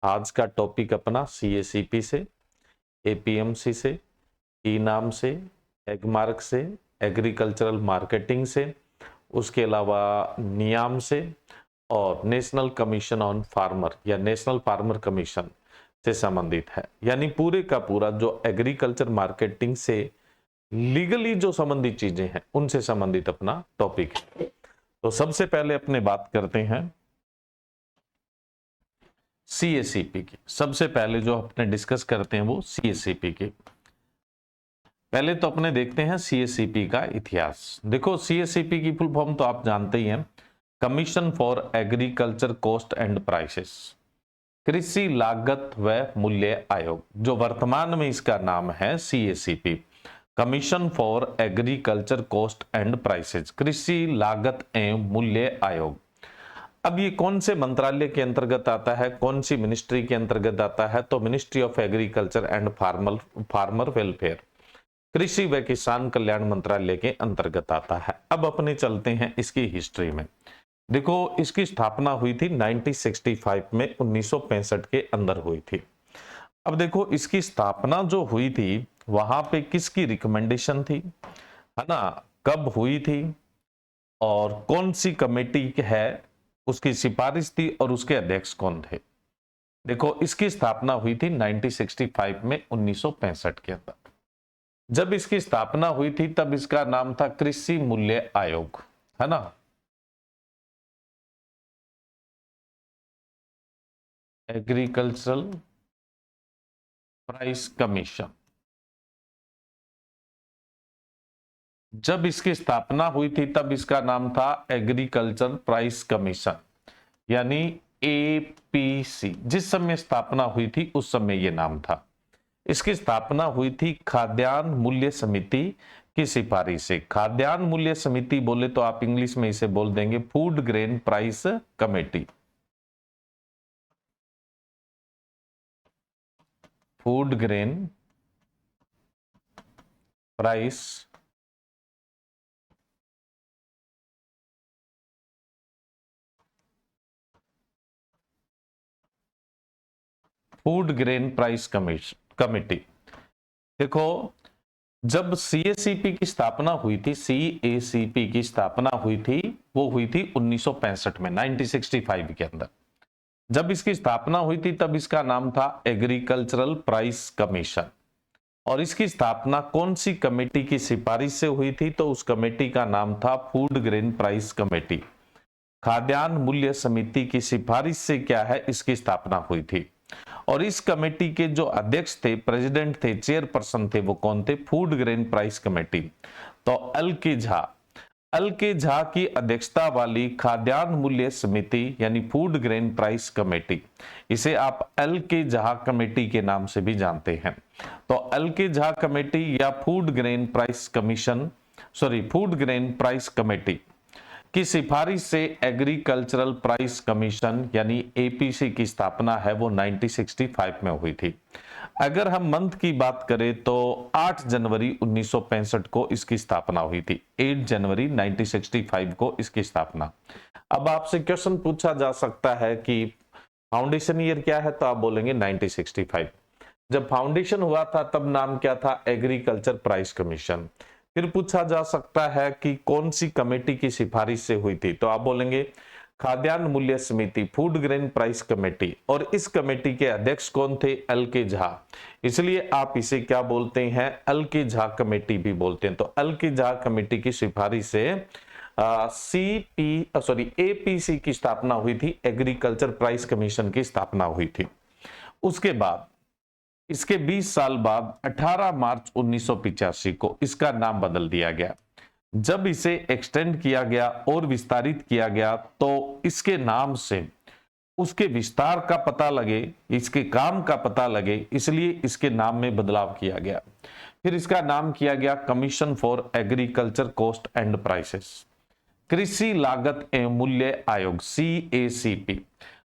आज का टॉपिक अपना सीएसीपी से, एपीएमसी से, ई नाम से, एगमार्क से, एग्रीकल्चरल मार्केटिंग से, उसके अलावा नियाम से और नेशनल कमीशन ऑन फार्मर या नेशनल फार्मर कमीशन से संबंधित है। यानी पूरे का पूरा जो एग्रीकल्चर मार्केटिंग से लीगली जो संबंधित चीजें हैं उनसे संबंधित अपना टॉपिक है। तो सबसे पहले अपने बात करते हैं सीएसीपी की। सबसे पहले जो अपने डिस्कस करते हैं वो सीएसीपी की। पहले तो अपने देखते हैं सीएसीपी का इतिहास। देखो सीएसीपी की फुल फॉर्म तो आप जानते ही हैं, commission for agriculture cost and prices, कृषि लागत व मूल्य आयोग, जो वर्तमान में इसका नाम है CACP, commission for agriculture cost and prices, कृषि लागत एवं मूल्य आयोग। अब ये कौन से मंत्रालय के अंतर्गत आता है, कौन सी मिनिस्ट्री के अंतर्गत आता है? तो ministry of agriculture and farmer welfare, कृषि व किसान कल्याण मंत्रालय के अंतर्गत आता है। अब अपने चलते हैं इसकी हिस्ट्री में। देखो इसकी स्थापना हुई थी 1965 में, 1965 के अंदर हुई थी। अब देखो इसकी स्थापना जो हुई थी वहां पे किसकी रिकमेंडेशन थी, है ना, कब हुई थी और कौन सी कमेटी है उसकी सिफारिश थी और उसके अध्यक्ष कौन थे। देखो इसकी स्थापना हुई थी 1965 में, 1965 के अंदर। जब इसकी स्थापना हुई थी तब इसका नाम था कृषि मूल्य आयोग, है ना। Agricultural price commission. जब इसकी स्थापना हुई थी तब इसका नाम था एग्रीकल्चर प्राइस कमीशन, यानी एपीसी। जिस समय स्थापना हुई थी उस समय यह नाम था। इसकी स्थापना हुई थी खाद्यान्न मूल्य समिति की सिफारिश से। खाद्यान्न मूल्य समिति बोले तो आप इंग्लिश में इसे बोल देंगे food grain price committee. Food grain price food grain price committee. देखो जब सीएसीपी की स्थापना हुई थी, सीएसीपी की स्थापना हुई थी, वो हुई थी 1965 में, 1965 के अंदर। जब इसकी स्थापना हुई थी तब इसका नाम था एग्रीकल्चरल प्राइस कमीशन। और इसकी स्थापना कौन सी कमेटी की सिफारिश से हुई थी? तो उस कमेटी का नाम था फूड ग्रेन प्राइस कमेटी। खाद्यान्न मूल्य समिति की सिफारिश से क्या है इसकी स्थापना हुई थी। और इस कमेटी के जो अध्यक्ष थे, प्रेसिडेंट थे, चेयरपर्सन थे, वो कौन थे? Food grain price committee. तो एल के झा की अध्यक्षता वाली खाद्यान्न मूल्य समिति यानी फूड ग्रेन प्राइस कमेटी, इसे आप एल के झा कमेटी के नाम से भी जानते हैं। तो एल के झा कमेटी या food grain price commission, food grain price committee की सिफारिश से एग्रीकल्चरल प्राइस कमीशन यानी एपीसी की स्थापना है वो 1965 में हुई थी। अगर हम मंथ की बात करें तो 8 जनवरी 1965 को इसकी स्थापना हुई थी। 8 जनवरी 1965 को इसकी स्थापना। अब आपसे क्वेश्चन पूछा जा सकता है कि फाउंडेशन ईयर क्या है, तो आप बोलेंगे 1965। जब फाउंडेशन हुआ था तब नाम क्या था? Agriculture price commission. फिर पूछा जा सकता है कि कौन सी कमेटी की सिफारिश से हुई थी, तो आप बोलेंगे खाद्यान्न मूल्य समिति, फूड ग्रेन प्राइस कमेटी। और इस कमेटी के अध्यक्ष कौन थे? एल के झा। इसलिए आप इसे क्या बोलते हैं? एल के झा कमेटी भी बोलते हैं। तो एल के झा कमेटी की सिफारिश से एपीसी की स्थापना हुई थी, एग्रीकल्चर प्राइस कमीशन की स्थापना हुई थी। उसके बाद इसके 20 साल बाद 18 मार्च 1985 को इसका नाम बदल दिया गया। जब इसे एक्सटेंड किया गया और विस्तारित किया गया तो इसके नाम से उसके विस्तार का पता लगे, इसके काम का पता लगे, इसलिए इसके नाम में बदलाव किया गया। फिर इसका नाम किया गया commission for agriculture cost and prices, कृषि लागत एवं मूल्य आयोग, सीएसीपी।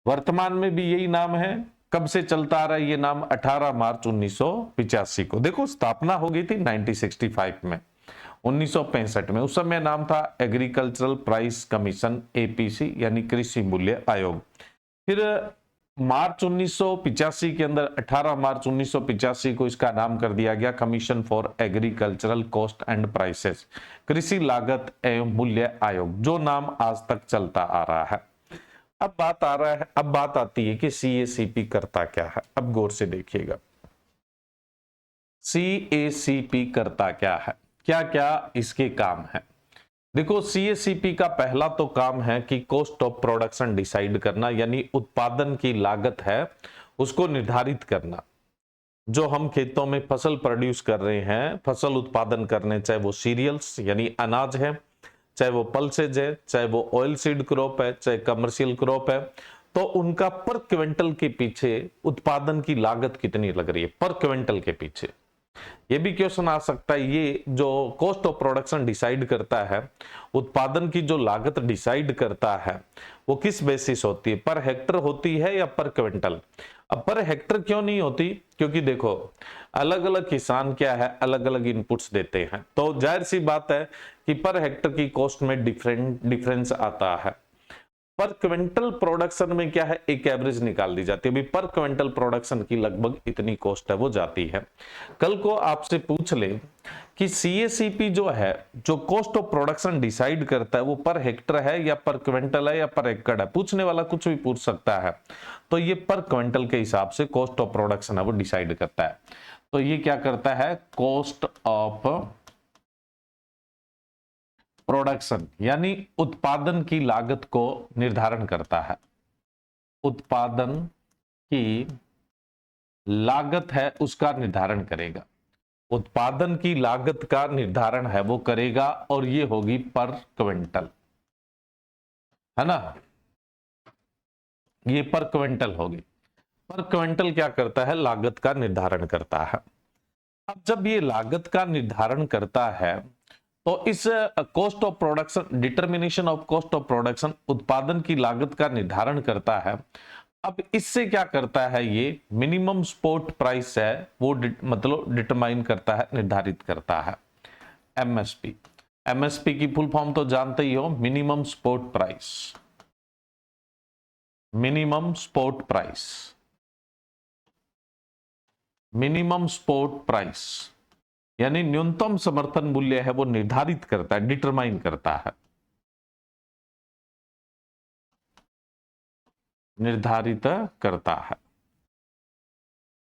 वर्तमान में भी यही नाम है। कब से चलता आ रहा है ये नाम? 18 मार्च 1985 को। देखो स्थापना हो गई थी 1965 में, 1965 में। उस समय नाम था एग्रीकल्चरल प्राइस कमीशन, एपीसी यानी कृषि मूल्य आयोग। फिर मार्च 1985 के अंदर 18 मार्च 1985 को इसका नाम कर दिया गया commission for agricultural cost and prices, कृषि लागत एवं मूल्य आयोग, जो नाम आज तक चलता आ रहा है। अब बात आती है कि सीएसीपी करता क्या है। अब गौर से देखिएगा, सीएसीपी करता क्या है, क्या क्या इसके काम है। देखो, सीएसीपी का पहला तो काम है कि कॉस्ट ऑफ प्रोडक्शन डिसाइड करना, यानी उत्पादन की लागत है उसको निर्धारित करना। जो हम खेतों में फसल प्रोड्यूस कर रहे हैं, फसल उत्पादन करने, चाहे वो सीरियल्स यानी अनाज है, चाहे वो पल्सेज है, चाहे वो ऑयल सीड क्रॉप है, चाहे कमर्शियल क्रॉप है, तो उनका पर क्विंटल के पीछे उत्पादन की लागत कितनी लग रही है, पर क्विंटल के पीछे। ये भी क्वेश्चन आ सकता है, ये जो कॉस्ट ऑफ प्रोडक्शन डिसाइड करता है, उत्पादन की जो लागत डिसाइड करता है, वो किस बेसिस होती है, पर हेक्टर होती है या पर क्विंटल। अब पर हेक्टर क्यों नहीं होती, क्योंकि देखो अलग अलग किसान क्या है, अलग अलग इनपुट्स देते हैं, तो जाहिर सी बात है कि पर हेक्टर की कॉस्ट में डिफरेंस आता है। पर क्विंटल प्रोडक्शन में क्या है, एक एवरेज निकाल दी जाती है, अभी पर क्विंटल प्रोडक्शन की लगभग इतनी कॉस्ट है वो जाती है। कल को आपसे पूछ ले कि सीएसीपी जो है, जो कॉस्ट ऑफ प्रोडक्शन डिसाइड करता है, वो पर हेक्टर है या पर क्विंटल है या पर एकड़ है, पूछने वाला कुछ भी पूछ सकता है। तो ये पर क्विंटल के हिसाब से कॉस्ट ऑफ प्रोडक्शन है वो डिसाइड करता है। तो ये क्या करता है, कॉस्ट ऑफ प्रोडक्शन यानी उत्पादन की लागत को निर्धारण करता है। उत्पादन की लागत है उसका निर्धारण करेगा, उत्पादन की लागत का निर्धारण है वो करेगा, और ये होगी पर क्विंटल, है ना, ये पर क्विंटल होगी। पर क्विंटल क्या करता है, लागत का निर्धारण करता है। अब जब ये लागत का निर्धारण करता है, तो इस cost of production, determination of cost of production, उत्पादन की लागत का निर्धारण करता है। अब इससे क्या करता है, ये मिनिमम स्पॉट प्राइस है वो मतलब डिटरमाइन करता है, निर्धारित करता है। एमएसपी, एमएसपी की फुल फॉर्म तो जानते ही हो, minimum spot price, minimum spot price, minimum spot price यानी न्यूनतम समर्थन मूल्य है वो निर्धारित करता है, डिटरमाइन करता है, निर्धारित करता है।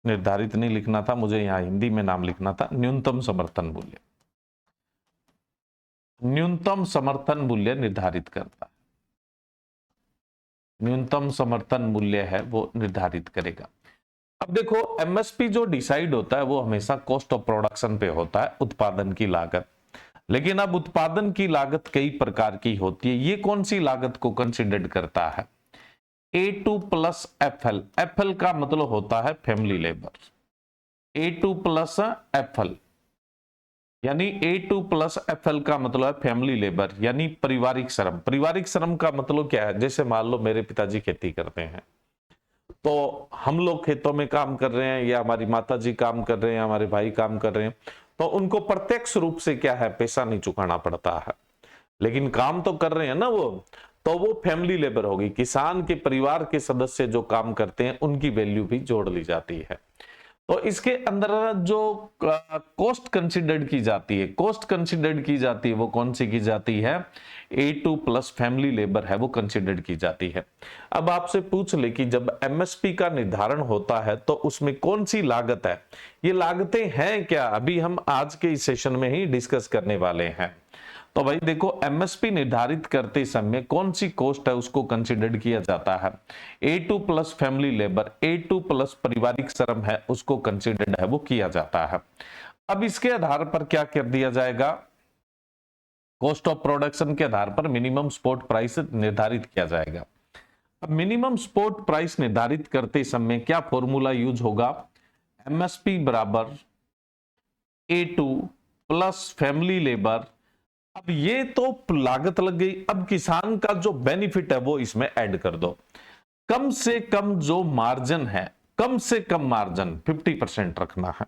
निर्धारित नहीं लिखना था मुझे, यहां हिंदी में नाम लिखना था, न्यूनतम समर्थन मूल्य, न्यूनतम समर्थन मूल्य निर्धारित करता है, न्यूनतम समर्थन मूल्य है वो निर्धारित करेगा। अब देखो, एमएसपी जो डिसाइड होता है वो हमेशा कॉस्ट ऑफ प्रोडक्शन पे होता है, उत्पादन की लागत। लेकिन अब उत्पादन की लागत कई प्रकार की होती है, ये कौन सी लागत को कंसिडर करता है, A2 प्लस FL, FL का मतलब होता है family labour, A2 plus FL यानी A2 प्लस FL का मतलब है फैमिली लेबर यानी पारिवारिक श्रम। पारिवारिक श्रम का मतलब क्या है, जैसे मान लो मेरे पिताजी खेती करते हैं, तो हम लोग खेतों में काम कर रहे हैं, या हमारी माताजी काम कर रहे हैं, हमारे भाई काम कर रहे हैं, तो उनको प्रत्यक्ष रूप से क्या है, पैसा नहीं चुकाना पड़ता है, लेकिन काम तो कर रहे हैं ना वो, तो वो फैमिली लेबर होगी। किसान के परिवार के सदस्य जो काम करते हैं उनकी वैल्यू भी जोड़ ली जाती है। तो इसके अंदर जो कॉस्ट कंसिडर्ड की जाती है, कॉस्ट कंसिडर्ड की जाती है वो कौन सी की जाती है, A2 प्लस फैमिली लेबर है वो कंसिडर्ड की जाती है। अब आपसे पूछ ले कि जब एमएसपी का निर्धारण होता है तो उसमें कौन सी लागत है, ये लागतें हैं क्या, अभी हम आज के इस सेशन में ही डिस्कस करने वाले हैं। तो भाई देखो, एमएसपी निर्धारित करते समय कौन सी कॉस्ट है उसको कंसिडर्ड किया जाता है, A2 plus family labour, A2 plus पारिवारिक श्रम है उसको कंसिडर्ड है वो किया जाता है। अब इसके आधार पर क्या कर दिया जाएगा, कॉस्ट ऑफ प्रोडक्शन के आधार पर मिनिमम स्पॉट प्राइस निर्धारित किया जाएगा। अब मिनिमम स्पॉट प्राइस निर्धारित करते समय क्या फॉर्मूला यूज होगा, एमएसपी बराबर A2 प्लस फैमिली लेबर। अब ये तो लागत लग गई, अब किसान का जो बेनिफिट है वो इसमें ऐड कर दो। कम से कम जो मार्जिन है, कम से कम मार्जिन 50% रखना है,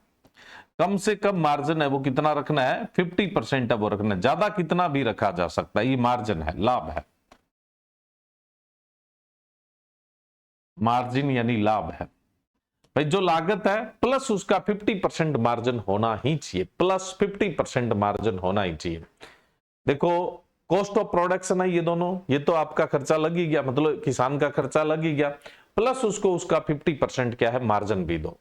कम से कम मार्जिन है वो कितना रखना है, 50% है वो रखना है, ज्यादा कितना भी रखा जा सकता है, ये मार्जिन है, लाभ है। मार्जिन यानी लाभ है भाई, जो लागत है प्लस उसका 50% मार्जिन होना ही चाहिए, प्लस 50% मार्जिन होना ही चाहिए। देखो कॉस्ट ऑफ प्रोडक्शन है ये दोनों, ये तो आपका खर्चा लग ही गया, मतलब किसान का खर्चा लग ही गया, प्लस उसको उसका 50% क्या है मार्जिन भी दो।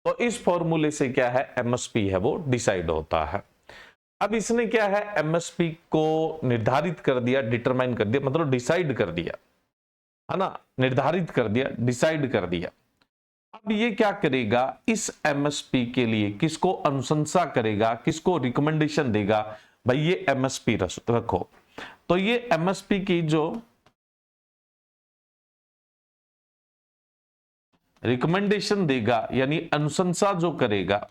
तो इस फॉर्मूले से क्या है एमएसपी है वो डिसाइड होता है। अब इसने क्या है एमएसपी को निर्धारित कर दिया, डिटरमाइन कर दिया, मतलब डिसाइड कर दिया है ना, निर्धारित कर दिया, डिसाइड कर दिया। अब ये क्या करेगा, इस एमएसपी के लिए किसको अनुशंसा करेगा, किसको रिकमेंडेशन देगा, भाई ये एमएसपी रखो। तो ये एमएसपी की जो रिकमेंडेशन देगा यानी अनुशंसा जो करेगा,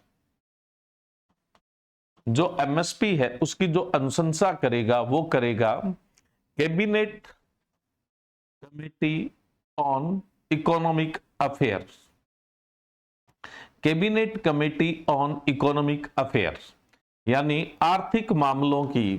जो एमएसपी है उसकी जो अनुशंसा करेगा वो करेगा cabinet committee on economic affairs. Cabinet committee on economic affairs यानी आर्थिक मामलों की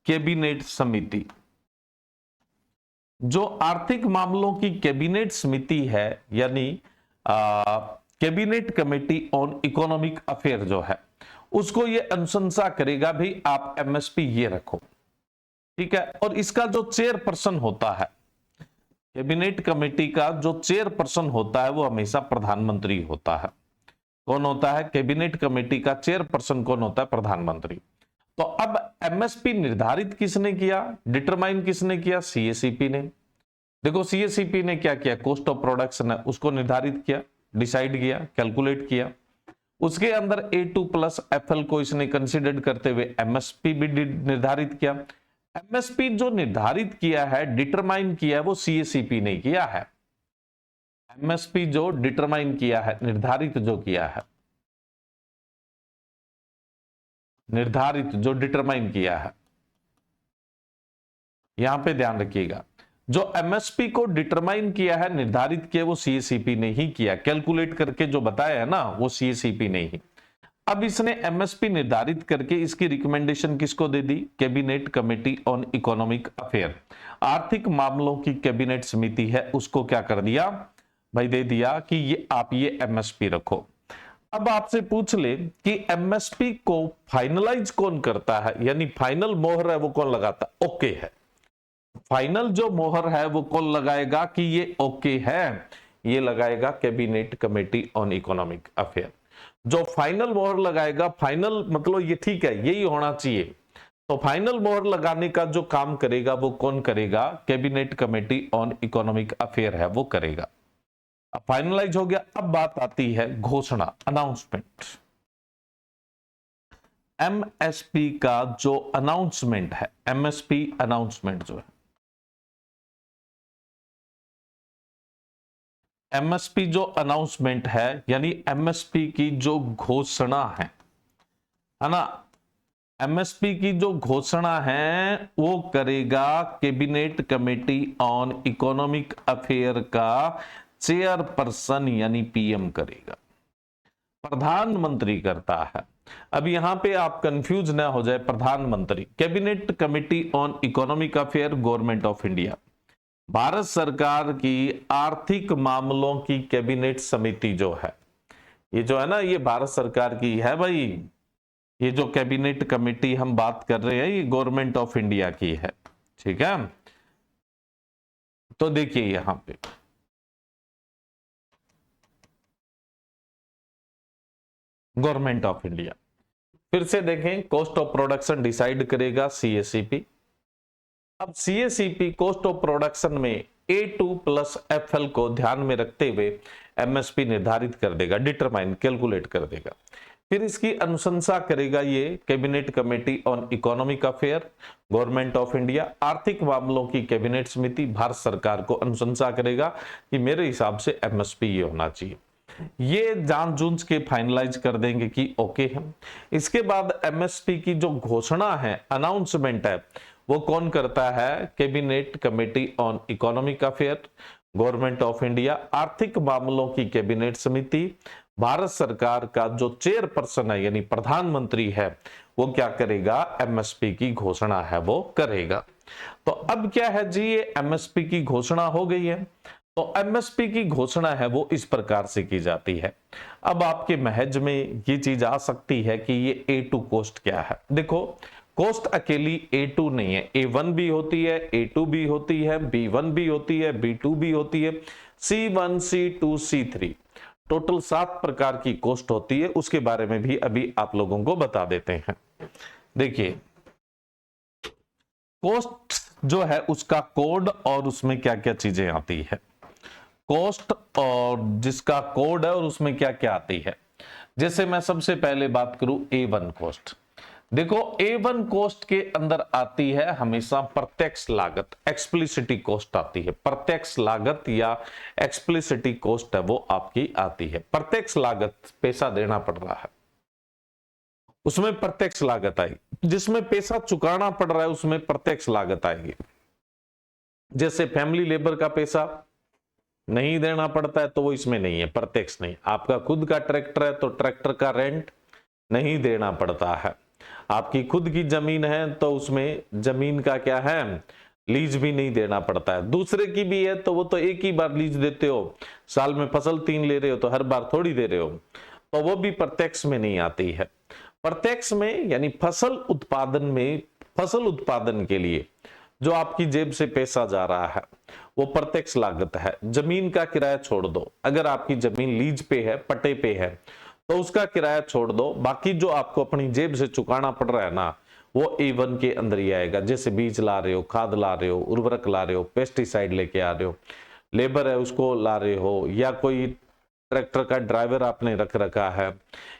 कैबिनेट समिति, जो आर्थिक मामलों की कैबिनेट समिति है यानी cabinet committee on economic affair जो है उसको ये अनुशंसा करेगा भाई आप एमएसपी ये रखो, ठीक है। और इसका जो चेयरपर्सन होता है, कैबिनेट कमेटी का जो चेयरपर्सन होता है वो हमेशा प्रधानमंत्री होता है। कौन होता है, कैबिनेट कमेटी का चेयरपर्सन कौन होता है, प्रधानमंत्री। तो अब एमएसपी निर्धारित किसने किया, डिटरमाइन किसने किया, सीएसीपी ने। देखो सीएसीपी ने क्या किया, कॉस्ट ऑफ प्रोडक्शन है उसको निर्धारित किया, डिसाइड किया, कैलकुलेट किया। उसके अंदर A2 प्लस FL को इसने कंसिडर करते हुए एमएसपी भी निर्धारित किया। एमएसपी जो निर्धारित किया है, डिटरमाइन किया है, वो सीएसीपी ने किया है। एमएसपी जो डिटरमाइन किया है, निर्धारित जो किया है, निर्धारित जो डिटरमाइन किया है, यहां पे ध्यान रखिएगा, जो एमएसपी को डिटरमाइन किया है, निर्धारित किया, वो सीएसीपी ने ही किया, कैलकुलेट करके जो बताया है ना वो सीएसीपी ने ही। अब इसने एमएसपी निर्धारित करके इसकी रिकमेंडेशन किसको दे दी, cabinet committee on economic affair, आर्थिक मामलों की कैबिनेट समिति है उसको क्या कर दिया भाई, दे दिया कि ये आप ये एमएसपी रखो। अब आपसे पूछ ले कि एमएसपी को फाइनलाइज कौन करता है, यानी फाइनल मोहर है वो कौन लगाता, ओके है। फाइनल जो मोहर है वो कौन लगाएगा कि ये ओके है, ये लगाएगा cabinet committee on economic affair. जो फाइनल मोहर लगाएगा, फाइनल मतलब ये ठीक है यही होना चाहिए, तो फाइनल मोहर लगाने का जो काम करेगा वो कौन करेगा, cabinet committee on economic affair है वो करेगा। अब फाइनलाइज हो गया। अब बात आती है घोषणा, अनाउंसमेंट। एमएसपी का जो अनाउंसमेंट है, एमएसपी अनाउंसमेंट जो है, एमएसपी जो अनाउंसमेंट है यानी एमएसपी की जो घोषणा है ना, एमएसपी की जो घोषणा है वो करेगा cabinet committee on economic affair का चेयरपर्सन यानी पीएम करेगा, प्रधानमंत्री करता है। अब यहां पे आप कंफ्यूज ना हो जाए, प्रधानमंत्री, cabinet committee on economic affair government of India, Bharat सरकार की आर्थिक मामलों की कैबिनेट समिति जो है, ये जो है ना ये भारत सरकार की है भाई, ये जो कैबिनेट कमेटी हम बात कर रहे हैं ये गवर्नमेंट ऑफ इंडिया की है, ठीक है। तो देखिए यहां पे गवर्नमेंट ऑफ इंडिया, फिर से देखें, कॉस्ट ऑफ प्रोडक्शन डिसाइड करेगा सीएसीपी। अब सीएसीपी कॉस्ट ऑफ प्रोडक्शन में A2 प्लस FL को ध्यान में रखते हुए एमएसपी निर्धारित कर देगा, डिटरमाइन कैलकुलेट कर देगा। फिर इसकी अनुशंसा करेगा ये cabinet committee on economic affair government of India, आर्थिक मामलों की कैबिनेट समिति भारत सरकार को अनुशंसा करेगा कि मेरे हिसाब से एमएसपी ये होना चाहिए। ये जान जूझ के फाइनलाइज कर देंगे कि ओके है। इसके बाद एमएसपी की जो घोषणा है, अनाउंसमेंट है, वो कौन करता है, cabinet committee on economic affair government of India, आर्थिक मामलों की कैबिनेट समिति, भारत सरकार का जो चेयरपर्सन है यानी प्रधानमंत्री है, वो क्या करेगा, एमएसपी की घोषणा है वो करेगा। तो अब क्या है जी, ये एमएसपी की घोषणा हो गई है। तो एमएसपी की घोषणा है वो इस प्रकार से की जाती है। अब आपके महज में ये चीज आ सकती है कि ये A2 कोस्ट क्या है। देखो, कोस्ट अकेली A2 नहीं है, A1 भी होती है, A2 भी होती है, B1 भी होती है, B2 भी होती है, C1, C2, C3, टोटल 7 प्रकार की कोस्ट होती है। उसके बारे में भी अभी आप लोगों को बता देते हैं। देखिए, कोस्ट जो है उसका कोड और उसमें क्या क्या चीजें आती है। कोस्ट और जिसका कोड है और उसमें क्या क्या आती है। जैसे मैं सबसे पहले बात करूं A1 कोस्ट। देखो, A1 कोस्ट के अंदर आती है हमेशा प्रत्यक्ष लागत, एक्सप्लिसिटी कोस्ट आती है। प्रत्यक्ष लागत या एक्सप्लिसिटी कोस्ट है वो आपकी आती है। प्रत्यक्ष लागत, पैसा देना पड़ रहा है, उसमें प्रत्यक्ष लागत आएगी। जिसमें पैसा चुकाना पड़ रहा है उसमें प्रत्यक्ष लागत आएगी। जैसे फैमिली लेबर का पैसा नहीं देना पड़ता है तो वो इसमें नहीं है, प्रत्यक्ष नहीं। आपका खुद का ट्रैक्टर है तो ट्रैक्टर का रेंट नहीं देना पड़ता है। आपकी खुद की जमीन है तो उसमें जमीन का क्या है, लीज भी नहीं देना पड़ता है। दूसरे की भी है तो वो तो एक ही बार लीज देते हो, साल में फसल 3 ले रहे हो तो हर बार थोड़ी दे रहे हो, तो वो भी प्रत्यक्ष में नहीं आती है। प्रत्यक्ष में यानी फसल उत्पादन में, फसल उत्पादन के लिए जो आपकी जेब से पैसा जा रहा है वो प्रत्यक्ष लागत है। जमीन का किराया छोड़ दो, अगर आपकी जमीन लीज पे है, पट्टे पे है, तो उसका किराया छोड़ दो, बाकी जो आपको अपनी जेब से चुकाना पड़ रहा है ना, वो A1 के अंदर ही आएगा। जैसे बीज ला रहे हो, खाद ला रहे हो, उर्वरक ला रहे हो, पेस्टिसाइड लेके आ रहे हो, लेबर है उसको ला रहे हो, या कोई ट्रैक्टर का ड्राइवर आपने रख रखा है,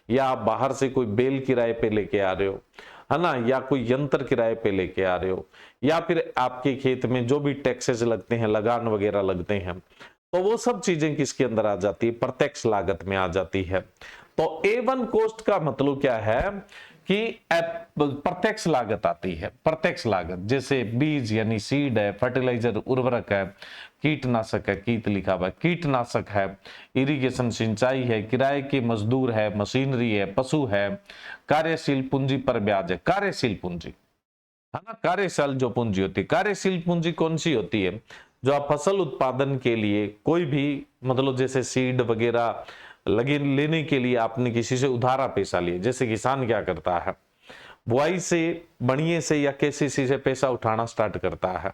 या आप बाहर से कोई बेल किराए पे लेके आ रहे हो, है ना, या कोई यंत्र किराए पे लेके आ रहे हो, या फिर आपके खेत में जो भी टैक्सेस लगते हैं, लगान वगैरह लगते हैं, तो वो सब चीजें किसके अंदर आ जाती है, प्रत्यक्ष लागत में आ जाती है। तो A1 कोस्ट का मतलब क्या है कि प्रत्यक्ष लागत आती है। प्रत्यक्ष लागत जैसे बीज यानी सीड है, फर्टिलाइजर उर्वरक है, कीटनाशक है, कीट लिखा हुआ है, कीटनाशक है, इरिगेशन सिंचाई है, किराए के मजदूर है, मशीनरी है, पशु है, कार्यशील पूंजी पर ब्याज है। कार्यशील पूंजी है ना, कार्यशील जो पूंजी होती है, कार्यशील पूंजी कौन सी होती है, जो आप फसल उत्पादन के लिए कोई भी, मतलब जैसे सीड वगैरह लगे लेने के लिए आपने किसी से उधारा पैसा लिया। जैसे किसान क्या करता है, बुआई से, बढ़िए से या केसीसी से पैसा उठाना स्टार्ट करता है,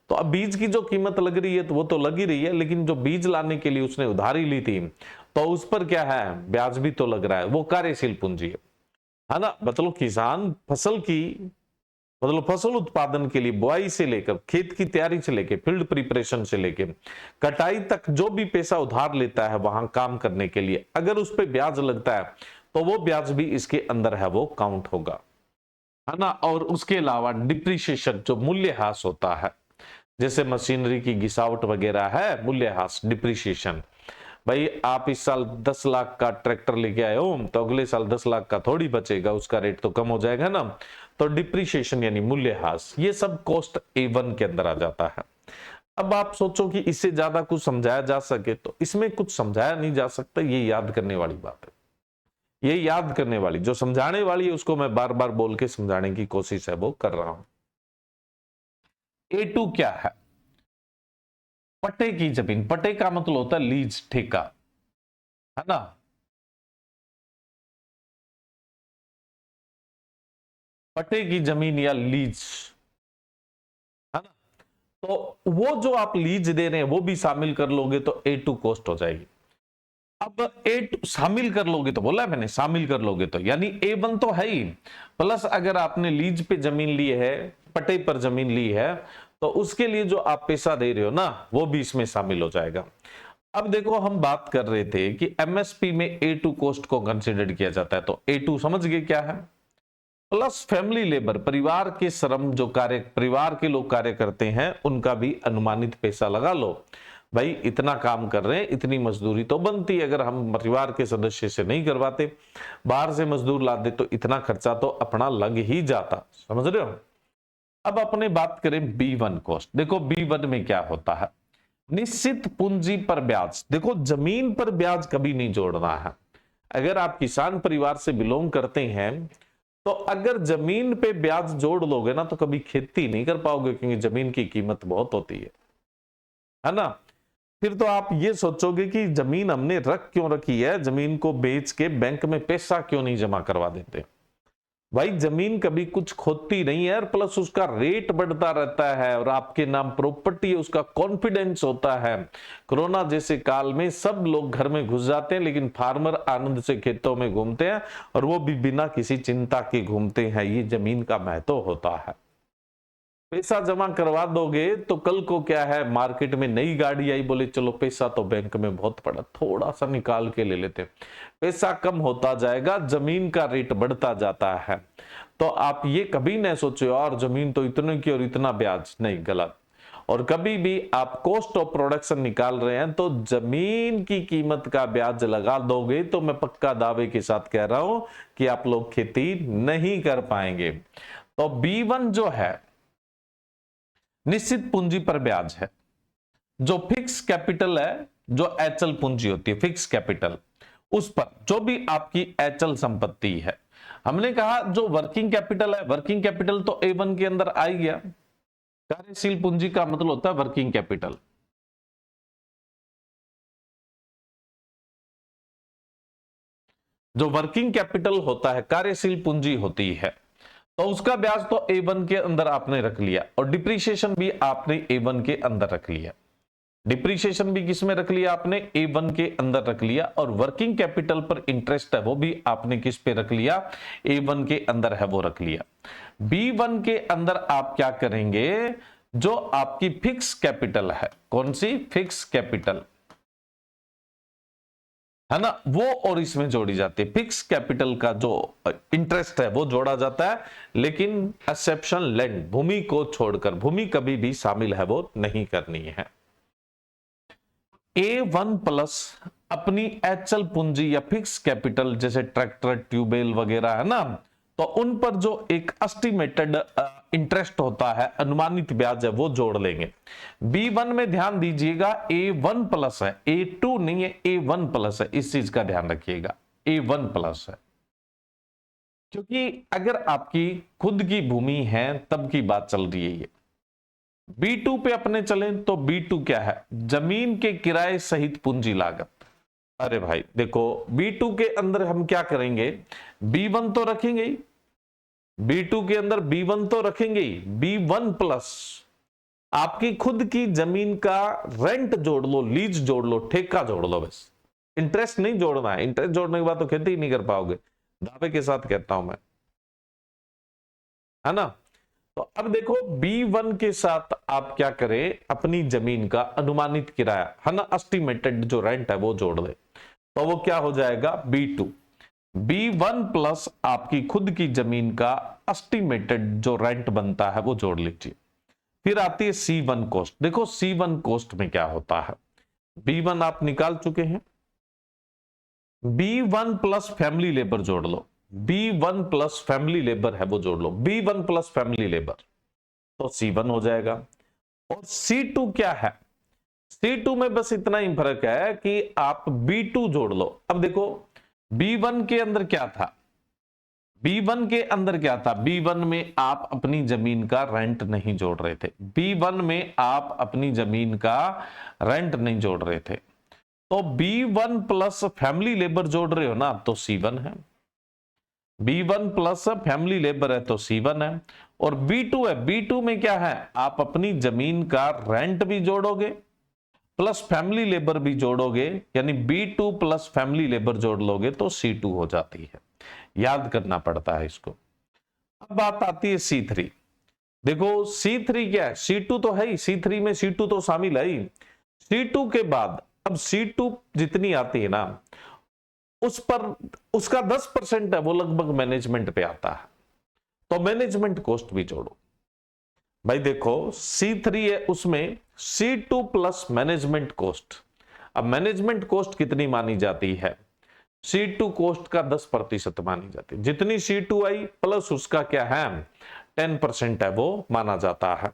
तो अब बीज की जो कीमत लग रही है तो वो तो लग ही रही है, लेकिन जो बीज लाने के लिए उसने उधारी ली थी तो उस पर क्या है, ब्याज भी तो लग रहा है, वो कार्यशील पूंजी है ना। मतलब किसान फसल की, मतलब फसल उत्पादन के लिए बुआई से लेकर, खेत की तैयारी से लेकर, फील्ड प्रिपरेशन से लेकर कटाई तक जो भी पैसा उधार लेता है वहां काम करने के लिए, अगर उस पर ब्याज लगता है तो वो ब्याज भी इसके अंदर है वो काउंट होगा, है ना। और उसके अलावा डिप्रिसिएशन जो मूल्यह्रास होता है, जैसे मशीनरी की घिसावट वगैरह है, मूल्यह्रास, डिप्रिसिएशन। भाई आप इस साल 10 लाख का ट्रैक्टर लेके आए हो तो अगले साल 10 लाख का थोड़ी बचेगा, उसका रेट तो कम हो जाएगा ना। तो डिप्रिसिएशन यानी मूल्यह्रास, ये सब कॉस्ट A1 के अंदर आ जाता है। अब आप सोचो कि इससे ज्यादा कुछ समझाया जा सके, तो इसमें कुछ समझाया नहीं जा सकता, ये याद करने वाली बात है। ये याद करने वाली, जो समझाने वाली है उसको मैं बार बार बोल के समझाने की कोशिश है वो कर रहा हूं। A2 क्या है, पट्टे की जमीन। पट्टे का मतलब होता है लीज, ठेका, है ना। पट्टे की जमीन या लीज, है ना। तो वो जो आप लीज दे रहे हैं वो भी शामिल कर लोगे तो A2 कॉस्ट हो जाएगी। अब A2 शामिल कर लोगे तो, बोला मैंने शामिल कर लोगे तो, यानी A1 तो है ही, प्लस अगर आपने लीज पे जमीन ली है, पट्टे पर जमीन ली है, तो उसके लिए जो आप पैसा दे रहे हो ना, वो भी इसमें शामिल हो जाएगा। अब देखो, हम बात कर रहे थे कि एमएसपी में A2 कॉस्ट को कंसिडर किया जाता है, तो A2 समझ गए क्या है, प्लस फैमिली लेबर, परिवार के श्रम, जो कार्य परिवार के लोग कार्य करते हैं उनका भी अनुमानित पैसा लगा लो। भाई इतना काम कर रहे हैं, इतनी मजदूरी तो बनती है, अगर हम परिवार के सदस्य से नहीं करवाते, बाहर से मजदूर ला दे तो इतना खर्चा तो अपना लग ही जाता, समझ रहे हो। अब अपने बात करें B1 कॉस्ट। देखो B1 में क्या होता है, निश्चित पूंजी पर ब्याज, देखो जमीन पर ब्याज कभी नहीं जोड़ना है। अगर आप किसान परिवार से बिलोंग करते हैं तो अगर जमीन पे ब्याज जोड़ लोगे ना तो कभी खेती नहीं कर पाओगे, क्योंकि जमीन की कीमत बहुत होती है ना। फिर तो आप ये सोचोगे कि जमीन हमने रख क्यों रखी है, जमीन को बेच के बैंक में पैसा क्यों नहीं जमा करवा देते। भाई जमीन कभी कुछ खोती नहीं है, और प्लस उसका रेट बढ़ता रहता है और आपके नाम प्रॉपर्टी है, उसका कॉन्फिडेंस होता है। कोरोना जैसे काल में सब लोग घर में घुस जाते हैं, लेकिन फार्मर आनंद से खेतों में घूमते हैं, और वो भी बिना किसी चिंता के घूमते हैं। ये जमीन का महत्व होता है। पैसा जमा करवा दोगे तो कल को क्या है, मार्केट में नई गाड़ी आई, बोले चलो पैसा तो बैंक में बहुत पड़ा, थोड़ा सा निकाल के ले लेते, पैसा कम होता जाएगा, जमीन का रेट बढ़ता जाता है। तो आप ये कभी नहीं सोचो और जमीन तो इतने की और इतना ब्याज, नहीं, गलत। और कभी भी आप कॉस्ट ऑफ प्रोडक्शन निकाल रहे हैं तो जमीन की कीमत का ब्याज लगा दोगे तो मैं पक्का दावे के साथ कह रहा हूं कि आप लोग खेती नहीं कर पाएंगे। तो B1 जो है निश्चित पूंजी पर ब्याज है। जो फिक्स कैपिटल है, जो अचल पूंजी होती है फिक्स कैपिटल, उस पर जो भी आपकी अचल संपत्ति है, हमने कहा जो वर्किंग कैपिटल है, वर्किंग कैपिटल तो A1 के अंदर आ गया। कार्यशील पूंजी का मतलब होता है वर्किंग कैपिटल। जो वर्किंग कैपिटल होता है, कार्यशील पूंजी होती है, तो उसका ब्याज तो A1 के अंदर आपने रख लिया, और डिप्रीशिएशन भी आपने A1 के अंदर रख लिया। डिप्रीशिएशन भी किस में रख लिया आपने, A1 के अंदर रख लिया। और वर्किंग कैपिटल पर इंटरेस्ट है वो भी आपने किस पे रख लिया, A1 के अंदर है वो रख लिया। B1 के अंदर आप क्या करेंगे, जो आपकी फिक्स कैपिटल है, कौन सी, फिक्स कैपिटल है ना, वो और इसमें जोड़ी जाती है। फिक्स कैपिटल का जो इंटरेस्ट है वो जोड़ा जाता है, लेकिन एक्सेप्शन लैंड, भूमि को छोड़कर, भूमि कभी भी शामिल है वो नहीं करनी है। A1 प्लस अपनी अचल पूंजी या फिक्स कैपिटल, जैसे ट्रैक्टर, ट्यूबवेल वगैरह है ना, तो उन पर जो एक एस्टिमेटेड इंटरेस्ट होता है, अनुमानित ब्याज है, वो जोड़ लेंगे। B1 में ध्यान दीजिएगा A1 प्लस है, A2 नहीं है, A1 प्लस है, इस चीज का ध्यान रखिएगा, A1 प्लस है। क्योंकि अगर आपकी खुद की भूमि है तब की बात चल रही है ये। B2 पे अपने चलें तो B2 क्या है, जमीन के किराए सहित पूंजी लागत। अरे भाई देखो B2 के अंदर हम क्या करेंगे, B1 तो रखेंगे ही, B2 के अंदर B1 तो रखेंगे ही, B1 प्लस आपकी खुद की जमीन का रेंट जोड़ लो, लीज जोड़ लो, ठेका जोड़ लो, बस इंटरेस्ट नहीं जोड़ना है। इंटरेस्ट जोड़ने के बाद तो खेती ही नहीं कर पाओगे, दावे के साथ कहता हूं मैं, है ना। तो अब देखो B1 के साथ आप क्या करें, अपनी जमीन का अनुमानित किराया है ना, एस्टिमेटेड जो रेंट है वो जोड़ दे, तो वो क्या हो जाएगा B2। B1 प्लस आपकी खुद की जमीन का एस्टिमेटेड जो रेंट बनता है वो जोड़ लीजिए। फिर आती है C1 कॉस्ट। देखो C1 कॉस्ट में क्या होता है, B1 आप निकाल चुके हैं, B1 प्लस फैमिली लेबर जोड़ लो, B1 प्लस फैमिली लेबर है वो जोड़ लो, B1 प्लस फैमिली लेबर, तो C1 हो जाएगा। और C2 क्या है, C2 में बस इतना ही फर्क है कि आप B2 जोड़ लो। अब देखो B1 के अंदर क्या था, B1 के अंदर क्या था, B1 में आप अपनी जमीन का रेंट नहीं जोड़ रहे थे, B1 में आप अपनी जमीन का रेंट नहीं जोड़ रहे थे, तो B1 प्लस फैमिली लेबर जोड़ रहे हो ना, तो C1 है। B1 प्लस फैमिली लेबर है तो C1 है। और B2 है, B2 में क्या है, आप अपनी जमीन का रेंट भी जोड़ोगे प्लस फैमिली लेबर भी जोड़ोगे, यानी B2 प्लस फैमिली लेबर जोड़ लोगे तो C2 हो जाती है। याद करना पड़ता है इसको। अब बात आती है C3। देखो C3 क्या है, C2 तो है ही, C3 में C2 तो शामिल है ही। C2 के बाद अब C2 जितनी आती है ना, उस पर उसका 10% है वो लगभग मैनेजमेंट पे आता है, तो मैनेजमेंट कॉस्ट भी जोड़ो। भाई देखो C3 है, उसमें C2 प्लस मैनेजमेंट कॉस्ट। अब मैनेजमेंट कॉस्ट कितनी मानी जाती है, C2 कॉस्ट का 10% मानी जाती है। जितनी C2 आई प्लस उसका क्या है 10% है वो माना जाता है।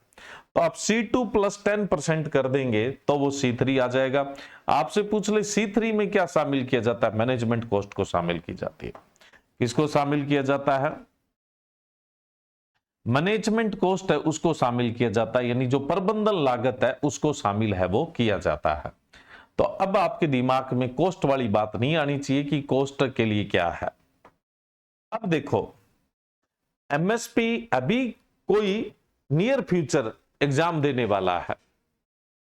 तो आप C2 प्लस 10% कर देंगे तो वो C3 आ जाएगा। आपसे पूछ ले C3 में क्या शामिल किया जाता है? मैनेजमेंट कॉस्ट को शामिल की जाती है। किसको शामिल किया जाता है? मैनेजमेंट कॉस्ट है उसको शामिल किया जाता है, यानी जो प्रबंधन लागत है उसको शामिल है वो किया जाता है। तो अब आपके दिमाग में कॉस्ट वाली बात नहीं आनी चाहिए कि कॉस्ट के लिए क्या है। अब देखो एमएसपी, अभी कोई नियर फ्यूचर एग्जाम देने वाला है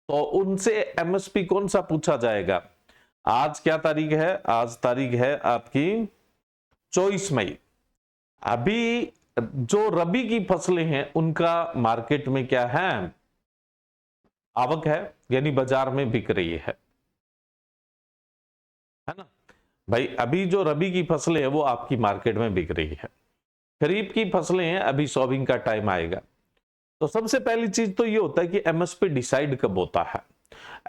तो उनसे एमएसपी कौन सा पूछा जाएगा? आज क्या तारीख है? आज तारीख है आपकी 24 मई। अभी जो रबी की फसलें हैं उनका मार्केट में क्या है? आवक है, यानी बाजार में बिक रही है ना भाई। अभी जो रबी की फसलें हैं वो आपकी मार्केट में बिक रही है। खरीफ की फसलें हैं, अभी सॉविंग का टाइम आएगा। तो सबसे पहली चीज तो ये होता है कि एमएसपी डिसाइड कब होता है?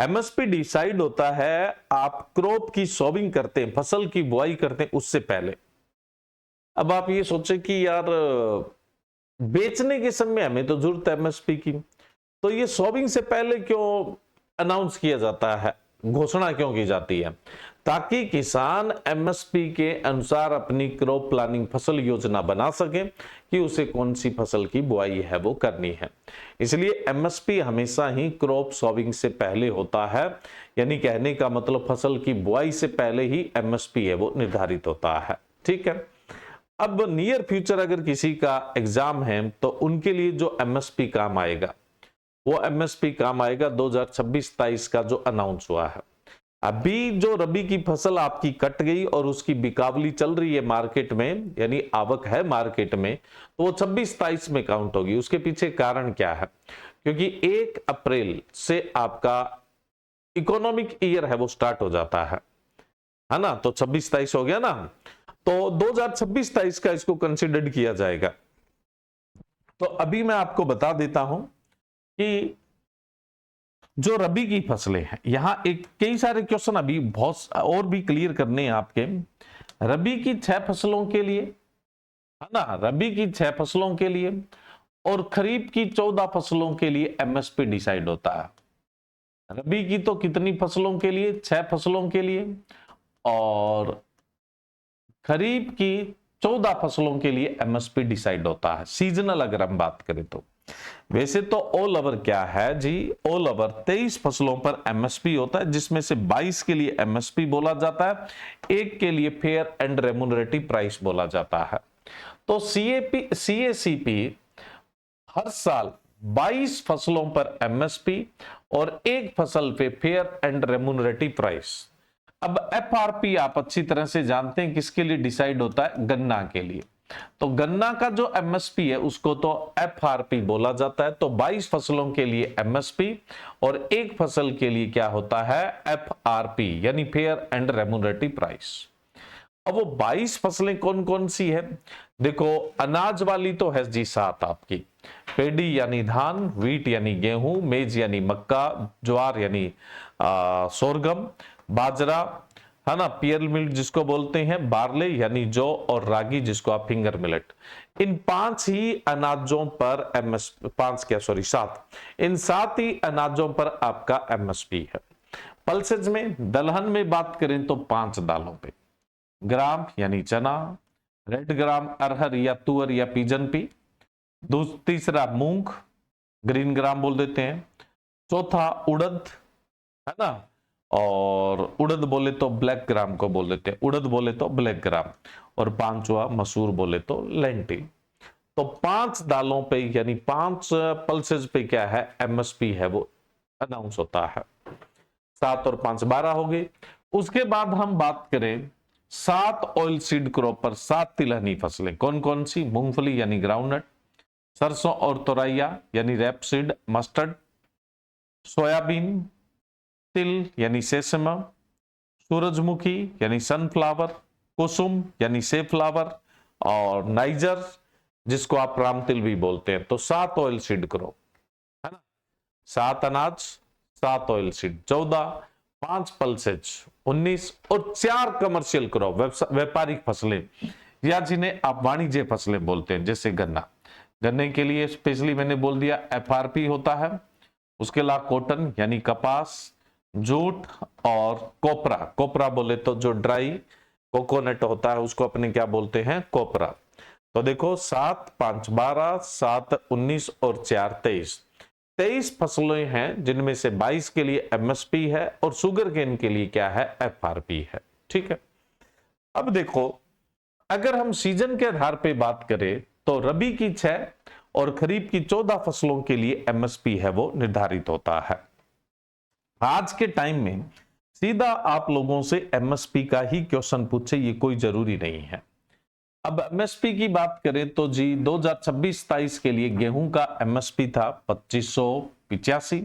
एमएसपी डिसाइड होता है आप क्रॉप की सॉविंग करते हैं, फसल की बुआई करते हैं उससे पहले। अब आप ये सोचे कि यार बेचने के समय हमें तो जरूरत है एमएसपी की, तो ये सॉविंग से पहले क्यों अनाउंस किया जाता है, घोषणा क्यों की जाती है? ताकि किसान एमएसपी के अनुसार अपनी क्रॉप प्लानिंग, फसल योजना बना सके कि उसे कौन सी फसल की बुआई है वो करनी है। इसलिए एमएसपी हमेशा ही क्रॉप सॉविंग से पहले होता है, यानी कहने का मतलब फसल की बुआई से पहले ही एमएसपी है वो निर्धारित होता है। ठीक है। अब नियर फ्यूचर अगर किसी का एग्जाम है तो उनके लिए जो एमएसपी काम आएगा वो एमएसपी काम आएगा 2026-27 का जो अनाउंस हुआ है। अभी जो रबी की फसल आपकी कट गई और उसकी बिकावली चल रही है मार्केट में, यानी आवक है मार्केट में, तो वो 26-27 में काउंट होगी। उसके पीछे कारण क्या है? क्योंकि 1 अप्रैल से आपका इकोनॉमिक ईयर है वो स्टार्ट हो जाता है ना। तो 26-27 हो गया ना, तो 2026-27 का इसको कंसिडर किया जाएगा। तो अभी मैं आपको बता देता हूं कि जो रबी की फसलें हैं, यहां एक कई सारे क्वेश्चन अभी बहुत और भी क्लियर करने हैं आपके। रबी की 6 फसलों के लिए है ना, रबी की 6 फसलों के लिए और खरीफ की 14 फसलों के लिए एमएसपी डिसाइड होता है। रबी की तो कितनी फसलों के लिए? 6 फसलों के लिए, और खरीफ की 14 फसलों के लिए एमएसपी डिसाइड होता है सीजनल अगर हम बात करें तो। वैसे तो ऑल ओवर क्या है जी? ऑल ओवर 23 फसलों पर एमएसपी होता है, जिसमें से 22 के लिए एमएसपी बोला जाता है, एक के लिए फेयर एंड रेम्युनरेटिव प्राइस बोला जाता है। तो सीएसीपी हर साल 22 फसलों पर एमएसपी और एक फसल पे फेयर एंड रेम्युनरेटिव प्राइस। अब एफआरपी आप अच्छी तरह से जानते हैं किसके लिए डिसाइड होता है? गन्ना के लिए। तो गन्ना का जो एमएसपी है उसको तो एफआरपी बोला जाता है। तो 22 फसलों के लिए एमएसपी और एक फसल के लिए क्या होता है? एफआरपी, यानी फेयर एंड रेम्युनरेटिव प्राइस। अब वो 22 फसलें कौन कौन सी है? देखो, अनाज वाली तो है जी 7 आपकी। पेडी यानी धान, व्हीट यानी गेहूं, मेज यानी मक्का, ज्वार यानी सोरगम, बाजरा है ना, पियर मिल्ट जिसको बोलते हैं, बार्ले यानी जौ, और रागी जिसको आप फिंगर मिलेट। इन 5 ही अनाजों पर सात, इन 7 ही अनाजों पर आपका एमएसपी है। पल्सेज में, दलहन में बात करें तो 5 दालों पे, ग्राम यानी चना, रेड ग्राम अरहर या तुअर या पिजन पी, तीसरा मूंग, ग्रीन ग्राम बोल देते हैं, चौथा उड़द है ना, और उड़द बोले तो ब्लैक ग्राम को बोल देते हैं, उड़द बोले तो ब्लैक ग्राम, और 5वां मसूर बोले तो लेंटिल। तो 5 दालों पे यानी 5 पल्सेज पे क्या है? एमएसपी है वो अनाउंस होता है। 7 और 5 12 हो गए। उसके बाद हम बात करें 7 ऑयल सीड क्रॉप पर, 7 तिलहनी फसलें कौन कौन सी? मूंगफली यानी ग्राउंडनट, सरसों और तोरैया यानी रैपसीड मस्टर्ड, सोयाबीन, तिल यानी सेसम, सूरजमुखी यानी सनफ्लावर, कुसुम यानी सेफ्लावर, और नाइजर जिसको आप रामतिल भी बोलते हैं। तो 7 ऑयल सीड क्रॉप है ना, 7 अनाज, 7 ऑयल सीड 14, 5 पल्सेज 19 और 4 कमर्शियल क्रॉप व्यापारिक फसलें, या जिन्हें आप वाणिज्य फसलें बोलते हैं, जैसे गन्ना। गन्ने के लिए स्पेशली मैंने बोल दिया एफआरपी होता है। उसके अलावा कॉटन यानी कपास, जूट और कोपरा। कोपरा बोले तो जो ड्राई कोकोनट होता है उसको अपने क्या बोलते हैं, कोपरा। तो देखो 7, 5, 12, 7, 19 और 4, 23, 23 फसलें हैं जिनमें से 22 के लिए एमएसपी है और शुगर केन के लिए क्या है, एफआरपी है। ठीक है। अब देखो अगर हम सीजन के आधार पे बात करें तो रबी की 6 और खरीफ की 14 फसलों के लिए एमएसपी है वो निर्धारित होता है। आज के टाइम में सीधा आप लोगों से एमएसपी का ही क्वेश्चन पूछे, ये कोई जरूरी नहीं है। अब एमएसपी की बात करें तो जी 2026-27 के लिए गेहूं का एमएसपी था 2585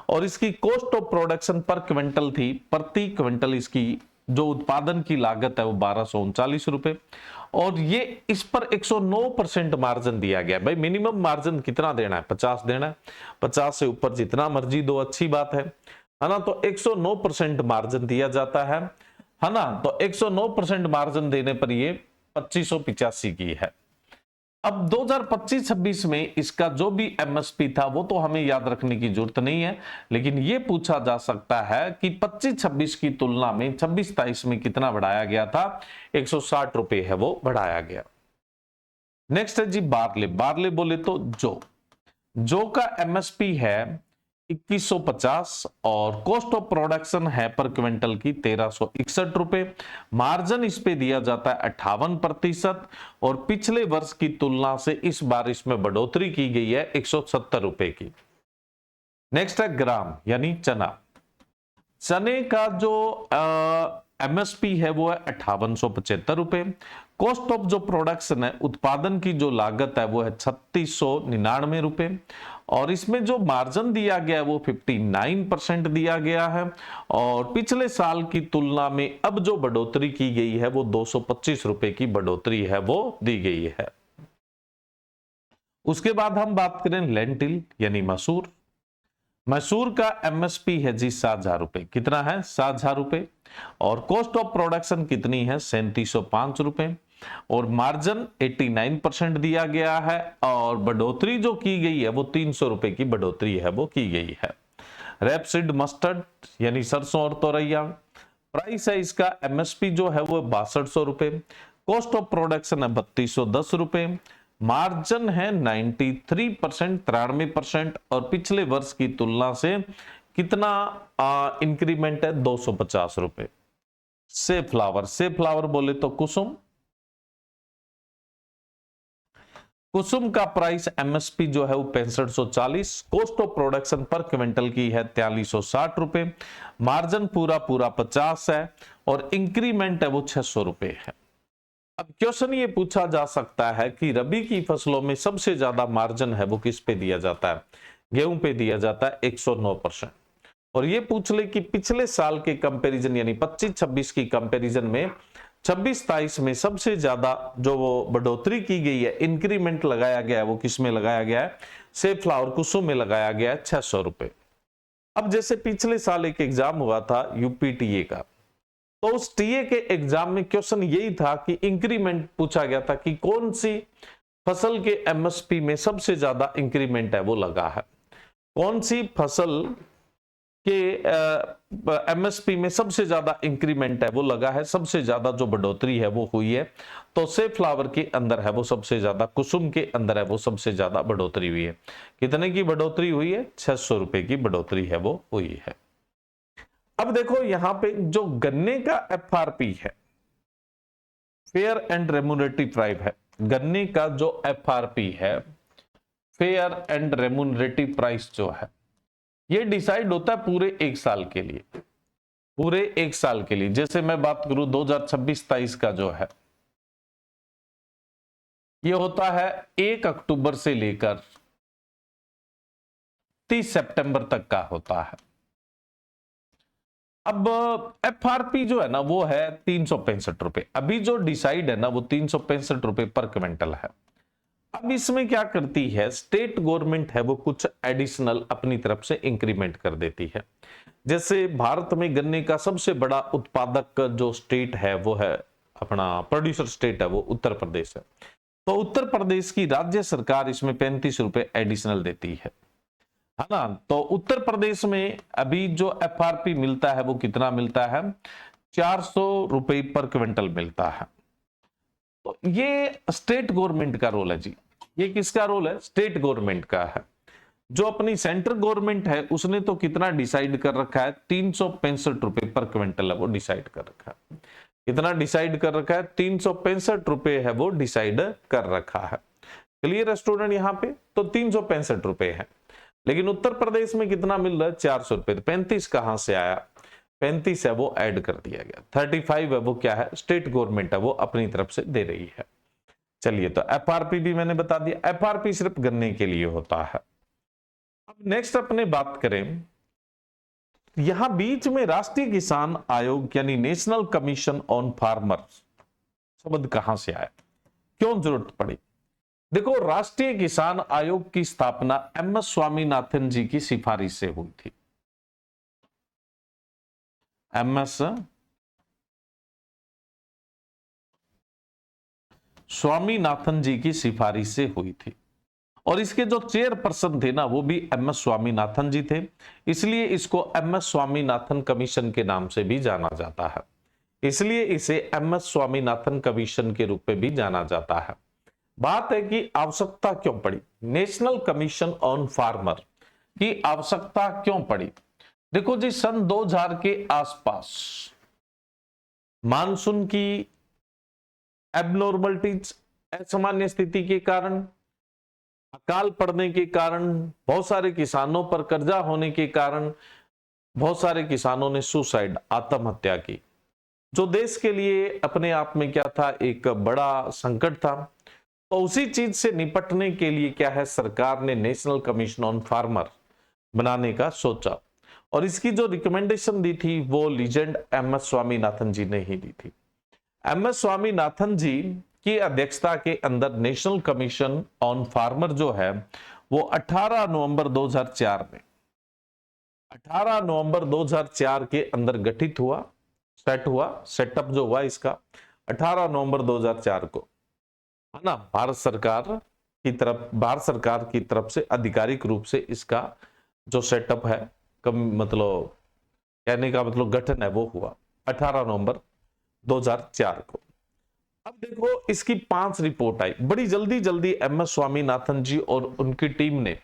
और इसकी कॉस्ट ऑफ प्रोडक्शन पर क्विंटल थी, प्रति क्विंटल इसकी जो उत्पादन की लागत है वो 1239 रुपए और ये इस पर 109% मार्जिन दिया गया। भाई मिनिमम मार्जिन कितना देना है, 50 देना है, 50 से ऊपर जितना मर्जी दो, अच्छी बात है ना। तो 109% मार्जिन दिया जाता है ना। तो 109% मार्जिन देने पर ये 2585 की है। अब 2025-26 में इसका जो भी एमएसपी था वो तो हमें याद रखने की जरूरत नहीं है, लेकिन ये पूछा जा सकता है कि 25-26 की तुलना में 26-27 में कितना बढ़ाया गया था, 160 रुपए है वो बढ़ाया गया। नेक्स्ट है जी बार्ले। बार्ले बोले तो जो का एमएसपी है 2150 और कॉस्ट ऑफ प्रोडक्शन है पर क्विंटल की 1361 रुपए। मार्जिन इस पे दिया जाता है 58% और पिछले वर्ष की तुलना से इस बार इसमें बढ़ोतरी की गई है 170 रुपए की। नेक्स्ट है ग्राम यानी चना। चने का जो एमएसपी है वो है 5875 रुपए। कॉस्ट ऑफ जो प्रोडक्शन है, उत्पादन की जो लागत है वो है 3699 रुपए और इसमें जो मार्जिन दिया गया है वो 59% दिया गया है और पिछले साल की तुलना में अब जो बढ़ोतरी की गई है वो 225 रुपए की बढ़ोतरी है वो दी गई है। उसके बाद हम बात करें लेंटिल यानी मसूर। मसूर का एमएसपी है जी 7000 रुपए। कितना है, 7000 रुपए और कॉस्ट ऑफ प्रोडक्शन कितनी है, 3705 रुपए और मार्जिन 89% दिया गया है और बढ़ोतरी जो की गई है वो 300 रुपए की बढ़ोतरी है वो की गई है। रेपसीड मस्टर्ड यानी सरसों और तोरैया, प्राइस है इसका एमएसपी जो है वो 6200 रुपए, कॉस्ट ऑफ प्रोडक्शन है 3210 रुपए, मार्जिन है 93%, 93% और पिछले वर्ष की तुलना से कितना इंक्रीमेंट है, 250 रुपए। से फ्लावर बोले तो कुसुम। कुसुम का प्राइस एमएसपी जो है वो 6540, कॉस्ट ऑफ प्रोडक्शन पर क्विंटल की है 4360 रुपए, मार्जिन पूरा 50 है और इंक्रीमेंट है वो 600 रुपए है। अब क्वेश्चन ये पूछा जा सकता है कि रबी की फसलों में सबसे ज्यादा मार्जिन है वो किस पे दिया जाता है, गेहूं पे दिया जाता है 109%। और ये पूछ ले कि पिछले साल के कंपैरिजन यानी 25-26 की कंपैरिजन में 26-27 में सबसे ज्यादा जो वो बढ़ोतरी की गई है, इंक्रीमेंट लगाया गया है वो किस में लगाया गया है, सेब फ्लावर कुसुम में लगाया गया है 600 रुपए। अब जैसे पिछले साल एक एग्जाम हुआ था यूपीटीए का, तो उस टीए के एग्जाम में क्वेश्चन यही था कि इंक्रीमेंट पूछा गया था कि कौन सी फसल के एमएसपी में सबसे ज्यादा इंक्रीमेंट है वो लगा है, कौन सी फसल के एमएसपी में सबसे ज्यादा इंक्रीमेंट है वो लगा है, सबसे ज्यादा जो बढ़ोतरी है वो हुई है। तो सेब फ्लावर के अंदर है वो सबसे ज्यादा, कुसुम के अंदर है वो सबसे ज्यादा बढ़ोतरी हुई है। कितने की बढ़ोतरी हुई है, 600 रुपए की बढ़ोतरी है वो हुई है। अब देखो यहां पे जो गन्ने का एफआरपी है, फेयर एंड रेम्यूनरेटिव प्राइस है, गन्ने का जो एफआरपी है, फेयर एंड रेम्यूनरेटिव प्राइस जो है, ये डिसाइड होता है पूरे एक साल के लिए, पूरे एक साल के लिए। जैसे मैं बात करूं 2026-27 का जो है, ये होता है 1 अक्टूबर से लेकर 30 सितंबर तक का होता है। अब एफआरपी जो है ना वो है 365 रुपए, अभी जो डिसाइड है ना वो 365 रुपए पर क्विंटल है। अब इसमें क्या करती है स्टेट गवर्नमेंट है वो कुछ एडिशनल अपनी तरफ से इंक्रीमेंट कर देती है। जैसे भारत में गन्ने का सबसे बड़ा उत्पादक जो स्टेट है वो है अपना प्रोड्यूसर स्टेट है वो उत्तर प्रदेश है। तो उत्तर प्रदेश की राज्य सरकार इसमें 35 रुपए एडिशनल देती है ना। तो उत्तर प्रदेश में अभी जो एफआरपी मिलता है वो कितना मिलता है, 400 रुपए पर क्विंटल मिलता है। तो ये स्टेट गवर्नमेंट का रोल है जी। ये किसका रोल है, स्टेट गवर्नमेंट का है। जो अपनी सेंट्रल गवर्नमेंट है उसने तो कितना डिसाइड कर रखा है, 365 रुपए पर क्विंटल है वो डिसाइड कर रखा है। कितना डिसाइड कर रखा है, 365 रुपए है वो डिसाइड कर रखा है। क्लियर है स्टूडेंट, यहाँ पे तो 365 रुपए है। लेकिन उत्तर प्रदेश में कितना मिल रहा है, 400 रुपए। 35 कहां से आया, 35 है वो ऐड कर दिया गया। 35 है वो क्या है, स्टेट गवर्नमेंट है वो अपनी तरफ से दे रही है। चलिए, तो एफआरपी भी मैंने बता दिया, एफआरपी सिर्फ गन्ने के लिए होता है। अब नेक्स्ट अपने बात करें, यहां बीच में राष्ट्रीय किसान आयोग यानी नेशनल कमीशन ऑन फार्मर शब्द कहां से आया, क्यों जरूरत पड़ी। देखो, राष्ट्रीय किसान आयोग की स्थापना एमएस स्वामीनाथन जी की सिफारिश से हुई थी। एमएस स्वामीनाथन जी की सिफारिश से हुई थी और इसके जो चेयरपर्सन थे ना वो भी एमएस स्वामीनाथन जी थे, इसलिए इसको एमएस स्वामीनाथन कमीशन के नाम से भी जाना जाता है। इसलिए इसे एमएस स्वामीनाथन कमीशन के रूप में भी जाना जाता है। बात है कि आवश्यकता क्यों पड़ी, नेशनल कमीशन ऑन फार्मर की आवश्यकता क्यों पड़ी। देखो जी, सन 2000 के आसपास मानसून की एबनॉर्मलिटीज, असामान्य स्थिति के कारण, अकाल पड़ने के कारण, बहुत सारे किसानों पर कर्जा होने के कारण बहुत सारे किसानों ने सुसाइड, आत्महत्या की, जो देश के लिए अपने आप में क्या था, एक बड़ा संकट था। तो उसी चीज से निपटने के लिए क्या है, सरकार ने नेशनल कमीशन ऑन फार्मर बनाने का सोचा और इसकी जो रिकमेंडेशन दी थी वो लीजेंड एमएस स्वामीनाथन जी ने ही दी थी। एमएस स्वामीनाथन जी की अध्यक्षता के अंदर नेशनल कमीशन ऑन फार्मर जो है वो 18 नवंबर 2004 में 18 नवंबर 2004 के अंदर गठित हुआ, सेटअप जो हुआ इसका 18 नवंबर 2004 को, है ना। भारत सरकार की तरफ से आधिकारिक रूप से इसका जो सेटअप है, मतलब कहने का मतलब गठन है, वो हुआ 18 नवंबर 2004 को। अब देखो, इसकी 5 रिपोर्ट आई बड़ी जल्दी एमएस स्वामीनाथन जी और उनकी टीम ने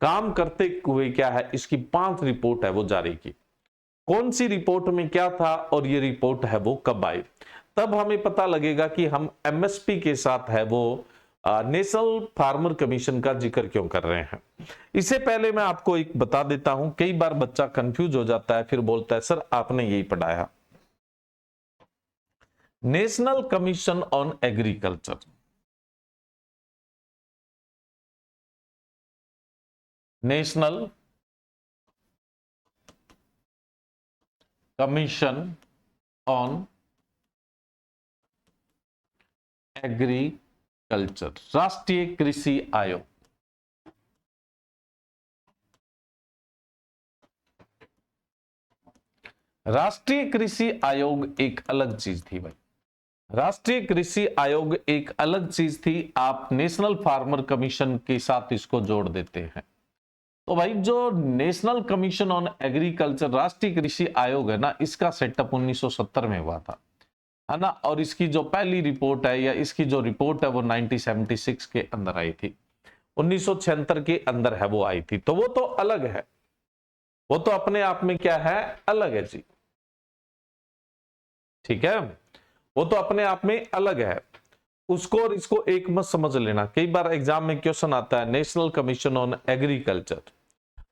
काम करते हुए क्या है, इसकी 5 रिपोर्ट है वो जारी की। कौन सी रिपोर्ट में क्या था और ये रिपोर्ट है वो कब आई, तब हमें पता लगेगा कि हम एमएसपी के साथ है वो नेशनल फार्मर कमीशन का जिक्र क्यों कर रहे हैं। इससे पहले मैं आपको एक बता देता हूं, कई बार बच्चा कंफ्यूज हो जाता है, फिर बोलता है सर आपने यही पढ़ाया। National commission on agriculture, national commission on agriculture, राष्ट्रीय कृषि आयोग। राष्ट्रीय कृषि आयोग एक अलग चीज थी भाई, राष्ट्रीय कृषि आयोग एक अलग चीज थी। आप नेशनल फार्मर कमीशन के साथ इसको जोड़ देते हैं। तो भाई जो नेशनल कमीशन ऑन एग्रीकल्चर राष्ट्रीय कृषि आयोग है ना, इसका सेटअप 1970 में हुआ था, है ना। और इसकी जो पहली रिपोर्ट है या इसकी जो रिपोर्ट है वो 1976 के अंदर आई थी, 1976 के अंदर है वो आई थी। तो वो तो अलग है, वो तो अपने आप में क्या है, अलग है जी, ठीक है, वो तो अपने आप में अलग है। उसको और इसको एक मत समझ लेना। कई बार एग्जाम में क्वेश्चन आता है नेशनल कमीशन ऑन एग्रीकल्चर,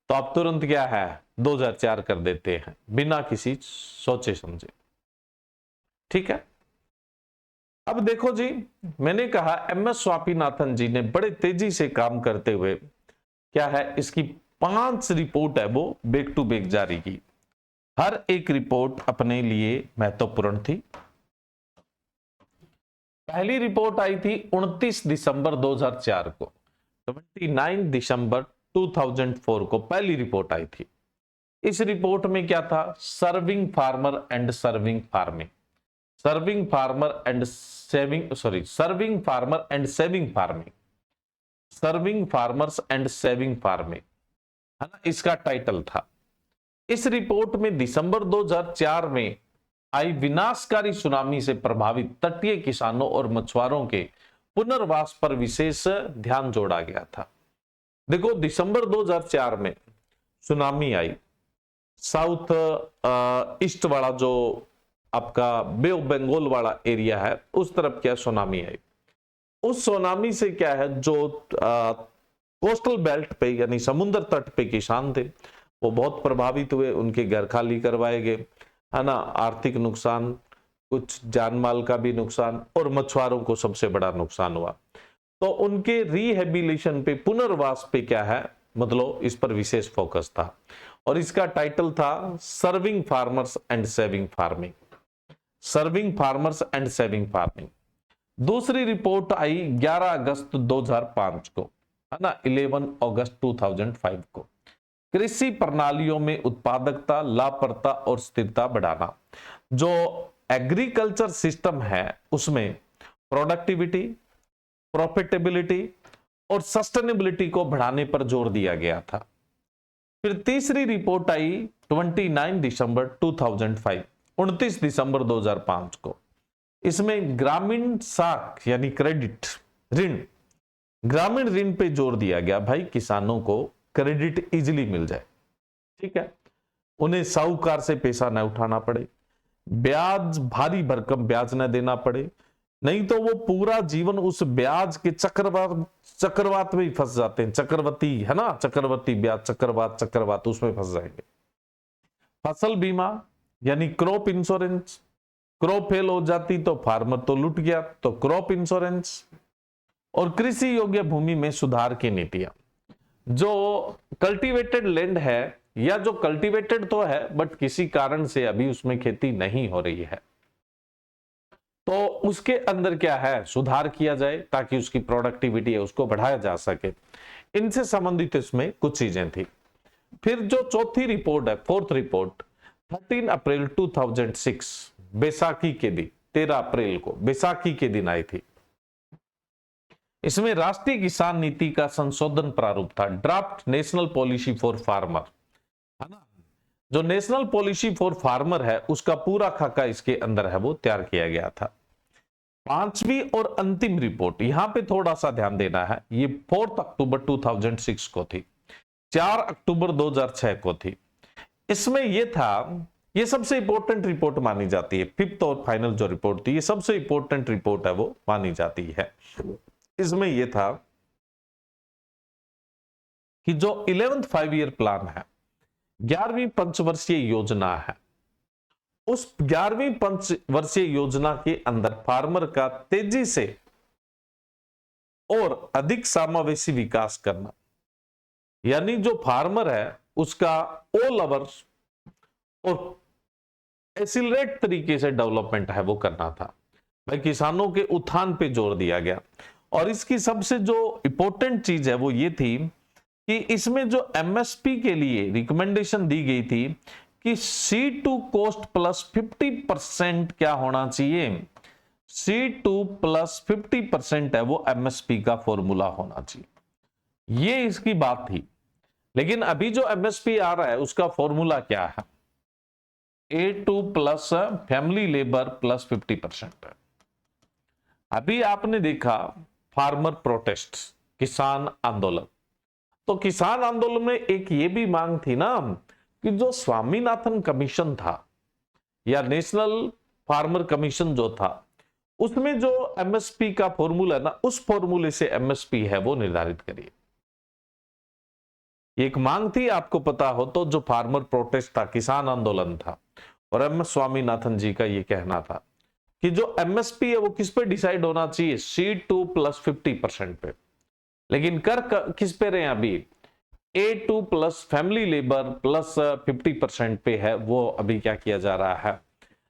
तो आप तुरंत क्या है 2004 कर देते हैं बिना किसी सोचे समझे, ठीक है। अब देखो जी, मैंने कहा एमएस स्वामीनाथन जी ने बड़े तेजी से काम करते हुए क्या है, इसकी 5 रिपोर्ट है वो बैक टू बैक जारी की। हर एक रिपोर्ट अपने लिए महत्वपूर्ण थी। पहली रिपोर्ट आई थी 29 दिसंबर 2004 को, 29 दिसंबर 2004 को पहली रिपोर्ट आई थी। इस रिपोर्ट में क्या था, serving farmer and serving farming, serving farmer and saving serving farmer and saving farming, serving farmers and saving farming, है ना, इसका टाइटल था। इस रिपोर्ट में दिसंबर 2004 में आई विनाशकारी सुनामी से प्रभावित तटीय किसानों और मछुआरों के पुनर्वास पर विशेष ध्यान जोड़ा गया था। देखो, दिसंबर 2004 में सुनामी आई, साउथ ईस्ट वाला जो आपका बे ऑफ बंगाल वाला एरिया है, उस तरफ क्या सुनामी आई। उस सुनामी से क्या है, जो कोस्टल बेल्ट पे यानी समुद्र तट पे किसान थे वो बहुत प्रभावित हुए, उनके घर खाली करवाए गए, है ना, आर्थिक नुकसान, कुछ जानमाल का भी नुकसान, और मछुआरों को सबसे बड़ा नुकसान हुआ। तो उनके रिहेबिलिटेशन पे, पुनर्वास पे क्या है, मतलब इस पर विशेष फोकस था, और इसका टाइटल था serving farmers and saving farming, serving farmers and saving farming. दूसरी रिपोर्ट आई 11 अगस्त 2005 को, है ना, 11 अगस्त 2005 को। कृषि प्रणालियों में उत्पादकता, लाभप्रदता और स्थिरता बढ़ाना। जो एग्रीकल्चर सिस्टम है उसमें प्रोडक्टिविटी, प्रॉफिटेबिलिटी और सस्टेनेबिलिटी को बढ़ाने पर जोर दिया गया था। फिर तीसरी रिपोर्ट आई 29 दिसंबर 2005, 29 दिसंबर 2005 को। इसमें ग्रामीण साख यानी क्रेडिट ऋण, ग्रामीण ऋण पे जोर दिया गया। भाई किसानों को क्रेडिट इजीली मिल जाए, ठीक है, उन्हें साहूकार से पैसा न उठाना पड़े, ब्याज, भारी भरकम ब्याज न देना पड़े, नहीं तो वो पूरा जीवन उस ब्याज के चक्रवात में ही फंस जाते हैं। चक्रवर्ती, है ना, चक्रवर्ती ब्याज, चक्रवात उसमें फंस जाएंगे। फसल बीमा यानी क्रॉप इंश्योरेंस, क्रॉप फेल हो जाती तो फार्मर तो लुट गया, तो क्रॉप इंश्योरेंस। और कृषि योग्य भूमि में सुधार की नीतियां। जो कल्टीवेटेड लैंड है, या जो कल्टीवेटेड तो है बट किसी कारण से अभी उसमें खेती नहीं हो रही है, तो उसके अंदर क्या है, सुधार किया जाए ताकि उसकी प्रोडक्टिविटी है उसको बढ़ाया जा सके। इनसे संबंधित इसमें कुछ चीजें थी। फिर जो चौथी रिपोर्ट है, फोर्थ रिपोर्ट, 13 अप्रैल 2006 बैसाखी के दिन, 13 अप्रैल को बैसाखी के दिन आई थी। इसमें राष्ट्रीय किसान नीति का संशोधन प्रारूप था, draft national policy for farmer, है ना। जो नेशनल पॉलिसी फॉर फार्मर है उसका पूरा खाका इसके अंदर है वो तैयार किया गया था। पांचवी और अंतिम रिपोर्ट, यहां पे थोड़ा सा ध्यान देना है, ये 4 अक्टूबर 2006 को थी, 4 अक्टूबर 2006 को थी। इसमें यह था, ये सबसे इंपॉर्टेंट रिपोर्ट मानी जाती है, फिफ्थ और फाइनल जो रिपोर्ट थी, ये सबसे इंपॉर्टेंट रिपोर्ट है वो मानी जाती है। इसमें यह था कि जो 11th 5 ईयर प्लान है, 11वीं पंचवर्षीय योजना है, उस 11वीं पंचवर्षीय योजना के अंदर फार्मर का तेजी से और अधिक समावेशी विकास करना, यानी जो फार्मर है उसका ऑल ओवर और एक्सीलरेट तरीके से डेवलपमेंट है वो करना था। भाई किसानों के उत्थान पे जोर दिया गया। और इसकी सबसे जो इंपॉर्टेंट चीज है वो ये थी कि इसमें जो एमएसपी के लिए रिकमेंडेशन दी गई थी कि C2 कॉस्ट प्लस 50% क्या होना चाहिए, C2 प्लस 50% है वो एमएसपी का फॉर्मूला होना चाहिए, ये इसकी बात थी। लेकिन अभी जो एमएसपी आ रहा है उसका फॉर्मूला क्या है, A2 plus family labour plus 50% है। अभी आपने देखा फार्मर प्रोटेस्ट, किसान आंदोलन, तो किसान आंदोलन में एक ये भी मांग थी ना कि जो स्वामीनाथन कमीशन था या नेशनल फार्मर कमीशन जो था, उसमें जो एमएसपी का फॉर्मूला ना, उस फॉर्मूले से एमएसपी है वो निर्धारित करिए। एक मांग थी, आपको पता हो तो, जो फार्मर प्रोटेस्ट था, किसान आंदोलन था, और एमएस स्वामीनाथन जी का ये कहना था कि जो एमएसपी है वो किस पे डिसाइड होना चाहिए, C2 प्लस 50% पे। लेकिन कर किस पे रहे अभी, A2 plus family labour plus 50% पे है वो अभी क्या किया जा रहा है,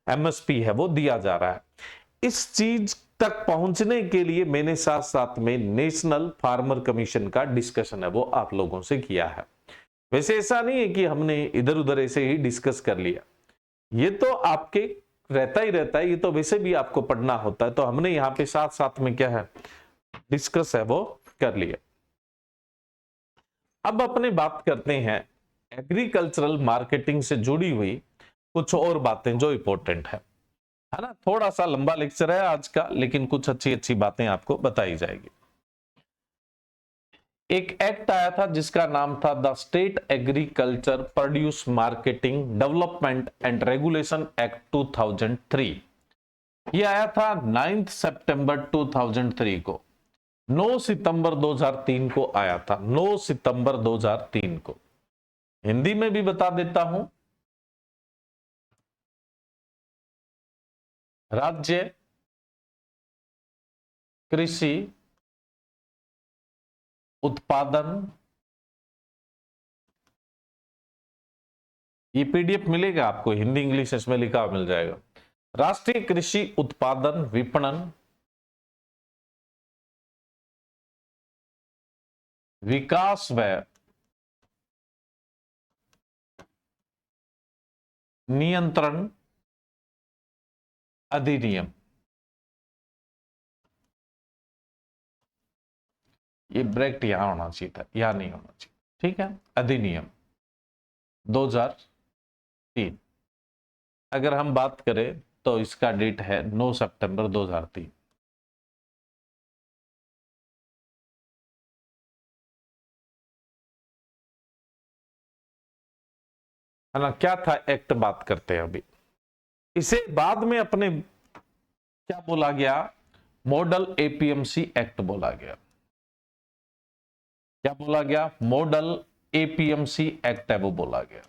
एमएसपी है वो दिया जा रहा है। इस चीज तक पहुंचने के लिए मैंने साथ साथ में नेशनल फार्मर कमीशन का डिस्कशन है वो आप लोगों से किया है। वैसे ऐसा नहीं है कि हमने इधर उधर ऐसे ही डिस्कस कर लिया, ये तो आपके रहता ही रहता है, ये तो वैसे भी आपको पढ़ना होता है, तो हमने यहाँ पे साथ साथ में क्या है डिस्कस है वो कर लिया। अब अपने बात करते हैं एग्रीकल्चरल मार्केटिंग से जुड़ी हुई कुछ और बातें जो इंपॉर्टेंट है ना। थोड़ा सा लंबा लेक्चर है आज का, लेकिन कुछ अच्छी अच्छी बातें आपको बताई जाएगी। एक एक्ट आया था जिसका नाम था the state agriculture produce marketing development and regulation act 2003। ये आया था 9 सितंबर 2003 को। 9 सितंबर 2003 को आया था, 9 सितंबर 2003 को। हिंदी में भी बता देता हूं, राज्य कृषि उत्पादन, ये पीडीएफ मिलेगा आपको, हिंदी इंग्लिश इसमें लिखा मिल जाएगा। राष्ट्रीय कृषि उत्पादन विपणन विकास व नियंत्रण अधिनियम, ये ब्रैकेट यहां होना चाहिए था, यहां नहीं होना चाहिए, ठीक है। अधिनियम 2003, अगर हम बात करें तो इसका डेट है 9 सितंबर 2003। है ना, क्या था एक्ट, बात करते हैं अभी। इसे बाद में अपने क्या बोला गया, मॉडल एपीएमसी एक्ट बोला गया। क्या बोला गया, मॉडल एपीएमसी एक्ट है वो बोला गया,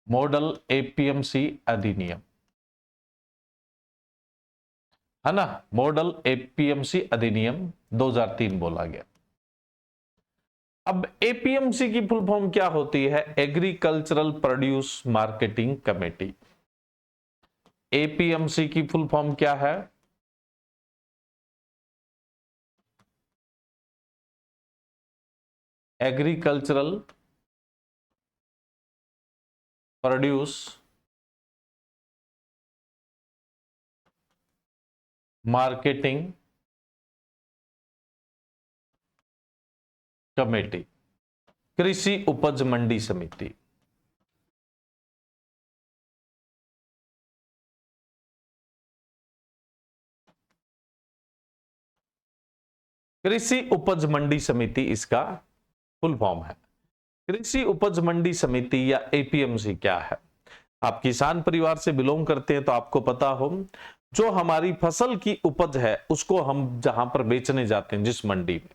मॉडल एपीएमसी अधिनियम, है ना। मॉडल एपीएमसी अधिनियम 2003 बोला गया। अब एपीएमसी की फुल फॉर्म क्या होती है, agricultural produce marketing committee. APMC की फुल फॉर्म क्या है, एग्रीकल्चरल प्रोड्यूस मार्केटिंग कमेटी, कृषि उपज मंडी समिति। कृषि उपज मंडी समिति इसका फुल फॉर्म है। कृषि उपज मंडी समिति या एपीएमसी क्या है, आप किसान परिवार से बिलोंग करते हैं तो आपको पता हो, जो हमारी फसल की उपज है उसको हम जहां पर बेचने जाते हैं जिस मंडी में,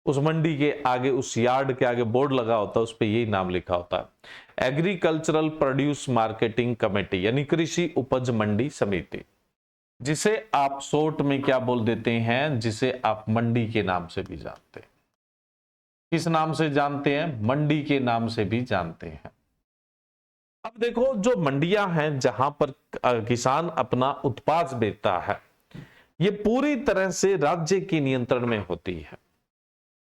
उस मंडी के आगे, उस यार्ड के आगे बोर्ड लगा होता है, उस पर यही नाम लिखा होता है, एग्रीकल्चरल प्रोड्यूस मार्केटिंग कमेटी, यानी कृषि उपज मंडी समिति, जिसे आप शॉर्ट में क्या बोल देते हैं, जिसे आप मंडी के नाम से भी जानते हैं। किस नाम से जानते हैं, मंडी के नाम से भी जानते हैं। अब देखो, जो मंडियां हैं जहां पर किसान अपना उत्पाद बेचता है, ये पूरी तरह से राज्य के नियंत्रण में होती है,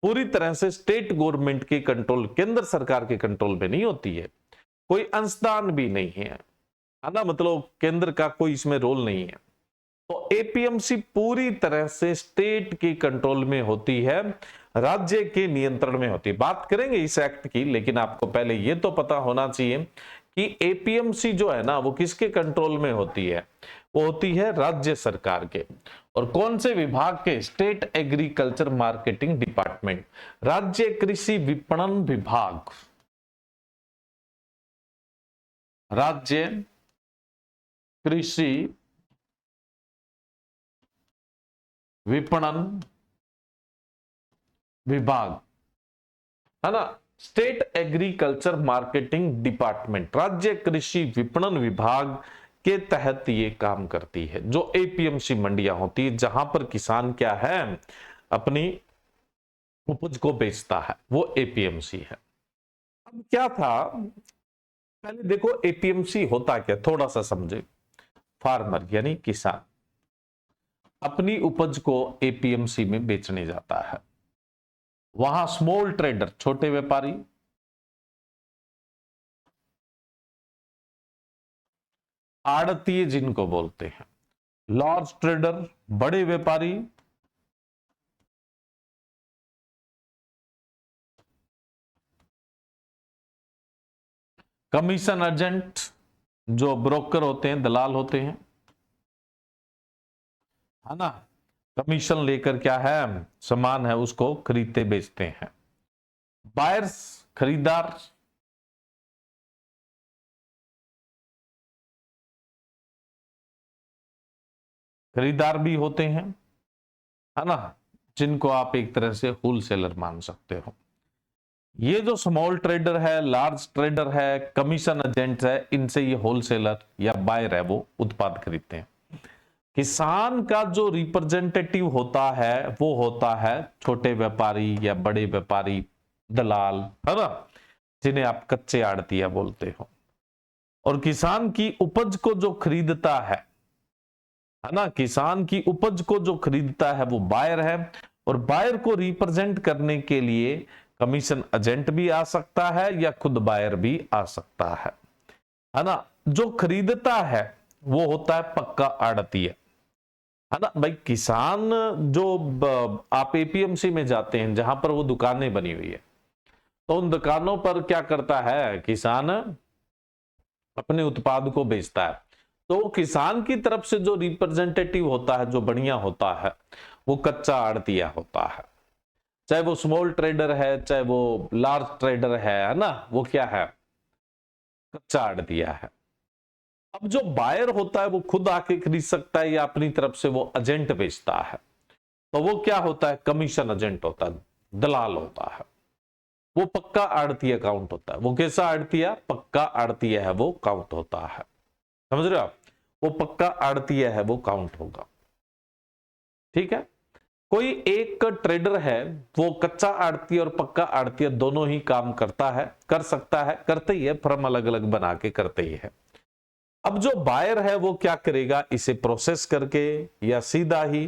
पूरी तरह से स्टेट गवर्नमेंट के कंट्रोल, केंद्र सरकार के कंट्रोल में नहीं होती है, कोई अंशदान भी नहीं है ना, मतलब केंद्र का कोई इसमें रोल नहीं है। तो एपीएमसी पूरी तरह से स्टेट के कंट्रोल में होती है, राज्य के नियंत्रण में होती है। बात करेंगे इस एक्ट की, लेकिन आपको पहले यह तो पता होना चाहिए कि एपीएमसी जो है ना वो किसके कंट्रोल में होती है, वो होती है राज्य सरकार के। और कौन से विभाग के, स्टेट एग्रीकल्चर मार्केटिंग डिपार्टमेंट, राज्य कृषि विपणन विभाग, राज्य कृषि विपणन विभाग, है ना। स्टेट एग्रीकल्चर मार्केटिंग डिपार्टमेंट, राज्य कृषि विपणन विभाग के तहत ये काम करती है, जो एपीएमसी मंडियां होती है जहां पर किसान क्या है, अपनी उपज को बेचता है, वो एपीएमसी है। अब क्या था, पहले देखो एपीएमसी होता क्या, थोड़ा सा समझे। फार्मर यानी किसान अपनी उपज को एपीएमसी में बेचने जाता है, वहां स्मॉल ट्रेडर, छोटे व्यापारी, आड़तीय जिनको बोलते हैं, लार्ज ट्रेडर बड़े व्यापारी, कमीशन एजेंट जो ब्रोकर होते हैं, दलाल होते हैं, है ना, कमीशन लेकर क्या है, सामान है उसको खरीदते बेचते हैं। बायर्स खरीदार, खरीदार भी होते हैं, है ना, जिनको आप एक तरह से होलसेलर मान सकते हो। ये जो स्मॉल ट्रेडर है, लार्ज ट्रेडर है, कमीशन एजेंट है, इनसे ये होलसेलर या बायर है वो उत्पाद खरीदते हैं। किसान का जो रिप्रेजेंटेटिव होता है वो होता है छोटे व्यापारी या बड़े व्यापारी, दलाल, है ना, जिन्हें आप कच्चे आड़तिया बोलते हो। और किसान की उपज को जो खरीदता है ना, किसान की उपज को जो खरीदता है वो बायर है। और बायर को रिप्रेजेंट करने के लिए कमीशन एजेंट भी आ सकता है या खुद बायर भी आ सकता है ना। जो खरीदता है वो होता है पक्का आड़तिया, है ना। भाई किसान जो आप एपीएमसी में जाते हैं जहां पर वो दुकानें बनी हुई है, तो उन दुकानों पर क्या करता है, किसान अपने उत्पाद को बेचता है। तो किसान की तरफ से जो रिप्रेजेंटेटिव होता है, जो बढ़िया होता है, वो कच्चा आड़तिया होता है। चाहे वो स्मॉल ट्रेडर है, चाहे वो लार्ज ट्रेडर है ना, वो क्या है, कच्चा आड़तिया है। अब जो बायर होता है वो खुद आके खरीद सकता है या अपनी तरफ से वो एजेंट बेचता है, तो वो क्या होता है, कमीशन एजेंट होता है, दलाल होता है। वो पक्का आड़तिया काउंट होता है। वो कैसा आड़तिया, पक्का आड़तिया है वो काउंट होता है। समझ रहे हो आप, वो पक्का आड़तिया है वो काउंट होगा। ठीक है। कोई एक ट्रेडर है वो कच्चा आड़ती और पक्का आड़ती दोनों ही काम करता है, कर सकता है, करते ही है, फर्म अलग अलग बना के करते ही है। अब जो बायर है वो क्या करेगा, इसे प्रोसेस करके या सीधा ही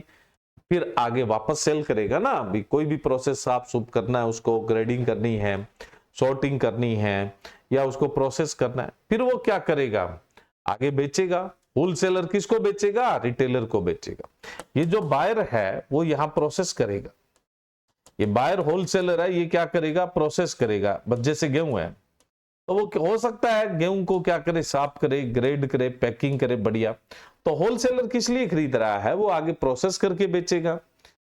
फिर आगे वापस सेल करेगा ना। अभी कोई भी प्रोसेस साफ सुफ करना है, उसको ग्रेडिंग करनी है, सॉर्टिंग करनी है या उसको प्रोसेस करना है, फिर वो क्या करेगा, आगे बेचेगा। होलसेलर किसको बेचेगा, रिटेलर को बेचेगा। ये जो बायर है वो यहां प्रोसेस करेगा। ये बायर होलसेलर है, ये क्या करेगा, प्रोसेस करेगा। बस जैसे गेहूं है तो वो हो सकता है गेहूं को क्या करे, साफ करे, ग्रेड करे, पैकिंग करे बढ़िया। तो होलसेलर किस लिए खरीद रहा है, वो आगे प्रोसेस करके बेचेगा,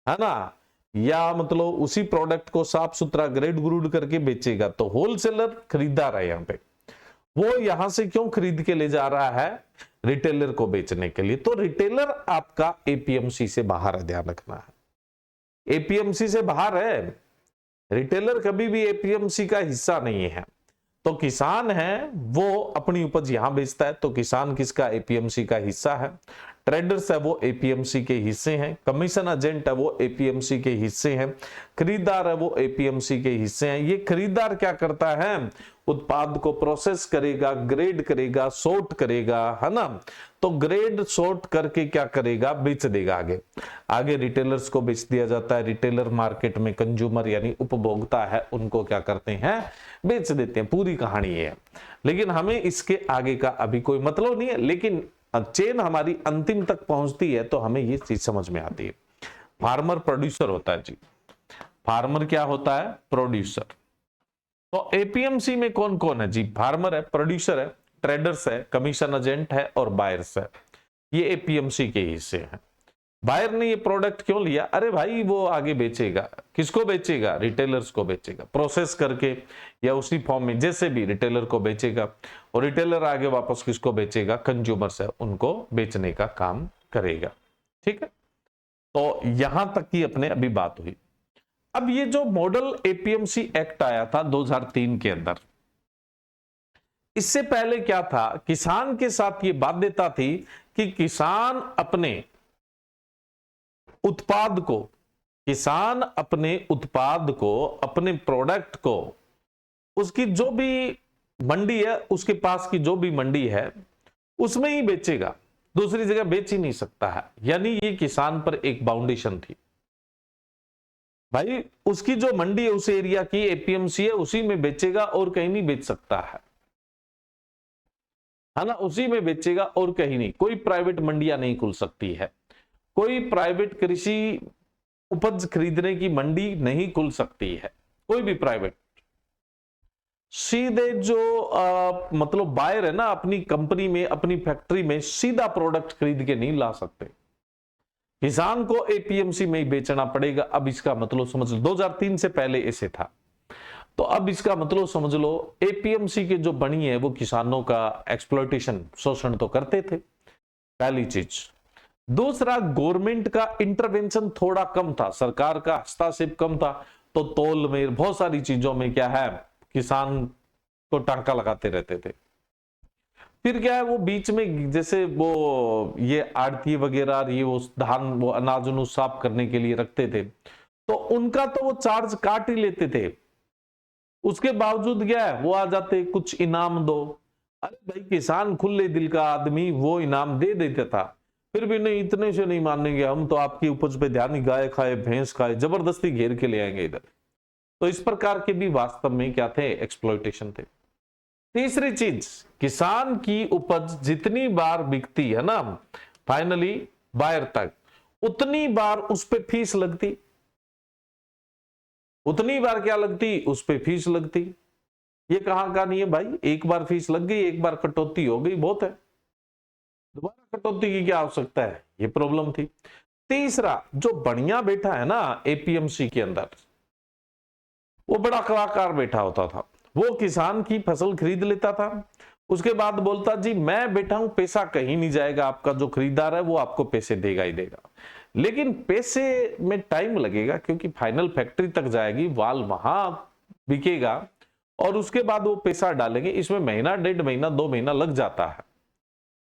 है ना, या मतलब उसी प्रोडक्ट को साफ सुथरा ग्रेड ग्रूड करके बेचेगा। तो होलसेलर खरीदार है यहाँ पे। वो यहां से क्यों खरीद के ले जा रहा है, रिटेलर को बेचने के लिए। तो रिटेलर आपका एपीएमसी से बाहर है, ध्यान रखना है, एपीएमसी से बाहर है। रिटेलर कभी भी एपीएमसी का हिस्सा नहीं है। तो किसान है वो अपनी उपज यहां बेचता है, तो किसान किसका, एपीएमसी का हिस्सा है। ट्रेडर्स है वो एपीएमसी के हिस्से हैं, कमीशन एजेंट है वो एपीएमसी के हिस्से हैं, खरीदार है वो एपीएमसी के हिस्से हैं। ये खरीदार क्या करता है, उत्पाद को प्रोसेस करेगा, ग्रेड करेगा, सॉर्ट करेगा, है ना। तो ग्रेड सॉर्ट करके क्या करेगा, बेच देगा आगे। आगे रिटेलर्स को बेच दिया जाता है। रिटेलर मार्केट में कंज्यूमर यानी उपभोक्ता है, उनको क्या करते हैं, बेच देते हैं। पूरी कहानी है, लेकिन हमें इसके आगे का अभी कोई मतलब नहीं है। लेकिन चेन हमारी अंतिम तक पहुंचती है तो हमें ये चीज समझ में आती है। फार्मर प्रोड्यूसर होता है जी, फार्मर क्या होता है, प्रोड्यूसर। तो एपीएमसी में कौन कौन है जी, फार्मर है, प्रोड्यूसर है, ट्रेडर्स है, कमीशन एजेंट है और बायर्स है। ये एपीएमसी के हिस्से हैं। बायर ने ये प्रोडक्ट क्यों लिया, अरे भाई वो आगे बेचेगा, किसको बेचेगा, रिटेलर्स को बेचेगा, प्रोसेस करके या उसी फॉर्म में जैसे भी रिटेलर को बेचेगा। और रिटेलर आगे वापस किसको बेचेगा, कंज्यूमर्स है उनको बेचने का काम करेगा। ठीक है। तो यहां तक की अपने अभी बात हुई। अब ये जो मॉडल एपीएमसी एक्ट आया था 2003 के अंदर, इससे पहले क्या था, किसान के साथ ये बाध्यता थी कि किसान अपने उत्पाद को, किसान अपने उत्पाद को, अपने प्रोडक्ट को, उसकी जो भी मंडी है, उसके पास की जो भी मंडी है उसमें ही बेचेगा, दूसरी जगह बेच ही नहीं सकता है। यानी ये किसान पर एक बाउंडेशन थी। भाई उसकी जो मंडी है उस एरिया की, एपीएमसी है, उसी में बेचेगा और कहीं नहीं बेच सकता है है ना, उसी में बेचेगा और कहीं नहीं। कोई प्राइवेट मंडियां नहीं खुल सकती है, कोई प्राइवेट कृषि उपज खरीदने की मंडी नहीं खुल सकती है, कोई भी प्राइवेट। सीधे जो मतलब बायर है ना, अपनी कंपनी में, अपनी फैक्ट्री में सीधा प्रोडक्ट खरीद के नहीं ला सकते, किसान को एपीएमसी में ही बेचना पड़ेगा। अब इसका मतलब समझ लो, 2003 से पहले ऐसे था, तो अब इसका मतलब समझ लो एपीएमसी के जो बनी है वो किसानों का एक्सप्लॉयटेशन, शोषण तो करते थे, पहली चीज। दूसरा, गवर्नमेंट का इंटरवेंशन थोड़ा कम था, सरकार का हस्तक्षेप कम था, तो तोल में बहुत सारी चीजों में क्या है, किसान को टांका लगाते रहते थे। फिर क्या है, वो बीच में जैसे वो ये आड़ती वगैरह, ये वो धान, वो अनाज उन्हें साफ करने के लिए रखते थे, तो उनका तो वो चार्ज काट ही लेते थे। उसके बावजूद क्या है, वो आ जाते, कुछ इनाम दो। अरे भाई, किसान खुले दिल का आदमी, वो इनाम दे देता था। फिर भी नहीं, इतने से नहीं मानेंगे, हम तो आपकी उपज पे ध्यान ही, गाय खाए भैंस खाए, जबरदस्ती घेर के ले आएंगे इधर। तो इस प्रकार के भी वास्तव में क्या थे, एक्सप्लॉयटेशन थे। तीसरी चीज, किसान की उपज जितनी बार बिकती है ना फाइनली बायर तक, उतनी बार उस पर फीस लगती, उतनी बार क्या लगती, उस पर फीस लगती। ये कहां का नहीं है भाई, एक बार फीस लग गई, एक बार कटौती हो गई, बहुत है, दोबारा कटौती की क्या आवश्यकता है, ये प्रॉब्लम थी। तीसरा, जो बढ़िया बैठा है ना एपीएमसी के अंदर, वो बड़ा कलाकार बैठा होता था, वो किसान की फसल खरीद लेता था, उसके बाद बोलता जी मैं बैठा हूं, पैसा कहीं नहीं जाएगा, आपका जो खरीदार है वो आपको पैसे देगा ही देगा, लेकिन पैसे में टाइम लगेगा, क्योंकि फाइनल फैक्ट्री तक जाएगी, वाल वहां बिकेगा, और उसके बाद वो पैसा डालेंगे, इसमें महीना, 1.5 महीना, 2 महीना लग जाता है।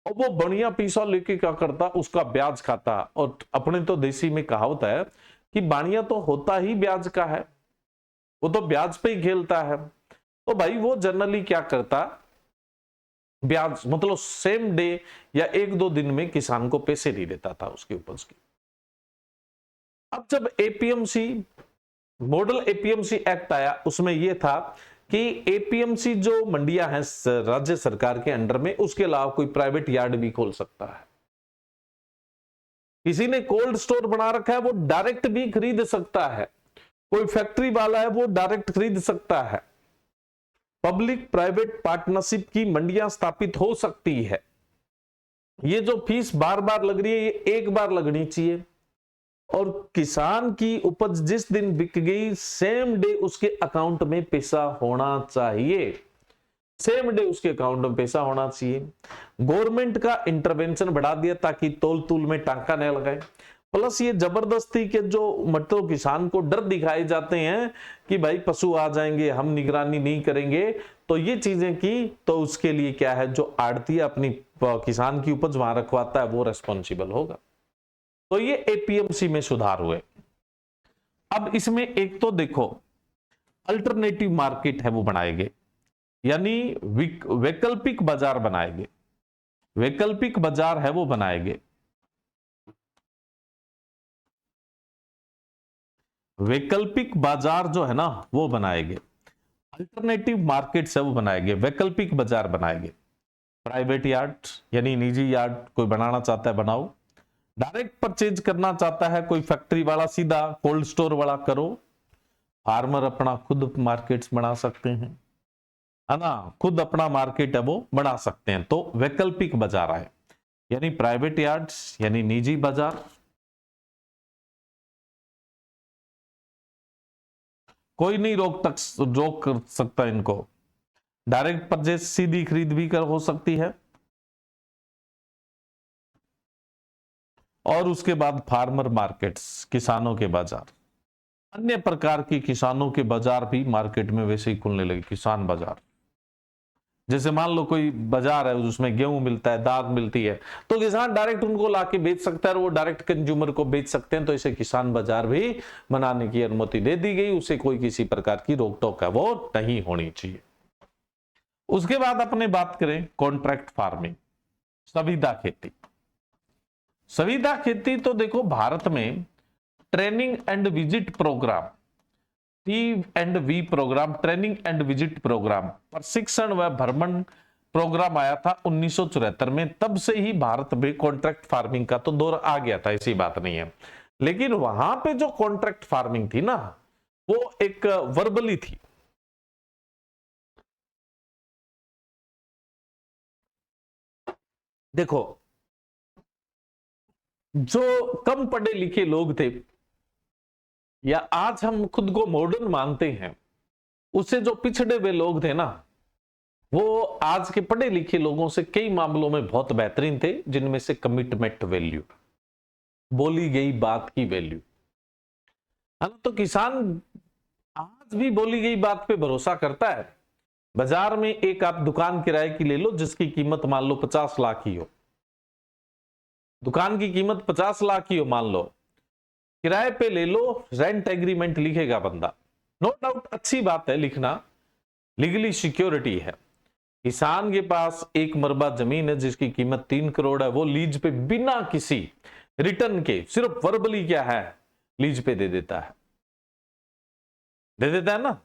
और वो बढ़िया पैसा लेके क्या करता, उसका ब्याज खाता। और अपने तो देसी में कहावत है कि बाणिया तो होता ही ब्याज का है, वो तो ब्याज पे ही खेलता है। तो भाई वो जनरली क्या करता, ब्याज मतलब सेम डे या 1-2 दिन में किसान को पैसे नहीं देता था उसकी उपज की। अब जब एपीएमसी मॉडल एपीएमसी एक्ट आया, उसमें यह था कि एपीएमसी जो मंडियां हैं राज्य सरकार के अंडर में, उसके अलावा कोई प्राइवेट यार्ड भी खोल सकता है। किसी ने कोल्ड स्टोर बना रखा है, वो डायरेक्ट भी खरीद सकता है। कोई फैक्ट्री वाला है, वो डायरेक्ट खरीद सकता है। पब्लिक प्राइवेट पार्टनरशिप की मंडियां स्थापित हो सकती है। ये जो फीस बार बार लग रही है, ये एक बार लगनी चाहिए, और किसान की उपज जिस दिन बिक गई, सेम डे उसके अकाउंट में पैसा होना चाहिए, सेम डे उसके अकाउंट में पैसा होना चाहिए। गवर्नमेंट का इंटरवेंशन बढ़ा दिया ताकि तोल तूल में टांका न लगाए। प्लस ये जबरदस्ती के जो मतलब किसान को डर दिखाए जाते हैं कि भाई पशु आ जाएंगे, हम निगरानी नहीं करेंगे, तो ये चीजें की, तो उसके लिए क्या है, जो आड़ती अपनी किसान की उपज वहां रखवाता है वो रेस्पॉन्सिबल होगा। तो ये एपीएमसी में सुधार हुए। अब इसमें एक तो देखो अल्टरनेटिव मार्केट है वो बनाएंगे, यानी वैकल्पिक बाजार बनाएंगे, वैकल्पिक बाजार है वो बनाएंगे, वैकल्पिक बाजार जो है ना वो बनाएंगे, अल्टरनेटिव मार्केट्स है वो बनाएंगे, वैकल्पिक बाजार बनाएंगे। प्राइवेट यार्ड यानी निजी यार्ड कोई बनाना चाहता है बनाओ, डायरेक्ट परचेज करना चाहता है कोई फैक्ट्री वाला सीधा कोल्ड स्टोर वाला करो, फार्मर अपना खुद मार्केट्स बना सकते हैं, है ना, खुद अपना मार्केट है वो बना सकते हैं। तो वैकल्पिक बाजार आए, यानी प्राइवेट यार्ड्स यानी निजी बाजार, कोई नहीं रोक सकता इनको, डायरेक्ट परचेज सीधी खरीद भी हो सकती है, और उसके बाद फार्मर मार्केट्स किसानों के बाजार, अन्य प्रकार की किसानों के बाजार भी मार्केट में वैसे ही खुलने लगे। किसान बाजार, जैसे मान लो कोई बाजार है उसमें गेहूं मिलता है, दाल मिलती है, तो किसान डायरेक्ट उनको लाके बेच सकता है, और वो डायरेक्ट कंज्यूमर को बेच सकते हैं। तो इसे किसान बाजार भी बनाने की अनुमति दे दी गई, उसे कोई किसी प्रकार की रोक टोक है वो नहीं होनी चाहिए। उसके बाद अपने बात करें कॉन्ट्रैक्ट फार्मिंग, संविदा खेती। संविदा खेती तो देखो भारत में training and visit programme, T&V programme, training and visit programme, प्रशिक्षण व भ्रमण प्रोग्राम आया था 1974 में, तब से ही भारत में कॉन्ट्रैक्ट फार्मिंग का तो दौर आ गया था, ऐसी बात नहीं है। लेकिन वहां पे जो कॉन्ट्रैक्ट फार्मिंग थी ना, वो एक वर्बली थी। देखो, जो कम पढ़े लिखे लोग थे, या आज हम खुद को मॉडर्न मानते हैं, उससे जो पिछड़े हुए लोग थे ना, वो आज के पढ़े लिखे लोगों से कई मामलों में बहुत बेहतरीन थे, जिनमें से कमिटमेंट वैल्यू, बोली गई बात की वैल्यू है ना। तो किसान आज भी बोली गई बात पे भरोसा करता है। बाजार में एक आप दुकान किराए की ले लो, जिसकी कीमत मान लो 50 लाख ही हो, दुकान की कीमत 50 लाख ही हो मान लो, किराए पे ले लो, रेंट एग्रीमेंट लिखेगा बंदा, नो डाउट अच्छी बात है लिखना, लीगली सिक्योरिटी है। किसान के पास एक मरबा जमीन है जिसकी कीमत 3 करोड़ है, वो लीज पे बिना किसी रिटर्न के, सिर्फ वर्बली क्या है, लीज पे दे देता है, दे देता है ना।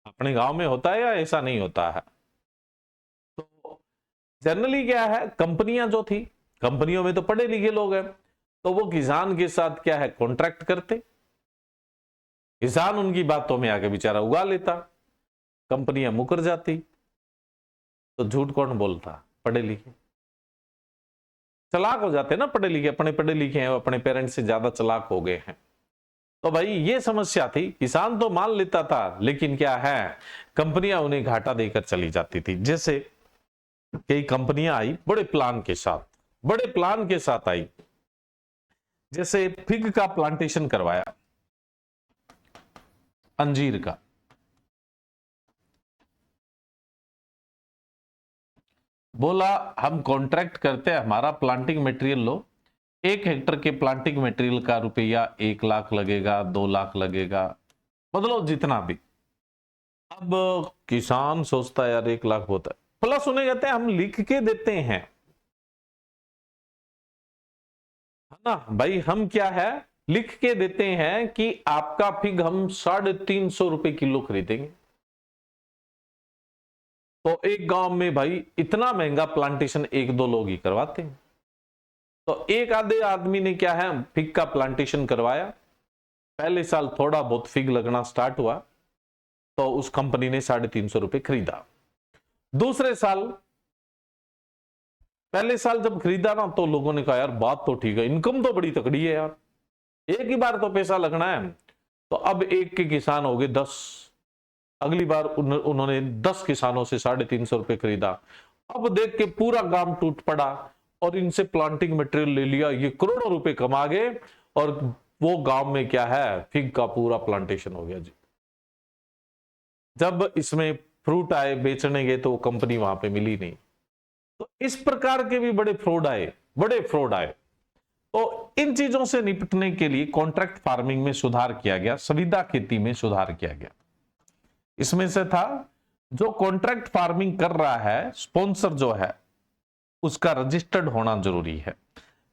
अपने गांव में होता है या ऐसा नहीं होता है? तो जनरली क्या है, कंपनियां जो थी, कंपनियों में तो पढ़े लिखे लोग हैं, तो वो किसान के साथ क्या है, कॉन्ट्रैक्ट करते, किसान उनकी बातों में आके बेचारा उगा लेता, कंपनियां मुकर जाती। तो झूठ कौन बोलता? पढ़े लिखे चलाक हो जाते ना, पढ़े लिखे, अपने पढ़े लिखे हैं, अपने पेरेंट्स से ज्यादा चलाक हो गए हैं। तो भाई ये समस्या थी, किसान तो मान लेता था, लेकिन क्या है, कंपनियां उन्हें घाटा देकर चली जाती थी। जैसे कई कंपनियां आई बड़े प्लान के साथ, बड़े प्लान के साथ आई, जैसे फिग का प्लांटेशन करवाया, अंजीर का, बोला हम कॉन्ट्रैक्ट करते हैं, हमारा प्लांटिंग मटेरियल लो, 1 हेक्टर के प्लांटिंग मटेरियल का रुपया 1 लाख लगेगा, 2 लाख लगेगा, मतलब जितना भी। अब किसान सोचता है यार 1 लाख बहुत है, प्लस उन्हें कहते हैं हम लिख के देते हैं, है ना भाई, हम क्या है, लिख के देते हैं कि आपका फिग हम 350 रुपए किलो खरीदेंगे। तो एक गांव में भाई इतना महंगा प्लांटेशन 1-2 लोग ही करवाते हैं। तो एक आधे आदमी ने क्या है, फिग का प्लांटेशन करवाया, पहले साल थोड़ा बहुत फिग लगना स्टार्ट हुआ, तो उस कंपनी ने 350 रुपए खरीदा। दूसरे साल, पहले साल जब खरीदा ना, तो लोगों ने कहा यार बात तो ठीक है, इनकम तो बड़ी तकड़ी है यार, एक ही बार तो पैसा लगना है। तो अब एक के किसान हो गए 10, अगली बार उन्होंने 10 किसानों से 350 रुपए खरीदा। अब देख के पूरा गांव टूट पड़ा और इनसे प्लांटिंग मटेरियल ले लिया, ये करोड़ों रुपए कमा गए, और वो गांव में क्या है, फिग का पूरा प्लांटेशन हो गया जी। जब इसमें फ्रूट आए बेचने गए तो वो कंपनी वहां पे मिली नहीं। तो इस प्रकार के भी बड़े फ्रॉड आए, बड़े फ्रॉड आए। तो इन चीजों से निपटने के लिए कॉन्ट्रैक्ट फार्मिंग में सुधार किया गया, संविदा खेती में सुधार किया गया। इसमें से था, जो कॉन्ट्रैक्ट फार्मिंग कर रहा है, स्पॉन्सर जो है, उसका रजिस्टर्ड होना जरूरी है।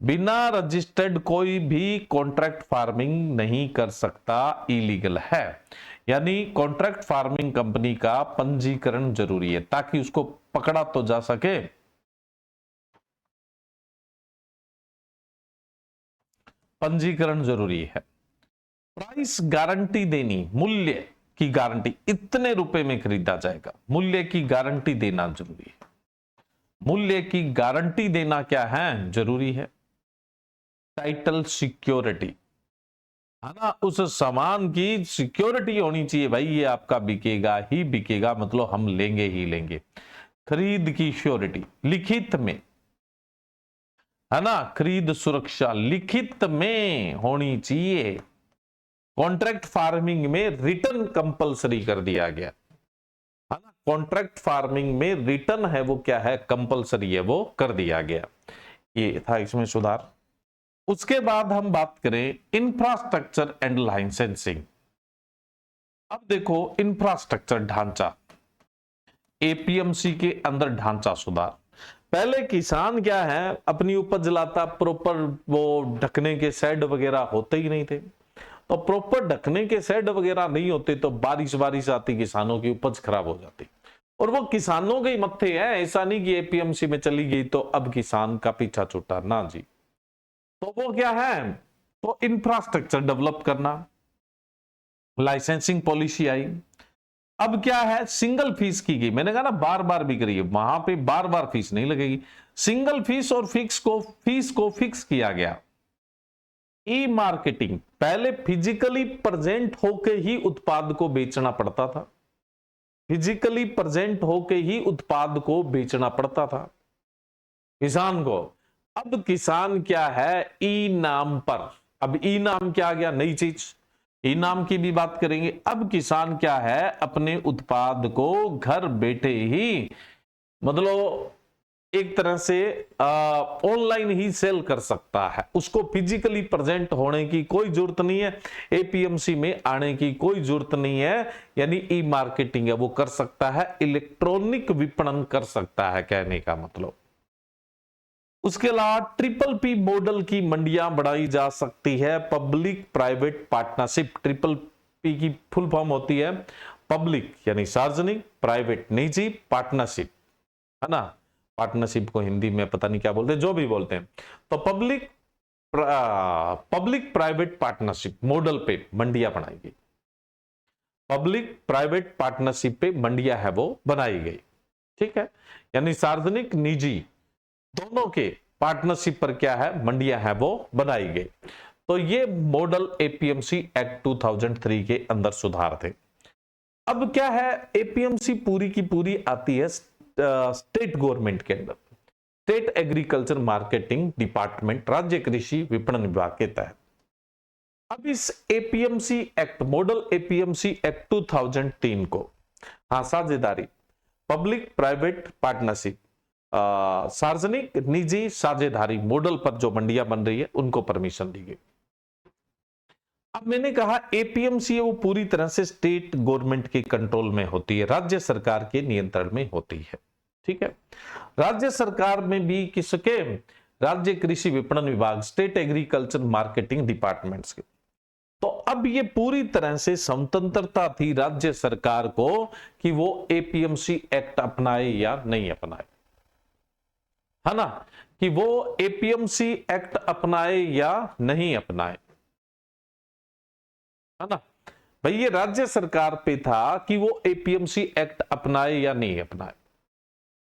बिना रजिस्टर्ड कोई भी कॉन्ट्रैक्ट फार्मिंग नहीं कर सकता, इलीगल है। यानी कॉन्ट्रैक्ट फार्मिंग कंपनी का पंजीकरण जरूरी है, ताकि उसको पकड़ा तो जा सके। पंजीकरण जरूरी है। प्राइस गारंटी देनी, मूल्य की गारंटी, इतने रुपए में खरीदा जाएगा, मूल्य की गारंटी देना जरूरी है। मूल्य की गारंटी देना क्या है, जरूरी है। टाइटल सिक्योरिटी, है ना, उस सामान की सिक्योरिटी होनी चाहिए भाई, ये आपका बिकेगा ही बिकेगा, मतलब हम लेंगे ही लेंगे। खरीद की श्योरिटी, लिखित में, है ना, खरीद सुरक्षा लिखित में होनी चाहिए। कॉन्ट्रैक्ट फार्मिंग में रिटर्न कंपलसरी कर दिया गया, है ना, कॉन्ट्रैक्ट फार्मिंग में रिटर्न है वो क्या है, कंपलसरी है, वो कर दिया गया। ये था इसमें सुधार। उसके बाद हम बात करें इंफ्रास्ट्रक्चर एंड लाइसेंसिंग। अब देखो, इंफ्रास्ट्रक्चर ढांचा, एपीएमसी के अंदर ढांचा सुधार। पहले किसान क्या है, अपनी उपज लाता, प्रॉपर वो ढकने के शेड वगैरह होते ही नहीं थे। तो प्रॉपर ढकने के शेड वगैरह नहीं होते तो बारिश आती, किसानों की उपज खराब हो जाती। और वो किसानों के ही मत्थे है, ऐसा नहीं कि एपीएमसी में चली गई तो अब किसान का पीछा छूटा, ना जी। तो वो क्या है, तो इंफ्रास्ट्रक्चर डेवलप करना, लाइसेंसिंग पॉलिसी आई। अब क्या है, सिंगल फीस की गई, मैंने कहा ना बार बार भी करिए, वहां पे बार बार फीस नहीं लगेगी, सिंगल फीस और फीस को फिक्स किया गया। ई मार्केटिंग, पहले फिजिकली प्रेजेंट होके ही उत्पाद को बेचना पड़ता था, फिजिकली प्रेजेंट होके ही उत्पाद को बेचना पड़ता था किसान को। अब किसान क्या है, ई नाम पर, अब ई नाम क्या आ गया, नई चीज, ई नाम की भी बात करेंगे। अब किसान क्या है, अपने उत्पाद को घर बैठे ही, मतलब एक तरह से ऑनलाइन ही सेल कर सकता है, उसको फिजिकली प्रेजेंट होने की कोई जरूरत नहीं है, एपीएमसी में आने की कोई जरूरत नहीं है, यानी ई मार्केटिंग है वो कर सकता है, इलेक्ट्रॉनिक विपणन कर सकता है, कहने का मतलब। उसके अलावा ट्रिपल पी मॉडल की मंडियां बढ़ाई जा सकती है, public private partnership, triple P की फुल फॉर्म होती है पब्लिक यानी सार्वजनिक, प्राइवेट निजी, पार्टनरशिप, है ना। पार्टनरशिप को हिंदी में पता नहीं क्या बोलते हैं, जो भी बोलते हैं। तो पब्लिक प्राइवेट पार्टनरशिप मॉडल पे मंडियां बनाई गई, पब्लिक प्राइवेट पार्टनरशिप पे मंडियां है वो बनाई गई, ठीक है। यानी सार्वजनिक निजी दोनों के पार्टनरशिप पर क्या है, मंडियां है वो बनाई गई। तो ये मॉडल एपीएमसी एक्ट 2003 के अंदर सुधार थे। अब क्या है, एपीएमसी पूरी की पूरी आती है स्टेट गवर्नमेंट के अंदर, स्टेट एग्रीकल्चर मार्केटिंग डिपार्टमेंट, राज्य कृषि विपणन विभाग के तहत। अब इस APMC act, model APMC act 2003 को, हाँ साझेदारी, पब्लिक प्राइवेट पार्टनरशिप, सार्वजनिक निजी साझेदारी मॉडल पर जो मंडियां बन रही है उनको परमिशन दी गई। अब मैंने कहा एपीएमसी वो पूरी तरह से स्टेट गवर्नमेंट के कंट्रोल में होती है, राज्य सरकार के नियंत्रण में होती है, ठीक है। राज्य सरकार में भी किसके, राज्य कृषि विपणन विभाग, स्टेट एग्रीकल्चर मार्केटिंग डिपार्टमेंट्स के। तो अब ये पूरी तरह से स्वतंत्रता थी राज्य सरकार को कि वो एपीएमसी एक्ट अपनाए या नहीं अपनाए, है ना, कि वो एपीएमसी एक्ट अपनाए या नहीं अपनाए, है ना। भाई ये राज्य सरकार पे था कि वो एपीएमसी एक्ट अपनाए या नहीं अपनाए।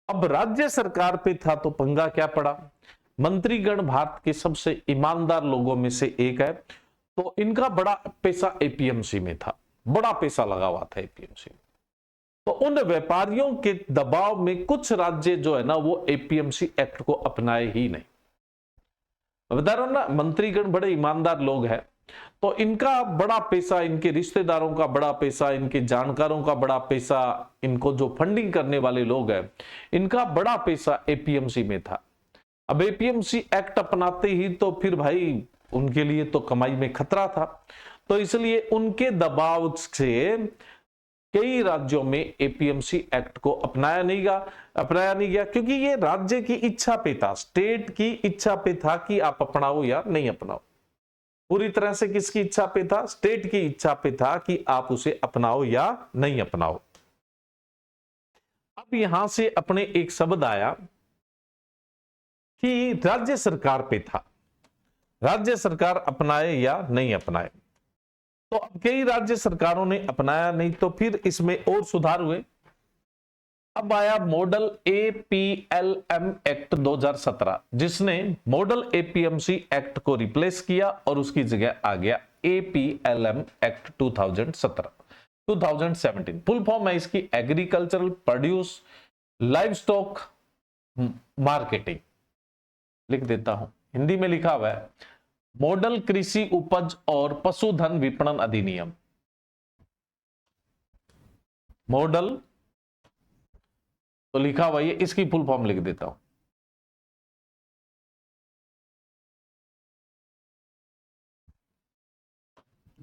अब राज्य सरकार पे था तो पंगा क्या पड़ा, मंत्रीगण भारत के सबसे ईमानदार लोगों में से एक है, तो इनका बड़ा पैसा एपीएमसी में था, बड़ा पैसा लगा हुआ था एपीएमसी में। तो उन व्यापारियों के दबाव में कुछ राज्य जो है ना वो एपीएमसी एक्ट को अपनाए ही नहीं। बता रहा हूं ना, मंत्रीगण बड़े ईमानदार लोग हैं, तो इनका बड़ा पैसा, इनके रिश्तेदारों का बड़ा पैसा, इनके जानकारों का बड़ा पैसा, इनको जो फंडिंग करने वाले लोग हैं इनका बड़ा पैसा एपीएमसी में था। अब एपीएमसी एक्ट अपनाते ही तो फिर भाई उनके लिए तो कमाई में खतरा था, तो इसलिए उनके दबाव से कई राज्यों में एपीएमसी एक्ट को अपनाया नहीं गया, क्योंकि ये राज्य की इच्छा पे था, स्टेट की इच्छा पे था कि आप अपनाओ या नहीं अपनाओ। पूरी तरह से किसकी इच्छा पे था, स्टेट की इच्छा पे था कि आप उसे अपनाओ या नहीं अपनाओ। अब यहां से अपने एक शब्द आया कि राज्य सरकार पे था, राज्य सरकार अपनाए या नहीं अपनाए। तो अब कई राज्य सरकारों ने अपनाया नहीं, तो फिर इसमें और सुधार हुए। अब आया मॉडल एपीएलएम एक्ट 2017, जिसने मॉडल एपीएमसी एक्ट को रिप्लेस किया और उसकी जगह आ गया एपीएलएम एक्ट 2017। फुल फॉर्म है इसकी agricultural produce live stock marketing, लिख देता हूं, हिंदी में लिखा हुआ है मॉडल कृषि उपज और पशुधन विपणन अधिनियम। मॉडल तो लिखा हुआ है, इसकी फुल फॉर्म लिख देता हूं।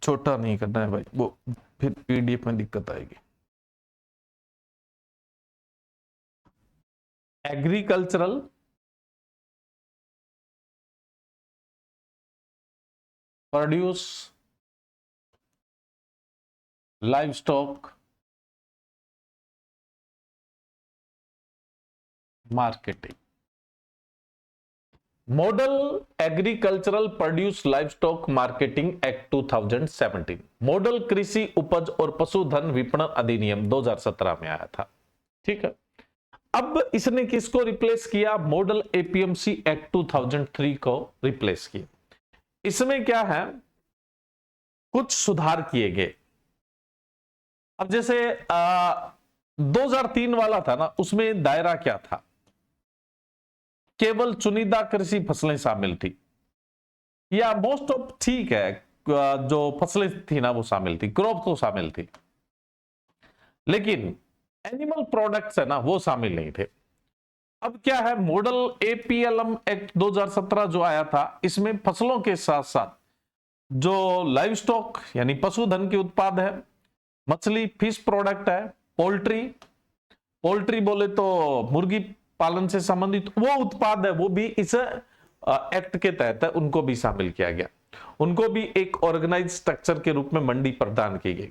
छोटा नहीं करना है भाई, वो फिर पीडीएफ में दिक्कत आएगी। Agricultural produce live stock marketing. Model agricultural produce livestock marketing act 2017, model कृषि उपज और पशुधन विपणन अधिनियम 2017 में आया था। ठीक है, अब इसने किसको रिप्लेस किया? मॉडल एपीएमसी एक्ट 2003 को रिप्लेस किया। इसमें क्या है, कुछ सुधार किए गए। अब जैसे 2003 वाला था ना, उसमें दायरा क्या था? केवल चुनिंदा कृषि फसलें शामिल थी, या मोस्ट ऑफ, ठीक है, जो फसलें थी ना वो शामिल थी, क्रॉप तो शामिल थी, लेकिन एनिमल प्रोडक्ट्स है ना वो शामिल नहीं थे। अब क्या है, मॉडल एपीएलएम एक्ट 2017 जो आया था, इसमें फसलों के साथ साथ जो लाइव स्टॉक यानी पशुधन के उत्पाद है, मछली फिश प्रोडक्ट है, पोल्ट्री बोले तो मुर्गी पालन से संबंधित वो उत्पाद है, वो भी इस एक्ट के तहत है, उनको भी शामिल किया गया। उनको भी एक ऑर्गेनाइज स्ट्रक्चर के रूप में मंडी प्रदान की गई।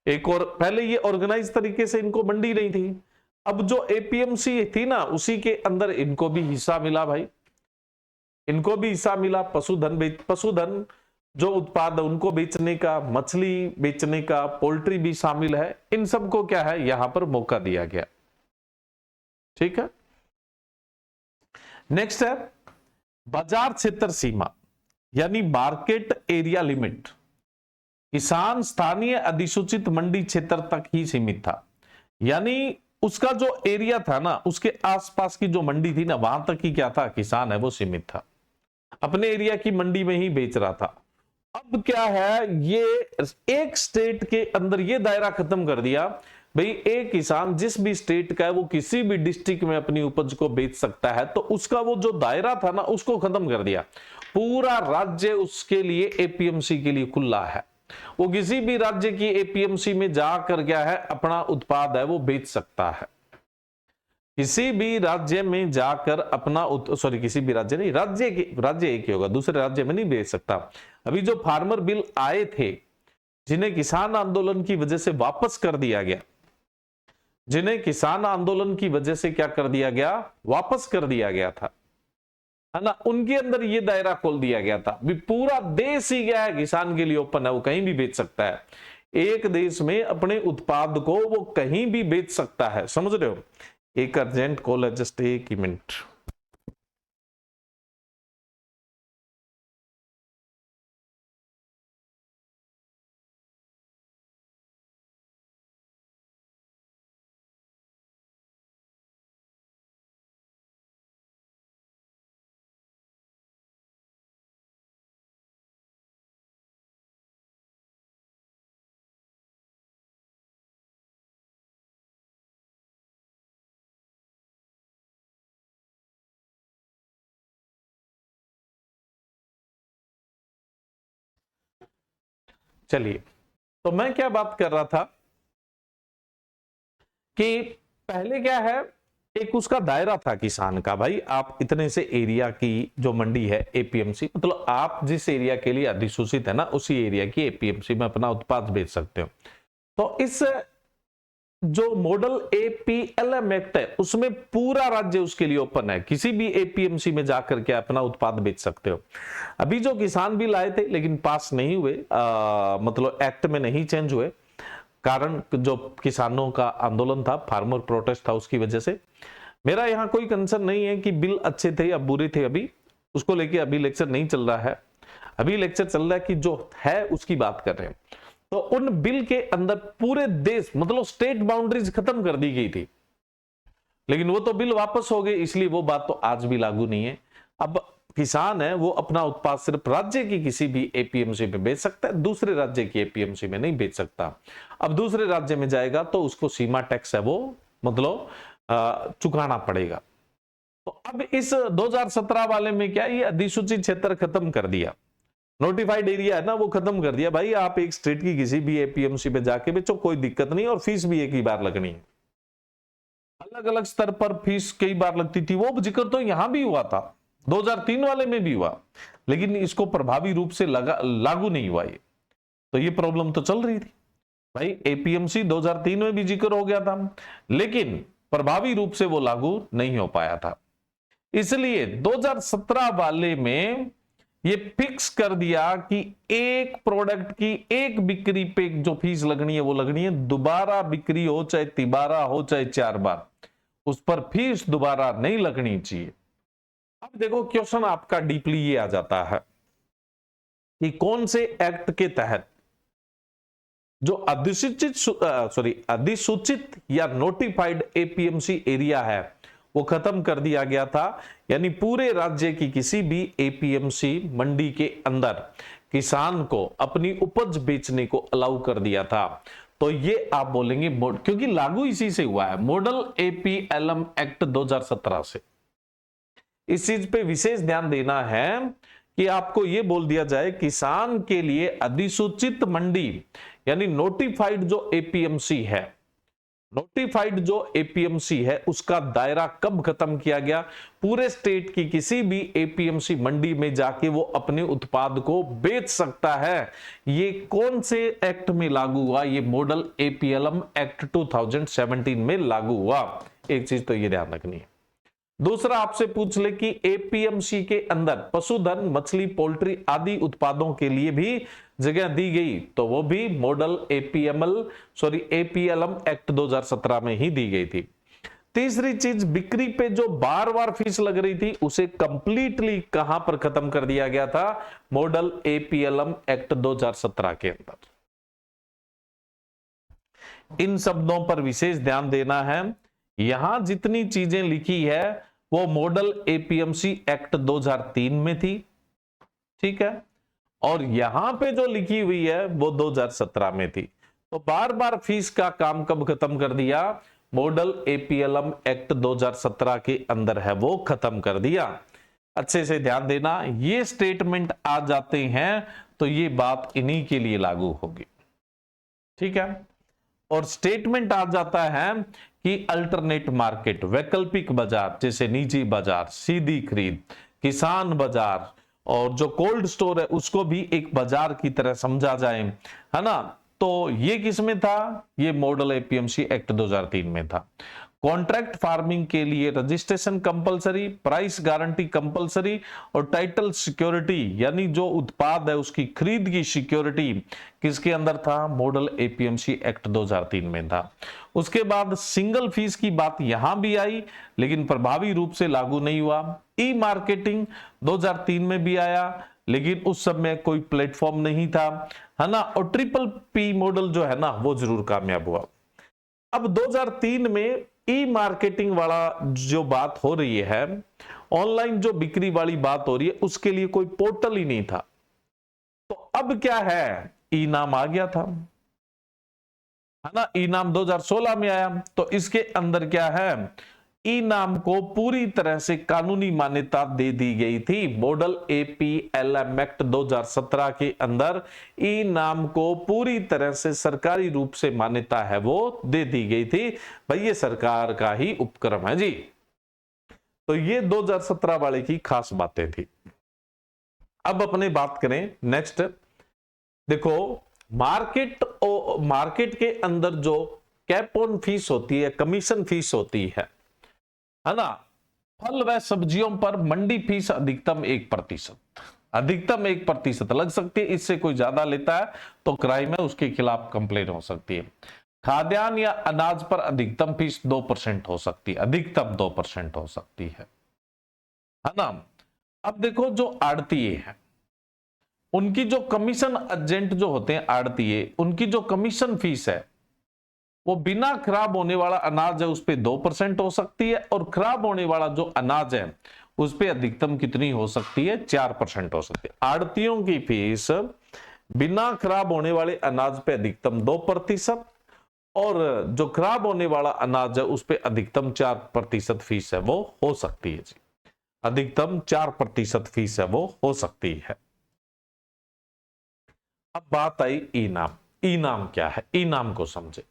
एक और पहले ये ऑर्गेनाइज तरीके से इनको मंडी नहीं थी, अब जो एपीएमसी थी ना उसी के अंदर इनको भी हिस्सा मिला भाई, इनको भी हिस्सा मिला। पशुधन जो उत्पाद है उनको बेचने का, मछली बेचने का, पोल्ट्री भी शामिल है, इन सबको क्या है यहां पर मौका दिया गया। ठीक है, नेक्स्ट है बाजार क्षेत्र सीमा यानी मार्केट एरिया लिमिट। किसान स्थानीय अधिसूचित मंडी क्षेत्र तक ही सीमित था, यानी उसका जो एरिया था ना उसके आसपास की जो मंडी थी ना वहां तक ही क्या था, किसान है वो सीमित था, अपने एरिया की मंडी में ही बेच रहा था। अब क्या है, ये एक स्टेट के अंदर ये दायरा खत्म कर दिया भाई, एक किसान जिस भी स्टेट का है वो किसी भी डिस्ट्रिक्ट में अपनी उपज को बेच सकता है, तो उसका वो जो दायरा था ना उसको खत्म कर दिया। पूरा राज्य उसके लिए एपीएमसी के लिए खुला है, वो किसी भी राज्य की एपीएमसी में जाकर क्या है अपना उत्पाद है वो बेच सकता है। किसी भी राज्य में जाकर अपना किसी भी राज्य नहीं, राज्य एक ही होगा, दूसरे राज्य में नहीं बेच सकता। अभी जो फार्मर बिल आए थे जिन्हें किसान आंदोलन की वजह से वापस कर दिया गया, जिन्हें किसान आंदोलन की वजह से क्या कर दिया गया, वापस कर दिया गया था, है ना, उनके अंदर ये दायरा खोल दिया गया था। भी पूरा देश ही क्या है किसान के लिए ओपन है, वो कहीं भी बेच सकता है, एक देश में अपने उत्पाद को वो कहीं भी बेच सकता है। समझ रहे हो? एक अर्जेंट कॉल है, जस्ट एक मिनट। चलिए, तो मैं क्या बात कर रहा था कि पहले क्या है, एक उसका दायरा था किसान का, भाई आप इतने से एरिया की जो मंडी है एपीएमसी, मतलब आप जिस एरिया के लिए अधिसूचित है ना उसी एरिया की एपीएमसी में अपना उत्पाद बेच सकते हो। तो इस जो मॉडल एपीएलएम एक्ट है उसमें पूरा राज्य उसके लिए ओपन है, किसी भी एपीएमसी में जाकर के अपना उत्पाद बेच सकते हो। अभी जो किसान बिल आए थे लेकिन पास नहीं हुए, मतलब एक्ट में नहीं चेंज हुए, कारण जो किसानों का आंदोलन था, फार्मर प्रोटेस्ट था, उसकी वजह से। मेरा यहाँ कोई कंसर्न नहीं है कि बिल अच्छे थे या बुरे थे, अभी उसको लेके अभी लेक्चर नहीं चल रहा है, अभी लेक्चर चल रहा है कि जो है उसकी बात कर रहे हैं। तो उन बिल के अंदर पूरे देश मतलब स्टेट बाउंड्रीज खत्म कर दी गई थी, लेकिन वो तो बिल वापस हो गए, इसलिए वो बात तो आज भी लागू नहीं है। अब किसान है वो अपना उत्पाद सिर्फ राज्य की किसी भी एपीएमसी में बेच सकता है, दूसरे राज्य की एपीएमसी में नहीं बेच सकता। अब दूसरे राज्य में जाएगा तो उसको सीमा टैक्स है वो मतलब चुकाना पड़ेगा। तो अब इस 2017 वाले में क्या, ये अधिसूचित क्षेत्र खत्म कर दिया, नोटिफाइड एरिया है ना वो खत्म कर दिया। भाई आप एक स्टेट की किसी भी एपीएमसी में जाके बेचो, कोई दिक्कत नहीं, और फीस भी एक ही बार लगनी है। अलग अलग स्तर पर फीस कई बार लगती थी, वो जिक्र तो यहां भी हुआ था, 2003 वाले में भी हुआ, लेकिन इसको प्रभावी रूप से लागू नहीं हुआ ये, तो ये प्रॉब्लम तो चल रही थी। भाई एपीएमसी 2003 में भी जिक्र हो गया था, लेकिन प्रभावी रूप से वो लागू नहीं हो पाया था। इसलिए 2017 वाले में ये फिक्स कर दिया कि एक प्रोडक्ट की एक बिक्री पे जो फीस लगनी है वो लगनी है, दोबारा बिक्री हो चाहे तिबारा हो चाहे 4 बार, उस पर फीस दोबारा नहीं लगनी चाहिए। अब देखो क्वेश्चन आपका डीपली ये आ जाता है कि कौन से एक्ट के तहत जो अधिसूचित या नोटिफाइड एपीएमसी एरिया है वो खत्म कर दिया गया था, यानी पूरे राज्य की किसी भी एपीएमसी मंडी के अंदर किसान को अपनी उपज बेचने को अलाउ कर दिया था। तो ये आप बोलेंगे क्योंकि लागू इसी से हुआ है, मॉडल एपीएलएम एक्ट 2017 से। इस चीज पे विशेष ध्यान देना है कि आपको यह बोल दिया जाए किसान के लिए अधिसूचित मंडी यानी नोटिफाइड जो एपीएमसी है, नोटिफाइड जो एपीएमसी है उसका दायरा कब खत्म किया गया, पूरे स्टेट की किसी भी एपीएमसी मंडी में जाके वो अपने उत्पाद को बेच सकता है। ये कौन से एक्ट में लागू हुआ, ये मॉडल एपीएलएम एक्ट 2017 में लागू हुआ। एक चीज तो ये ध्यान रखनी है। दूसरा आपसे पूछ ले कि एपीएमसी के अंदर पशुधन, मछली, पोल्ट्री आदि उत्पादों के लिए भी जगह दी गई, तो वो भी मॉडल एपीएलएम एक्ट 2017 में ही दी गई थी। तीसरी चीज, बिक्री पे जो बार बार फीस लग रही थी उसे कंप्लीटली कहां पर खत्म कर दिया गया था, मॉडल एपीएलएम एक्ट 2017 के अंदर। इन शब्दों पर विशेष ध्यान देना है। यहां जितनी चीजें लिखी है वो मॉडल एपीएमसी एक्ट 2003 में थी, ठीक है, और यहां पे जो लिखी हुई है वो 2017 में थी। तो बार बार फीस का काम कब खत्म कर दिया, मॉडल एपीएलएम एक्ट 2017 के अंदर है वो खत्म कर दिया। अच्छे से ध्यान देना, ये स्टेटमेंट आ जाते हैं तो ये बात इन्हीं के लिए लागू होगी, ठीक है। और स्टेटमेंट आ जाता है कि अल्टरनेट मार्केट, वैकल्पिक बाजार, जैसे निजी बाजार, सीधी खरीद, किसान बाजार और जो कोल्ड स्टोर है उसको भी एक बाजार की तरह समझा जाए, है ना। तो ये किस में था, ये मॉडल एपीएमसी एक्ट 2003 में था। कॉन्ट्रैक्ट फार्मिंग के लिए registration compulsory, price guarantee compulsory और टाइटल सिक्योरिटी यानी जो उत्पाद है उसकी खरीद की सिक्योरिटी किसके अंदर था, मॉडल एपीएमसी एक्ट 2003 में था। उसके बाद सिंगल फीस की बात यहां भी आई लेकिन प्रभावी रूप से लागू नहीं हुआ। ई मार्केटिंग 2003 में भी आया लेकिन उस समय कोई प्लेटफॉर्म नहीं था, है ना। और ट्रिपल पी मॉडल जो है ना वो जरूर कामयाब हुआ। अब 2003 में ई मार्केटिंग वाला जो बात हो रही है, ऑनलाइन जो बिक्री वाली बात हो रही है, उसके लिए कोई पोर्टल ही नहीं था। तो अब क्या है, ई नाम आ गया था, है ना। ई नाम 2016 में आया, तो इसके अंदर क्या है, ई नाम को पूरी तरह से कानूनी मान्यता दे दी गई थी। मॉडल एपीएलएम एक्ट 2017 के अंदर ई नाम को पूरी तरह से सरकारी रूप से मान्यता है वो दे दी गई थी। भाई ये सरकार का ही उपक्रम है जी। तो ये 2017 वाले की खास बातें थी। अब अपने बात करें नेक्स्ट, देखो मार्केट के अंदर जो कैप ऑन फीस होती है, कमीशन फीस होती है ना, फल व सब्जियों पर मंडी फीस अधिकतम 1% लग सकती है। इससे कोई ज्यादा लेता है तो क्राइम है, उसके खिलाफ कंप्लेन हो सकती है। खाद्यान्न या अनाज पर अधिकतम फीस 2% हो सकती है, अधिकतम 2% हो सकती है ना। अब देखो जो आड़तीये हैं उनकी जो कमीशन एजेंट जो होते हैं आड़तीये, उनकी जो कमीशन फीस है वो बिना खराब होने वाला अनाज है उस पे 2% हो सकती है, और खराब होने वाला जो अनाज है उस पे अधिकतम कितनी हो सकती है, 4% हो सकती है। आड़तियों की फीस बिना खराब होने वाले अनाज पे अधिकतम 2% और जो खराब होने वाला अनाज है उस पे अधिकतम 4% फीस है वो हो सकती है जी। अधिकतम 4% फीस है वो हो सकती है। अब बात आई इनाम। इनाम क्या है, इनाम को समझे।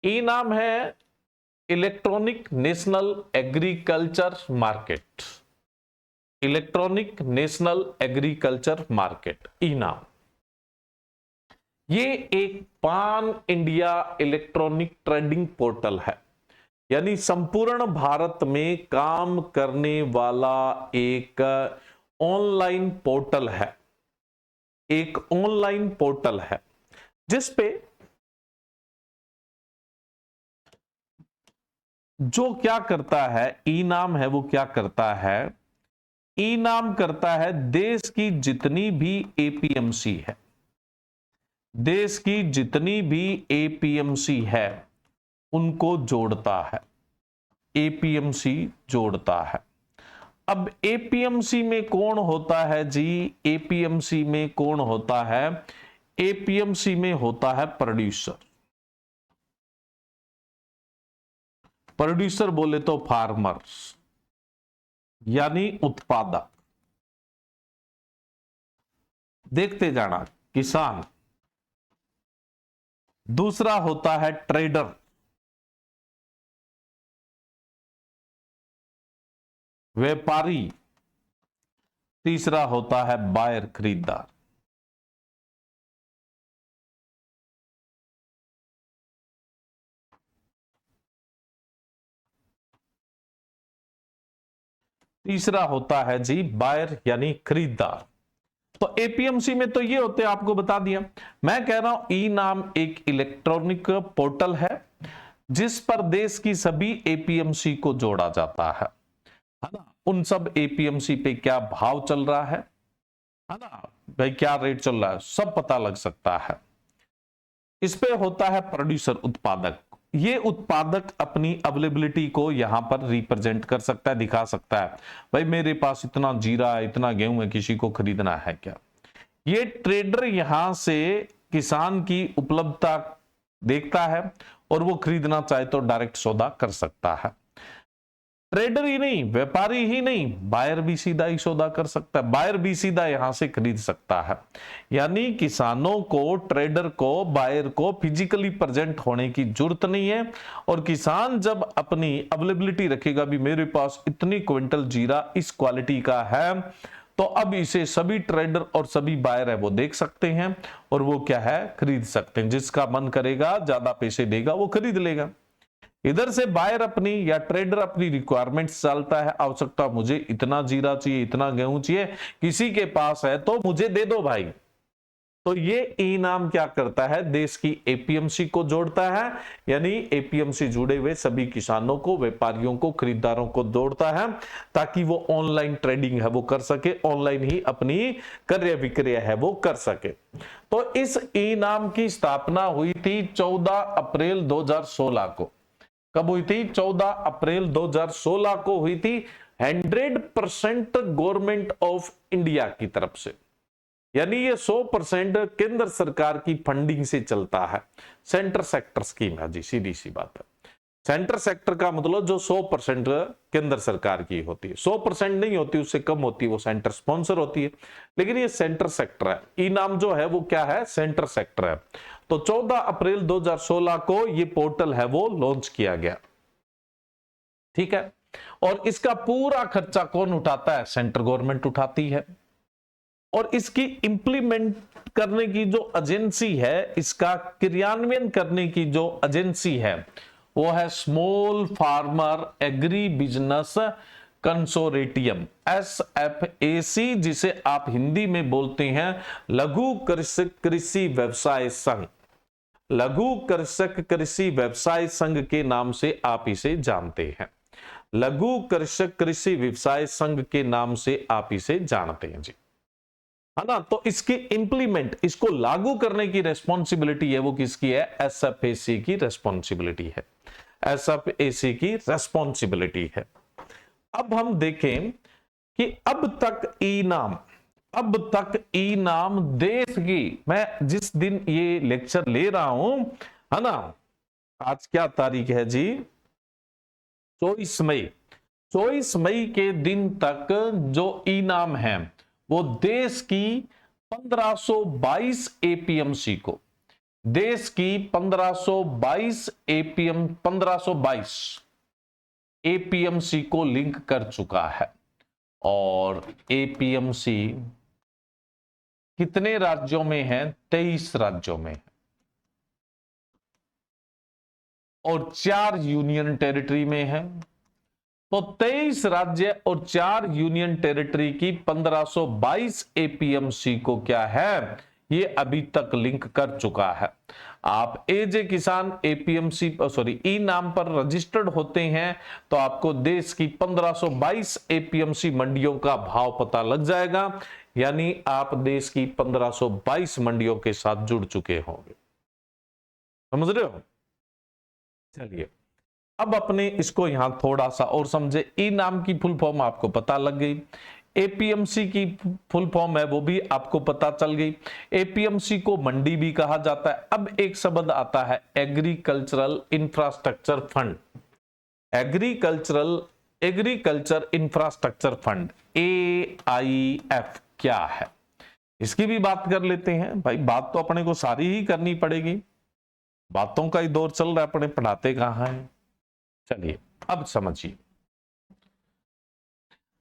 इनाम है electronic national agriculture market, electronic national agriculture market, इनाम। ये एक पान इंडिया इलेक्ट्रॉनिक ट्रेडिंग पोर्टल है यानी संपूर्ण भारत में काम करने वाला एक ऑनलाइन पोर्टल है, एक ऑनलाइन पोर्टल है जिसपे जो क्या करता है, ई नाम है, वो क्या करता है, ई नाम करता है देश की जितनी भी एपीएमसी है, देश की जितनी भी एपीएमसी है उनको जोड़ता है, एपीएमसी जोड़ता है। अब एपीएमसी में कौन होता है जी, एपीएमसी में कौन होता है, एपीएमसी में होता है प्रोड्यूसर। प्रोड्यूसर बोले तो फार्मर्स यानी उत्पादक, देखते जाना, किसान। दूसरा होता है ट्रेडर, व्यापारी। तीसरा होता है बायर, खरीदार। तीसरा होता है जी बायर यानी खरीदार। तो एपीएमसी में तो ये होते हैं, आपको बता दिया। मैं कह रहा हूं ई नाम एक इलेक्ट्रॉनिक पोर्टल है जिस पर देश की सभी एपीएमसी को जोड़ा जाता है ना। उन सब एपीएमसी पे क्या भाव चल रहा है ना, भाई क्या रेट चल रहा है, सब पता लग सकता है। इस पे होता है प्रोड्यूसर, उत्पादक। ये उत्पादक अपनी अवेलेबिलिटी को यहां पर रिप्रेजेंट कर सकता है, दिखा सकता है, भाई मेरे पास इतना जीरा है, इतना गेहूं है, किसी को खरीदना है क्या। ये ट्रेडर यहां से किसान की उपलब्धता देखता है और वो खरीदना चाहे तो डायरेक्ट सौदा कर सकता है। ट्रेडर ही नहीं, व्यापारी ही नहीं, बायर भी सीधा ही सौदा कर सकता है, बायर भी सीधा यहां से खरीद सकता है। यानी किसानों को, ट्रेडर को, बायर को फिजिकली प्रेजेंट होने की जरूरत नहीं है। और किसान जब अपनी अवेलेबिलिटी रखेगा, भी मेरे पास इतनी क्विंटल जीरा इस क्वालिटी का है, तो अब इसे सभी ट्रेडर और सभी बायर है वो देख सकते हैं और वो क्या है, खरीद सकते हैं। जिसका मन करेगा, ज्यादा पैसे देगा, वो खरीद लेगा। इधर से बायर अपनी या ट्रेडर अपनी रिक्वायरमेंट्स डालता है, आवश्यकता, मुझे इतना जीरा चाहिए, इतना गेहूं चाहिए, किसी के पास है तो मुझे दे दो भाई। तो ये ई नाम क्या करता है, देश की एपीएमसी को जोड़ता है, यानी एपीएमसी जुड़े हुए सभी किसानों को, व्यापारियों को, खरीदारों को जोड़ता है, ताकि वो ऑनलाइन ट्रेडिंग है वो कर सके, ऑनलाइन ही अपनी क्रय विक्रय है वो कर सके। तो इस ई नाम की स्थापना हुई थी 14 अप्रैल 2016 को। कब हुई थी, 14 अप्रैल 2016 को हुई थी। 100% गवर्नमेंट ऑफ इंडिया की तरफ से, यानी ये 100% केंद्र सरकार की फंडिंग से चलता है। सेंटर सेक्टर स्कीम है जी, सीधी सी बात है। सेंटर सेक्टर का मतलब जो 100% केंद्र सरकार की होती है, 100% नहीं होती, उससे कम होती है, वो सेंटर स्पॉन्सर होती है। लेकिन ये सेंटर सेक्टर है, ई नाम जो है वो क्या है, सेंटर सेक्टर है। तो 14 अप्रैल 2016 को ये पोर्टल है वो लॉन्च किया गया, ठीक है। और इसका पूरा खर्चा कौन उठाता है, सेंट्रल गवर्नमेंट उठाती है। और इसकी इंप्लीमेंट करने की जो एजेंसी है, इसका क्रियान्वयन करने की जो एजेंसी है, वो है small farmer agri business consortium, SFAC, जिसे आप हिंदी में बोलते हैं लघु कृषक कृषि व्यवसाय संघ। लघु कृषक कृषि व्यवसाय संघ के नाम से आप इसे जानते हैं, लघु कृषक कृषि व्यवसाय संघ के नाम से आप इसे जानते हैं जी, है ना। तो इसकी इंप्लीमेंट, इसको लागू करने की रेस्पॉन्सिबिलिटी है वो किसकी है, SFAC की रेस्पॉन्सिबिलिटी है, SFAC की रेस्पॉन्सिबिलिटी है। अब हम देखें कि अब तक ई नाम, अब तक ई नाम देश की, मैं जिस दिन ये लेक्चर ले रहा हूं, है ना, आज क्या तारीख है जी, 24 मई, 24 मई के दिन तक जो ई नाम है वो देश की 1522 एपीएमसी को, देश की 1522 एपीएमसी को लिंक कर चुका है। और एपीएमसी कितने राज्यों में है, 23 राज्यों में है। और 4 यूनियन टेरिटरी में है। तो 23 राज्य और 4 यूनियन टेरिटरी की 1522 एपीएमसी को क्या है, ये अभी तक लिंक कर चुका है। आप एज ए किसान एपीएमसी ई नाम पर रजिस्टर्ड होते हैं तो आपको देश की 1522 एपीएमसी मंडियों का भाव पता लग जाएगा, यानी आप देश की 1522 मंडियों के साथ जुड़ चुके होंगे। समझ रहे हो? चलिए अब अपने इसको यहां थोड़ा सा और समझे। ई नाम की फुल फॉर्म आपको पता लग गई, एपीएमसी की फुल फॉर्म है वो भी आपको पता चल गई। एपीएमसी को मंडी भी कहा जाता है। अब एक शब्द आता है agricultural infrastructure fund. Agriculture infrastructure fund AIF क्या है, इसकी भी बात कर लेते हैं। भाई बात तो अपने को सारी ही करनी पड़ेगी, बातों का ही दौर चल रहा है, अपने पढ़ाते कहां है। चलिए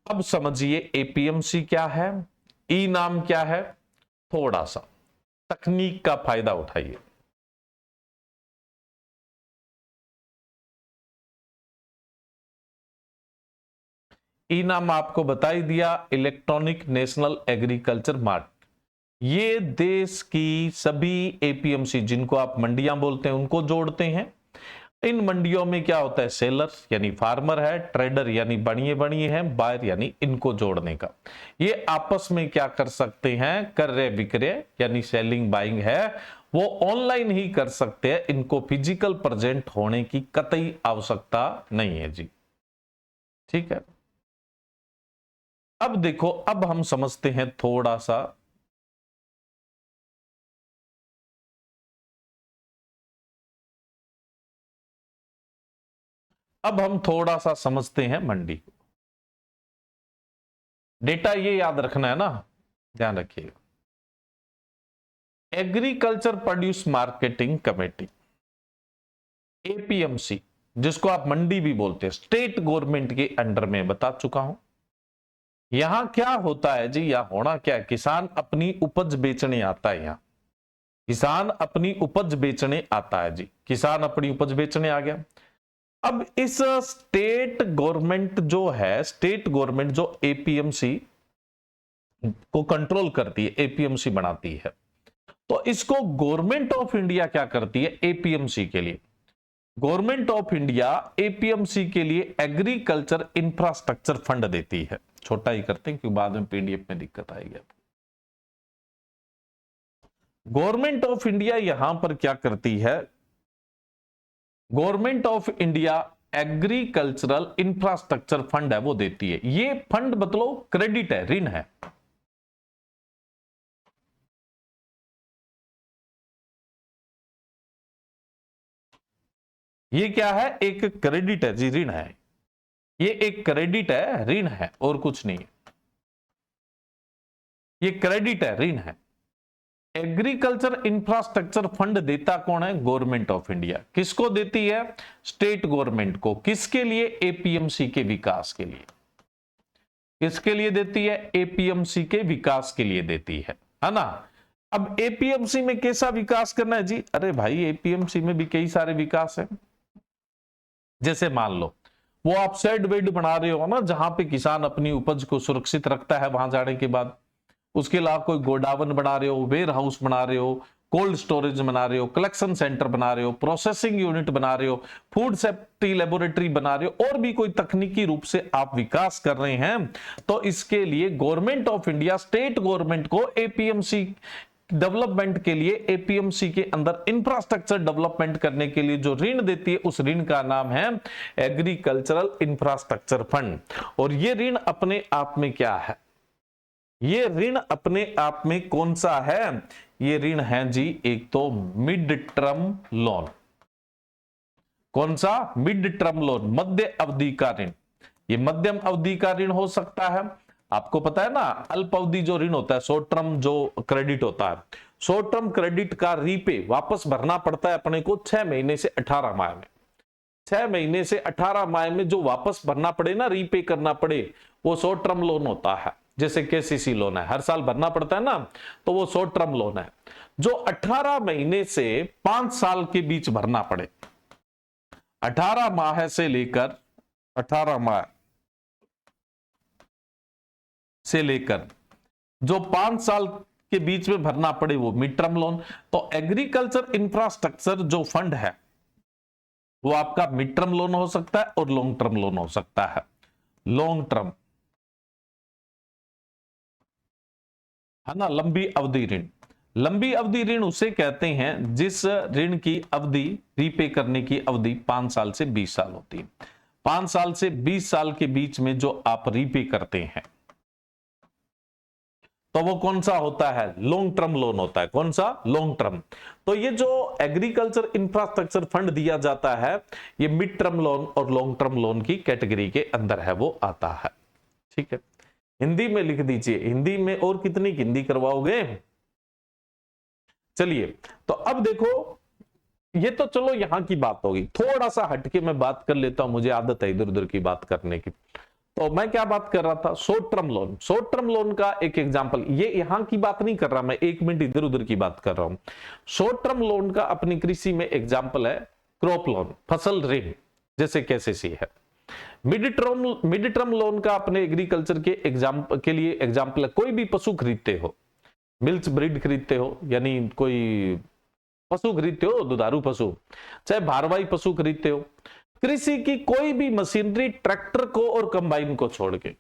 अब समझिए एपीएमसी क्या है, ई नाम क्या है, थोड़ा सा तकनीक का फायदा उठाइए। ई नाम आपको बता ही दिया, इलेक्ट्रॉनिक नेशनल एग्रीकल्चर मार्ट। ये देश की सभी एपीएमसी जिनको आप मंडियां बोलते हैं उनको जोड़ते हैं। इन मंडियों में क्या होता है, सेलर यानी फार्मर है, ट्रेडर यानी बनिए हैं, बायर यानी इनको जोड़ने का। ये आपस में क्या कर सकते हैं, क्रय विक्रय यानी सेलिंग बाइंग है वो ऑनलाइन ही कर सकते हैं। इनको फिजिकल प्रेजेंट होने की कतई आवश्यकता नहीं है जी। ठीक है, अब देखो, अब हम समझते हैं थोड़ा सा समझते हैं मंडी को। डेटा ये याद रखना है ना, ध्यान रखिएगा। Agriculture produce marketing committee APMC, जिसको आप मंडी भी बोलते हैं, स्टेट गवर्नमेंट के अंडर में बता चुका हूं। यहां क्या होता है जी, यहां होना क्या है, किसान अपनी उपज बेचने आता है। यहां किसान अपनी उपज बेचने आता है जी, किसान अपनी उपज बेचने आ गया। अब इस स्टेट गवर्नमेंट जो एपीएमसी को कंट्रोल करती है, एपीएमसी बनाती है, तो इसको गवर्नमेंट ऑफ इंडिया क्या करती है, एपीएमसी के लिए, गवर्नमेंट ऑफ इंडिया एपीएमसी के लिए एग्रीकल्चर इंफ्रास्ट्रक्चर फंड देती है। छोटा ही करते हैं क्योंकि बाद में पीडीएफ में दिक्कत आएगी। गवर्नमेंट ऑफ इंडिया यहां पर क्या करती है, government of India agricultural infrastructure fund है वो देती है। ये फंड मतलब क्रेडिट है, ऋण है। ये क्या है, एक क्रेडिट है जी, ऋण है। ये एक क्रेडिट है, ऋण है, और कुछ नहीं है। ये क्रेडिट है, ऋण है। एग्रीकल्चर इंफ्रास्ट्रक्चर फंड देता कौन है, गवर्नमेंट ऑफ इंडिया। किसको देती है, स्टेट गवर्नमेंट को। किसके लिए, एपीएमसी के विकास के लिए। किसके लिए देती है, एपीएमसी के विकास के लिए देती है ना। अब एपीएमसी में कैसा विकास करना है जी, अरे भाई एपीएमसी में भी कई सारे विकास है। जैसे मान लो वो आप शेड वेड बना रहे हो ना, जहां पे किसान अपनी उपज को सुरक्षित रखता है वहां जाने के बाद। उसके अलावा कोई गोडाउन बना रहे हो, वेयर हाउस बना रहे हो, कोल्ड स्टोरेज बना रहे हो, कलेक्शन सेंटर बना रहे हो, प्रोसेसिंग यूनिट बना रहे हो, फूड सेफ्टी लेबोरेटरी बना रहे हो, और भी कोई तकनीकी रूप से आप विकास कर रहे हैं, तो इसके लिए government of India state government को एपीएमसी डेवलपमेंट के लिए, एपीएमसी के अंदर इंफ्रास्ट्रक्चर डेवलपमेंट करने के लिए जो ऋण देती है, उस ऋण का नाम है एग्रीकल्चरल इंफ्रास्ट्रक्चर फंड। और ये ऋण अपने आप में क्या है, ये ऋण अपने आप में कौन सा है, ये ऋण है जी एक तो मिड टर्म लोन। कौन सा, मिड टर्म लोन, मध्य अवधि का ऋण। ये मध्यम अवधि का ऋण हो सकता है। आपको पता है ना, अल्प अवधि जो ऋण होता है, शॉर्ट टर्म जो क्रेडिट होता है, शॉर्ट टर्म क्रेडिट का रीपे वापस भरना पड़ता है अपने को 6 महीने से 18 माह में। 6 महीने से 18 माह में जो वापस भरना पड़े ना, रीपे करना पड़े, वो शॉर्ट टर्म लोन होता है। जैसे केसीसी लोन है, हर साल भरना पड़ता है ना, तो वो शॉर्ट टर्म लोन है। जो 18 महीने से 5 साल के बीच भरना पड़े, 18 माह से लेकर 18 माह से लेकर जो 5 साल के बीच में भरना पड़े वो मिड टर्म लोन। तो एग्रीकल्चर इंफ्रास्ट्रक्चर जो फंड है वो आपका मिड टर्म लोन हो सकता है और लॉन्ग टर्म लोन हो सकता है। लॉन्ग टर्म है ना, लंबी अवधि ऋण। लंबी अवधि ऋण उसे कहते हैं जिस ऋण की अवधि, रीपे करने की अवधि 5 साल से 20 साल होती है। 5 साल से 20 साल के बीच में जो आप रीपे करते हैं तो वो कौन सा होता है? लॉन्ग टर्म लोन होता है। कौन सा? Long term. तो ये जो एग्रीकल्चर इंफ्रास्ट्रक्चर फंड दिया जाता है ये मिड टर्म लोन और लॉन्ग टर्म लोन की कैटेगरी के अंदर है, वो आता है। ठीक है, हिंदी में लिख दीजिए। हिंदी में और कितनी हिंदी करवाओगे? चलिए, तो अब देखो, ये तो चलो यहां की बात होगी। थोड़ा सा हटके मैं बात कर लेता हूं, मुझे आदत है इधर उधर की बात करने की। तो मैं क्या बात कर रहा था? Short term loan. Short term loan का एक एग्जांपल, ये यहां की बात नहीं कर रहा मैं, 1 मिनट इधर उधर की बात कर रहा हूं। शॉर्ट टर्म लोन का अपनी कृषि में एग्जांपल है क्रॉप लोन, फसल ऋण, जैसे केसीसी है। मिड टर्म लोन का अपने एग्रीकल्चर के एग्जाम्पल के लिए एग्जाम्पल है कोई भी पशु खरीदते हो, मिल्क ब्रीड खरीदते हो, यानी कोई पशु खरीदते हो, दुधारू पशु, चाहे भारवाही पशु खरीदते हो, कृषि की कोई भी मशीनरी, ट्रैक्टर को और कंबाइन को छोड़ के,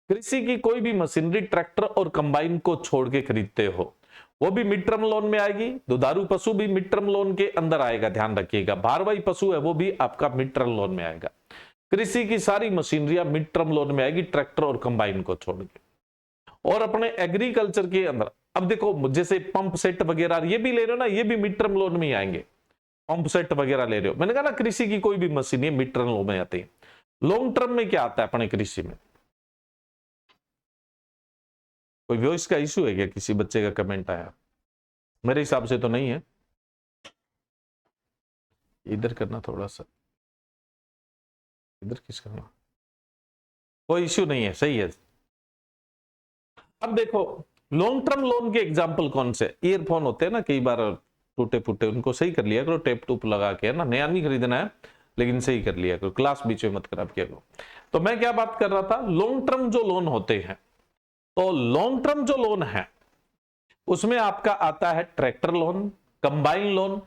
कृषि की कोई भी मशीनरी, ट्रैक्टर और कंबाइन को छोड़ के खरीदते हो, वो भी मिड टर्म लोन में आएगी। दुधारू पशु भी मिड टर्म लोन के अंदर आएगा, ध्यान रखिएगा। भारवाही पशु है वो भी आपका मिड टर्म लोन में आएगा। कृषि की सारी मशीनरियां मिड टर्म लोन में आएगी, ट्रैक्टर और कंबाइन को छोड़ के। और अपने एग्रीकल्चर के अंदर अब देखो, जैसे पंप सेट वगैरह ये भी ले रहे हो ना, ये भी मिड टर्म लोन में ही आएंगे। पंप सेट वगैरह ले रहे हो, मैंने कहा ना कृषि की कोई भी मशीन है मिड टर्म लोन में आती है। लॉन्ग टर्म में क्या आता है अपने कृषि में? कोई वॉइस का इशू है क्या? किसी बच्चे का कमेंट आया? मेरे हिसाब से तो नहीं है। इधर करना थोड़ा सा, इधर किस करना, कोई इश्यू नहीं है, सही है। अब देखो, लॉन्ग टर्म लोन के एग्जांपल कौन से? ईयरफोन होते हैं ना कई बार टूटे फूटे, उनको सही कर लिया करो, टेप टूप लगा के, है ना। नया नहीं खरीदना है लेकिन सही कर लिया करो, क्लास बीच में मत खराब किया करो। तो मैं क्या बात कर रहा था, लॉन्ग टर्म जो लोन होते हैं, तो लॉन्ग टर्म जो लोन है उसमें आपका आता है tractor loan, combine loan,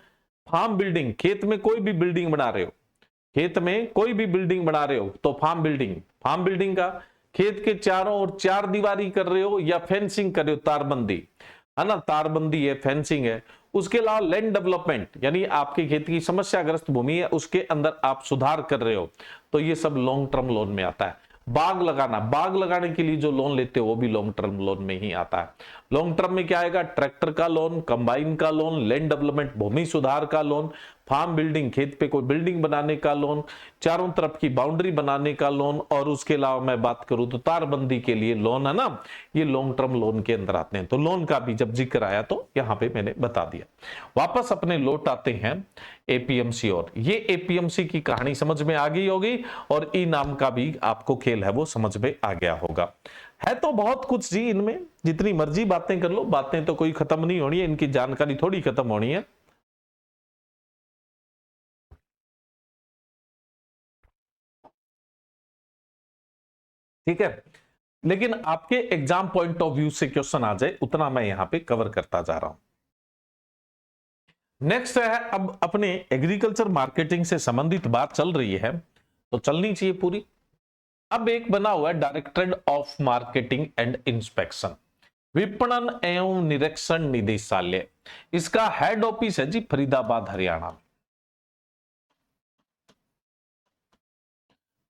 farm building, खेत में कोई भी बिल्डिंग बना रहे हो, खेत में कोई भी बिल्डिंग बना रहे हो तो फार्म बिल्डिंग, फार्म बिल्डिंग का खेत के चारों ओर चार दीवारी कर रहे हो या फेंसिंग कर रहे हो, तारबंदी, है ना, तारबंदी है, फेंसिंग है। उसके अलावा लैंड डेवलपमेंट, यानी आपके खेत की समस्याग्रस्त भूमि है उसके अंदर आप सुधार कर रहे हो, तो ये सब लॉन्ग टर्म लोन में आता है। बाग लगाना, बाग लगाने के लिए जो लोन लेते हो वो भी लॉन्ग टर्म लोन में ही आता है। लॉन्ग टर्म में क्या आएगा? ट्रैक्टर का लोन, कंबाइन का लोन, लैंड डेवलपमेंट भूमि सुधार का लोन, फार्म बिल्डिंग खेत पे कोई बिल्डिंग बनाने का लोन, चारों तरफ की बाउंड्री बनाने का लोन, और उसके अलावा मैं बात करूं तो तारबंदी के लिए लोन, है ना, ये लॉन्ग टर्म लोन के अंदर आते हैं। तो लोन का भी जब जिक्र आया तो यहां पे मैंने बता दिया। वापस अपने लौट आते हैं एपीएमसी, और ये एपीएमसी की कहानी समझ में आ गई होगी और ई नाम का भी आपको खेल है वो समझ में आ गया होगा। है तो बहुत कुछ जी इनमें, जितनी मर्जी बातें कर लो, बातें तो कोई खत्म नहीं होनी है, इनकी जानकारी थोड़ी खत्म होनी है। ठीक है, लेकिन आपके एग्जाम पॉइंट ऑफ व्यू से क्वेश्चन आ जाए उतना मैं यहां पे कवर करता जा रहा हूं। नेक्स्ट है, अब अपने एग्रीकल्चर मार्केटिंग से संबंधित बात चल रही है तो चलनी चाहिए पूरी। अब एक बना हुआ है directorate of marketing and inspection, विपणन एवं निरीक्षण निदेशालय। इसका हेड ऑफिस है जी फरीदाबाद हरियाणा में।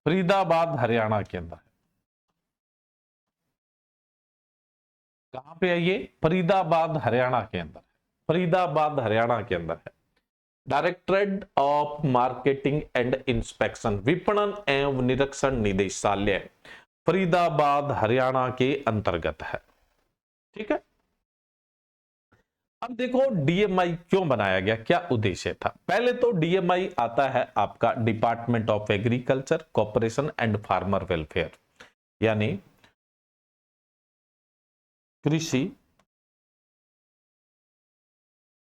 फरीदाबाद हरियाणा के अंदर है। कहां पे है ये? फरीदाबाद हरियाणा के अंदर है। फरीदाबाद हरियाणा के अंदर है। Directorate of marketing and inspection, विपणन एवं निरीक्षण निदेशालय, फरीदाबाद हरियाणा के अंतर्गत है। ठीक है, अब देखो डीएमआई क्यों बनाया गया, क्या उद्देश्य था? पहले तो डीएमआई आता है आपका department of agriculture, corporation and farmer welfare, यानी कृषि,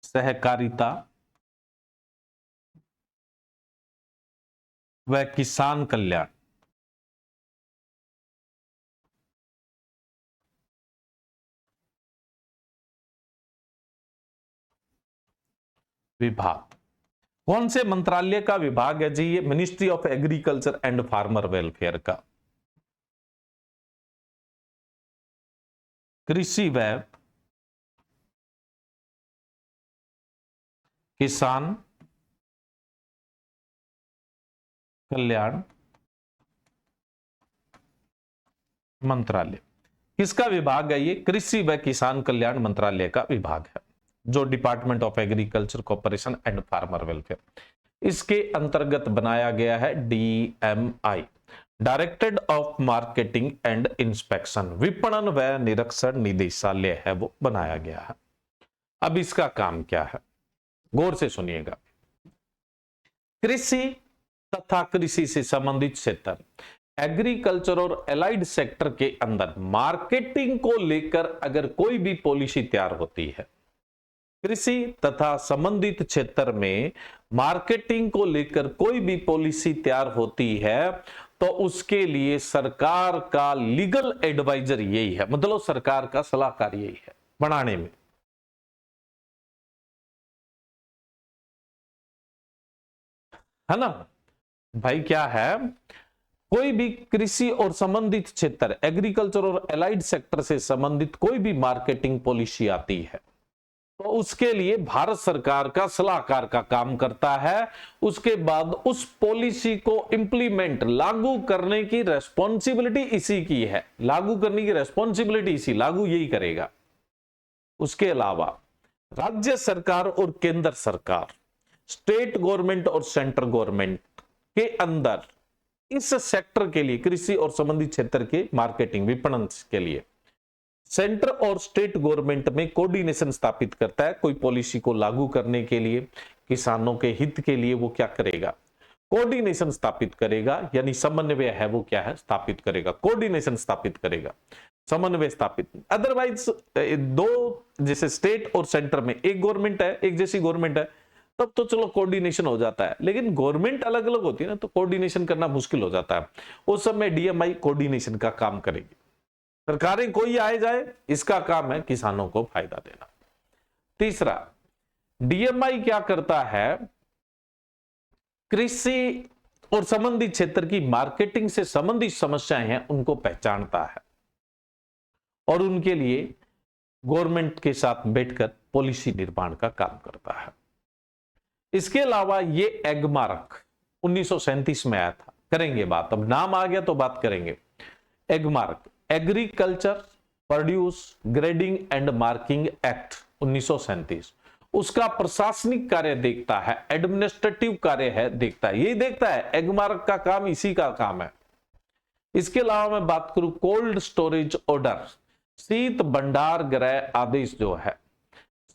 सहकारिता व किसान कल्याण विभाग। कौन से मंत्रालय का विभाग है जी ये? Ministry of agriculture and farmer welfare का। कृषि व किसान कल्याण मंत्रालय। किसका विभाग है ये? कृषि व किसान कल्याण मंत्रालय का विभाग है, जो department of agriculture corporation and farmer welfare. इसके अंतर्गत बनाया गया है DMI, directorate of marketing and inspection, विपणन व निरीक्षण निदेशालय है वो बनाया गया है। अब इसका काम क्या है, गौर से सुनिएगा। कृषि तथा कृषि से संबंधित क्षेत्र, एग्रीकल्चर और एलाइड सेक्टर के अंदर मार्केटिंग को लेकर अगर कोई भी पॉलिसी तैयार होती है, कृषि तथा संबंधित क्षेत्र में मार्केटिंग को लेकर कोई भी पॉलिसी तैयार होती है, तो उसके लिए सरकार का लीगल एडवाइजर यही है, मतलब सरकार का सलाहकार यही है बनाने में। है ना भाई? क्या है, कोई भी कृषि और संबंधित क्षेत्र, एग्रीकल्चर और एलाइड सेक्टर से संबंधित कोई भी मार्केटिंग पॉलिसी आती है, तो उसके लिए भारत सरकार का सलाहकार का काम करता है। उसके बाद उस पॉलिसी को इंप्लीमेंट, लागू करने की रेस्पॉन्सिबिलिटी इसी की है, लागू करने की रेस्पॉन्सिबिलिटी इसी, लागू यही करेगा। उसके अलावा राज्य सरकार और केंद्र सरकार, स्टेट गवर्नमेंट और सेंट्रल गवर्नमेंट के अंदर इस सेक्टर के लिए, कृषि और संबंधित क्षेत्र के मार्केटिंग, विपणन के लिए सेंटर और स्टेट गवर्नमेंट में कोऑर्डिनेशन स्थापित करता है। कोई पॉलिसी को लागू करने के लिए, किसानों के हित के लिए वो क्या करेगा, कोऑर्डिनेशन स्थापित करेगा, यानी समन्वय है वो क्या है, स्थापित करेगा, कोऑर्डिनेशन स्थापित करेगा, समन्वय स्थापित। अदरवाइज दो, जैसे स्टेट और सेंटर में एक गवर्नमेंट है, एक जैसी गवर्नमेंट है, तब तो चलो कोऑर्डिनेशन हो जाता है, लेकिन गवर्नमेंट अलग अलग होती है ना, तो कोऑर्डिनेशन करना मुश्किल हो जाता है। उस समय DMI कोऑर्डिनेशन का काम करेगी। सरकारें कोई आए जाए, इसका काम है किसानों को फायदा देना। तीसरा, DMI क्या करता है, कृषि और संबंधित क्षेत्र की मार्केटिंग से संबंधित समस्याएं हैं उनको पहचानता है और उनके लिए गवर्नमेंट के साथ बैठकर पॉलिसी निर्माण का काम करता है। इसके अलावा ये एगमार्क 1937 में आया था, करेंगे बात, अब नाम आ गया तो बात करेंगे। Agmark, agriculture produce grading and marking act 1937, उसका प्रशासनिक कार्य देखता है, एडमिनिस्ट्रेटिव कार्य है देखता है, यही देखता है, एगमार्क का काम इसी का काम है। इसके अलावा मैं बात करूं कोल्ड स्टोरेज ऑर्डर, शीत भंडार गृह आदेश जो है,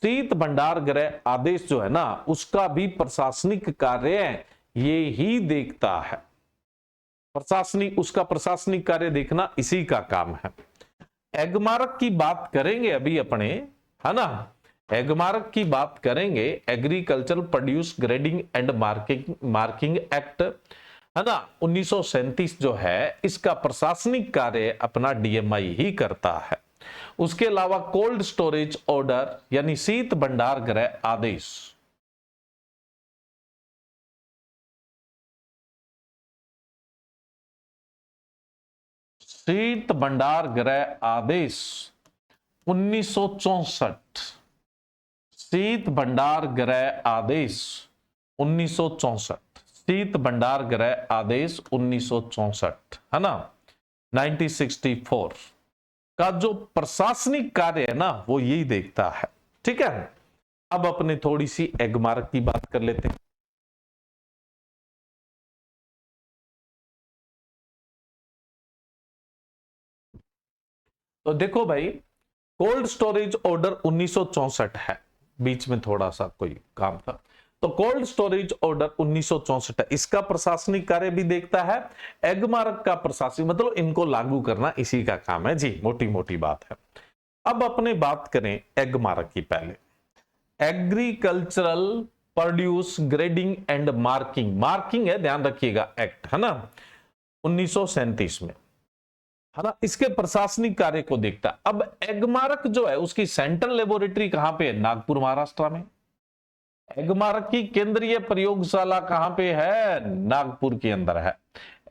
शीत भंडार गृह आदेश जो है ना, उसका भी प्रशासनिक कार्य ये ही देखता है। प्रशासनिक, उसका प्रशासनिक कार्य देखना इसी का काम है। एगमार्क की बात करेंगे अभी अपने, है ना, एगमार्क की बात करेंगे, agriculture produce grading and marking act, है ना, 1937 जो है, इसका प्रशासनिक कार्य अपना DMI ही करता है। उसके अलावा कोल्ड स्टोरेज ऑर्डर यानी शीत भंडार गृह आदेश, शीत भंडार गृह आदेश 1964, शीत भंडार गृह आदेश 1964, शीत भंडार गृह आदेश 1964, है ना, 1964 का जो प्रशासनिक कार्य है ना, वो यही देखता है। ठीक है, अब अपने थोड़ी सी एगमार्क की बात कर लेते हैं। तो देखो भाई, कोल्ड स्टोरेज ऑर्डर 1964 है, बीच में थोड़ा सा कोई काम था, तो कोल्ड स्टोरेज ऑर्डर 1964 है, इसका प्रशासनिक कार्य भी देखता है। एगमार्क का प्रशासनिक, मतलब इनको लागू करना इसी का काम है जी, मोटी मोटी बात है। अब अपने बात करें एगमार्क की, पहले agricultural produce grading and marking, marking है ध्यान रखिएगा एक्ट, है ना, 1937 में, है ना, इसके प्रशासनिक कार्य को देखता है। अब एगमार्क जो है उसकी सेंट्रल लेबोरेटरी कहां पे है? नागपुर महाराष्ट्र में। एगमार्क की केंद्रीय प्रयोगशाला कहां पे है? नागपुर के अंदर है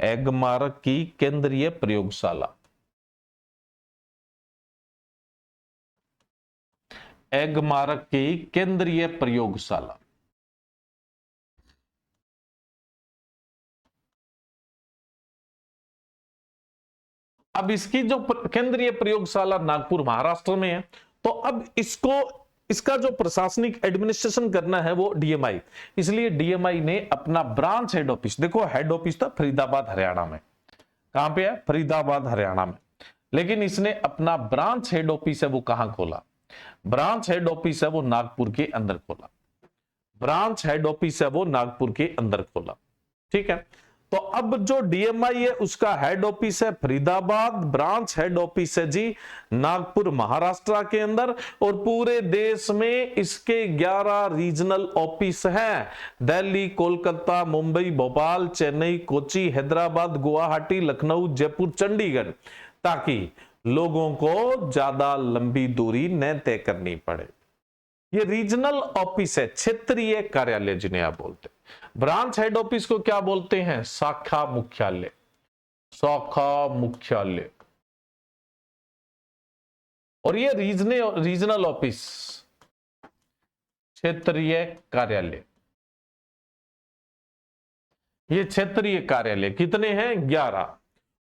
एगमार्क की केंद्रीय प्रयोगशाला। एगमार्क की केंद्रीय प्रयोगशाला। अब इसकी जो केंद्रीय प्रयोगशाला नागपुर महाराष्ट्र में है, तो अब इसका जो प्रशासनिक एडमिनिस्ट्रेशन करना है वो डीएमआई, इसलिए डीएमआई ने अपना ब्रांच हेड ऑफिस, देखो हेड ऑफिस था फरीदाबाद हरियाणा में, कहां पे है? फरीदाबाद हरियाणा में, लेकिन इसने अपना ब्रांच हेड ऑफिस है वो कहां खोला? ब्रांच हेड ऑफिस है वो नागपुर के अंदर खोला, ब्रांच हेड ऑफिस है वो नागपुर के अंदर खोला, ठीक है। तो अब जो डीएमआई है उसका हेड ऑफिस है फरीदाबाद, ब्रांच हेड ऑफिस है जी नागपुर महाराष्ट्र के अंदर, और पूरे देश में इसके 11 रीजनल ऑफिस हैं, दिल्ली, कोलकाता, मुंबई, भोपाल, चेन्नई, कोची, हैदराबाद, गुवाहाटी, लखनऊ, जयपुर, चंडीगढ़, ताकि लोगों को ज्यादा लंबी दूरी न तय करनी पड़े। ये रीजनल ऑफिस है, क्षेत्रीय कार्यालय जिन्हें आप बोलते हैं। ब्रांच हेड ऑफिस को क्या बोलते हैं? शाखा मुख्यालय, शाखा मुख्यालय। और ये रीजनल ऑफिस, क्षेत्रीय कार्यालय, ये क्षेत्रीय कार्यालय कितने हैं? 11।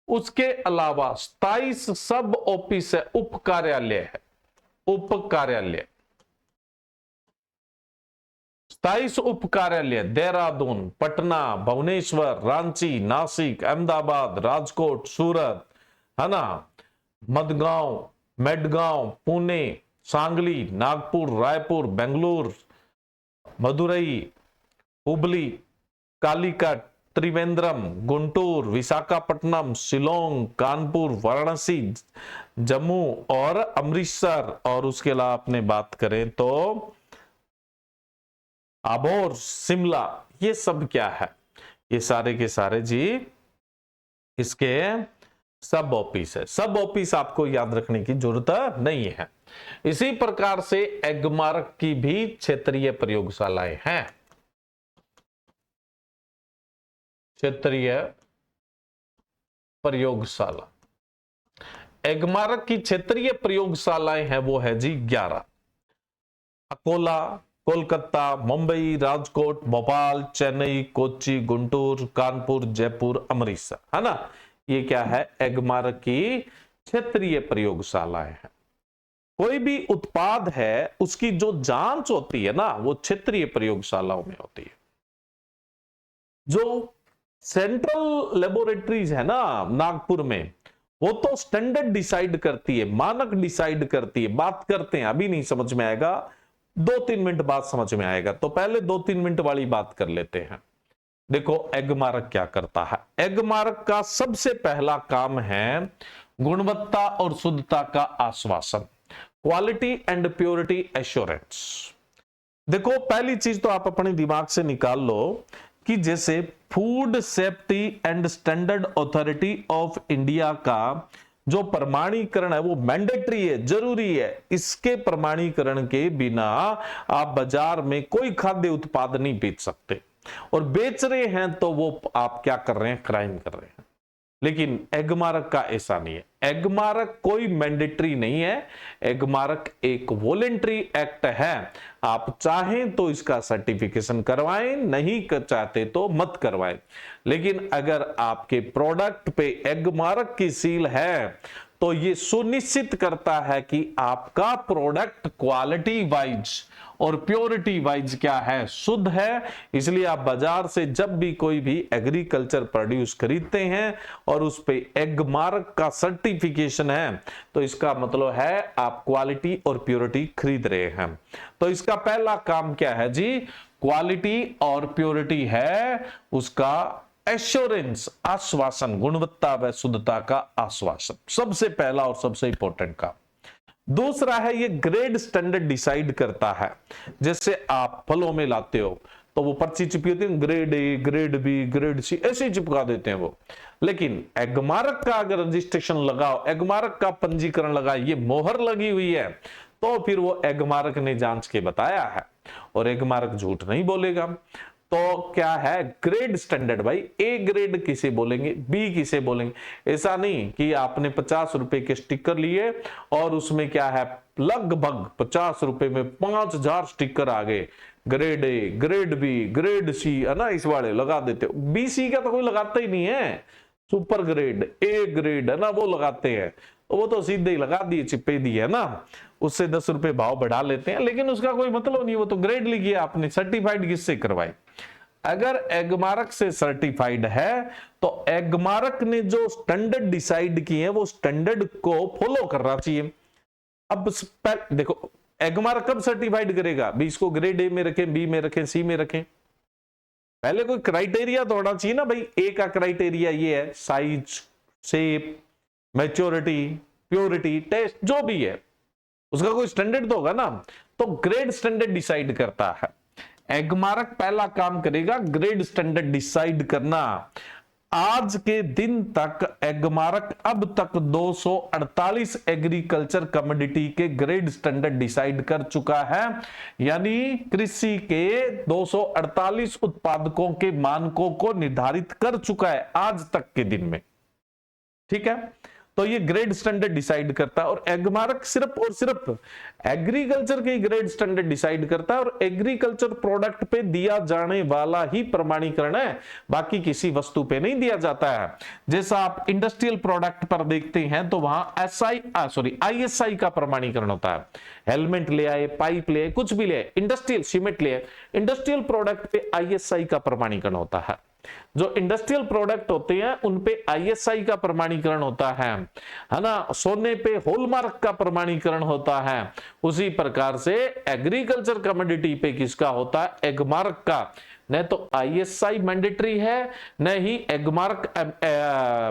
उसके अलावा 27 सब ऑफिस है, उप कार्यालय है, उप कार्यालय, 27 उप कार्यालय, देहरादून, पटना, भुवनेश्वर, रांची, नासिक, अहमदाबाद, राजकोट, सूरत, है ना, मडगांव, मेडगांव, पुणे, सांगली, नागपुर, रायपुर, बेंगलुरु, मदुरई, हुबली, कालीकट, त्रिवेंद्रम, गुंटूर, विशाखापट्टनम, शिलोंग, कानपुर, वाराणसी, जम्मू और अमृतसर, और उसके अलावा अपने बात करें तो आबोर, शिमला, ये सब क्या है? ये सारे के सारे जी इसके सब ऑफिस है। सब ऑफिस आपको याद रखने की जरूरत नहीं है। इसी प्रकार से एगमार्क की भी क्षेत्रीय प्रयोगशालाएं हैं, क्षेत्रीय प्रयोगशाला। एगमार्क की क्षेत्रीय प्रयोगशालाएं हैं वो है जी 11, अकोला, कोलकाता, मुंबई, राजकोट, भोपाल, चेन्नई, कोच्चि, गुंटूर, कानपुर, जयपुर, अमृतसर, है ना। ये क्या है? एगमार्क की क्षेत्रीय प्रयोगशालाएं हैं। कोई भी उत्पाद है उसकी जो जांच होती है ना वो क्षेत्रीय प्रयोगशालाओं में होती है। जो सेंट्रल लेबोरेटरीज है ना नागपुर में, वो तो स्टैंडर्ड डिसाइड करती है, मानक डिसाइड करती है। बात करते हैं, अभी नहीं समझ में आएगा, 2-3 मिनट बाद समझ में आएगा, तो पहले 2-3 मिनट वाली बात कर लेते हैं। देखो एगमार्क क्या करता है। एगमार्क का सबसे पहला काम है गुणवत्ता और शुद्धता का आश्वासन, क्वालिटी एंड प्योरिटी एश्योरेंस। देखो पहली चीज तो आप अपने दिमाग से निकाल लो कि जैसे food safety and standard authority of India का जो प्रमाणीकरण है वो मैंडेटरी है, जरूरी है। इसके प्रमाणीकरण के बिना आप बाजार में कोई खाद्य उत्पाद नहीं बेच सकते, और बेच रहे हैं तो वो आप क्या कर रहे हैं? क्राइम कर रहे हैं। लेकिन एगमार्क का ऐसा नहीं है। एगमार्क कोई मैंडेटरी नहीं है, एगमार्क एक वॉलेंट्री एक्ट है। आप चाहें तो इसका सर्टिफिकेशन करवाएं, नहीं चाहते तो मत करवाएं। लेकिन अगर आपके प्रोडक्ट पे एगमार्क की सील है तो ये सुनिश्चित करता है कि आपका प्रोडक्ट क्वालिटी वाइज और प्योरिटी वाइज क्या है? शुद्ध है। इसलिए आप बाजार से जब भी कोई भी एग्रीकल्चर प्रोड्यूस खरीदते हैं और उस पे एगमार्क का सर्टिफिकेशन है तो इसका मतलब है आप क्वालिटी और प्योरिटी खरीद रहे हैं। तो इसका पहला काम क्या है जी? क्वालिटी और प्योरिटी है उसका एश्योरेंस, आश्वासन, गुणवत्ता व शुद्धता का आश्वासन, सबसे पहला और सबसे इंपॉर्टेंट काम। दूसरा है ये ग्रेड स्टैंडर्ड डिसाइड करता है। जैसे आप फलों में लाते हो तो वो पर्ची चिपकी होती है, grade A, grade B, grade C, ऐसे ही चिपका देते हैं वो। लेकिन एगमार्क का अगर रजिस्ट्रेशन लगाओ, एगमार्क का पंजीकरण लगा, ये मोहर लगी हुई है, तो फिर वो एगमार्क ने जांच के बताया है और एगमार्क झूठ नहीं बोलेगा। तो क्या है ग्रेड स्टैंडर्ड भाई, ए ग्रेड किसे बोलेंगे, बी किसे बोलेंगे। ऐसा नहीं कि आपने 50 रुपए के स्टिकर लिए और उसमें क्या है लगभग 50 रुपए में 5000 स्टिकर आ गए, grade A, grade B, grade C, है ना, इस वाले लगा देते हो। बी सी का तो कोई लगाता ही नहीं है, सुपर ग्रेड, ए ग्रेड, है ना, वो लगाते हैं। तो वो तो सीधे ही लगा दिए, चिपे दिए, है ना, उससे 10 रुपए भाव बढ़ा लेते हैं, लेकिन उसका कोई मतलब नहीं, वो तो ग्रेड लिखी है आपने। सर्टिफाइड किससे करवाई? अगर एगमार्क से सर्टिफाइड है तो एगमार्क ने जो स्टैंडर्ड डिसाइड किए हैं वो स्टैंडर्ड को फॉलो करना चाहिए। अब देखो एगमार्क कब सर्टिफाइड करेगा? भी इसको ग्रेड ए में रखें, बी में रखें, सी में रखें, पहले कोई क्राइटेरिया तो होना चाहिए ना भाई। ए का क्राइटेरिया ये है, size, shape, maturity, purity, taste, जो भी है उसका कोई स्टैंडर्ड तो होगा ना। तो ग्रेड स्टैंडर्ड डिसाइड करता है। एगमार्क पहला काम करेगा ग्रेड स्टैंडर्ड डिसाइड करना। आज के दिन तक एगमार्क अब तक 248 एग्रीकल्चर कमोडिटी के ग्रेड स्टैंडर्ड डिसाइड कर चुका है, यानी कृषि के 248 उत्पादकों के मानकों को निर्धारित कर चुका है आज तक के दिन में। ठीक है, तो ये ग्रेड स्टैंडर्ड डिसाइड करता है। और एगमार्क सिर्फ और सिर्फ एग्रीकल्चर के ग्रेड स्टैंडर्ड डिसाइड करता है और एग्रीकल्चर प्रोडक्ट पे दिया जाने वाला ही प्रमाणीकरण है, बाकी किसी वस्तु पे नहीं दिया जाता है। जैसा आप इंडस्ट्रियल प्रोडक्ट पर देखते हैं तो वहां आईएसआई का प्रमाणीकरण होता है। हेलमेट ले आए, पाइप ले आए, कुछ भी ले आए, इंडस्ट्रियल सीमेंट ले आए, इंडस्ट्रियल प्रोडक्ट पे आईएसआई का प्रमाणीकरण होता है। जो इंडस्ट्रियल प्रोडक्ट होते हैं उन पे आईएसआई का प्रमाणीकरण होता है ना। सोने पे हॉलमार्क का प्रमाणीकरण होता है। उसी प्रकार से एग्रीकल्चर कमोडिटी पे किसका होता है? एगमार्क का। न तो आईएसआई मैंडेटरी है, न ही एगमार्क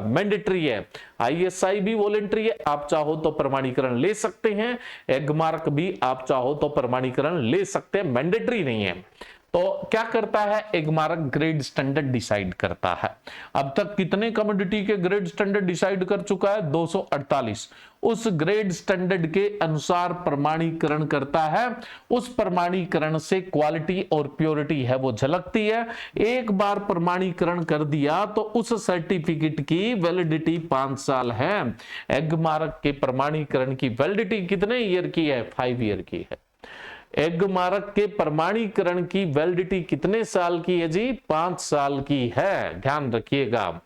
मैंडेटरी है। आईएसआई भी वॉलेंटरी है, आप चाहो तो प्रमाणीकरण ले सकते हैं, एगमार्क भी आप चाहो तो प्रमाणीकरण ले सकते हैं, मैंडेटरी नहीं है। तो क्या करता है एगमार्क? ग्रेड स्टैंडर्ड डिसाइड करता है। अब तक कितने कमोडिटी के ग्रेड स्टैंडर्ड डिसाइड कर चुका है? 248। उस ग्रेड स्टैंडर्ड के अनुसार प्रमाणीकरण करता है। उस प्रमाणीकरण से क्वालिटी और प्योरिटी है वो झलकती है। एक बार प्रमाणीकरण कर दिया तो उस सर्टिफिकेट की वैलिडिटी 5 साल है। एगमार्क के प्रमाणीकरण की वैलिडिटी कितने ईयर की है? 5 ईयर की है। एगमार्क के प्रमाणीकरण की वैलिडिटी कितने साल की है जी? 5 साल की है, ध्यान रखिएगा।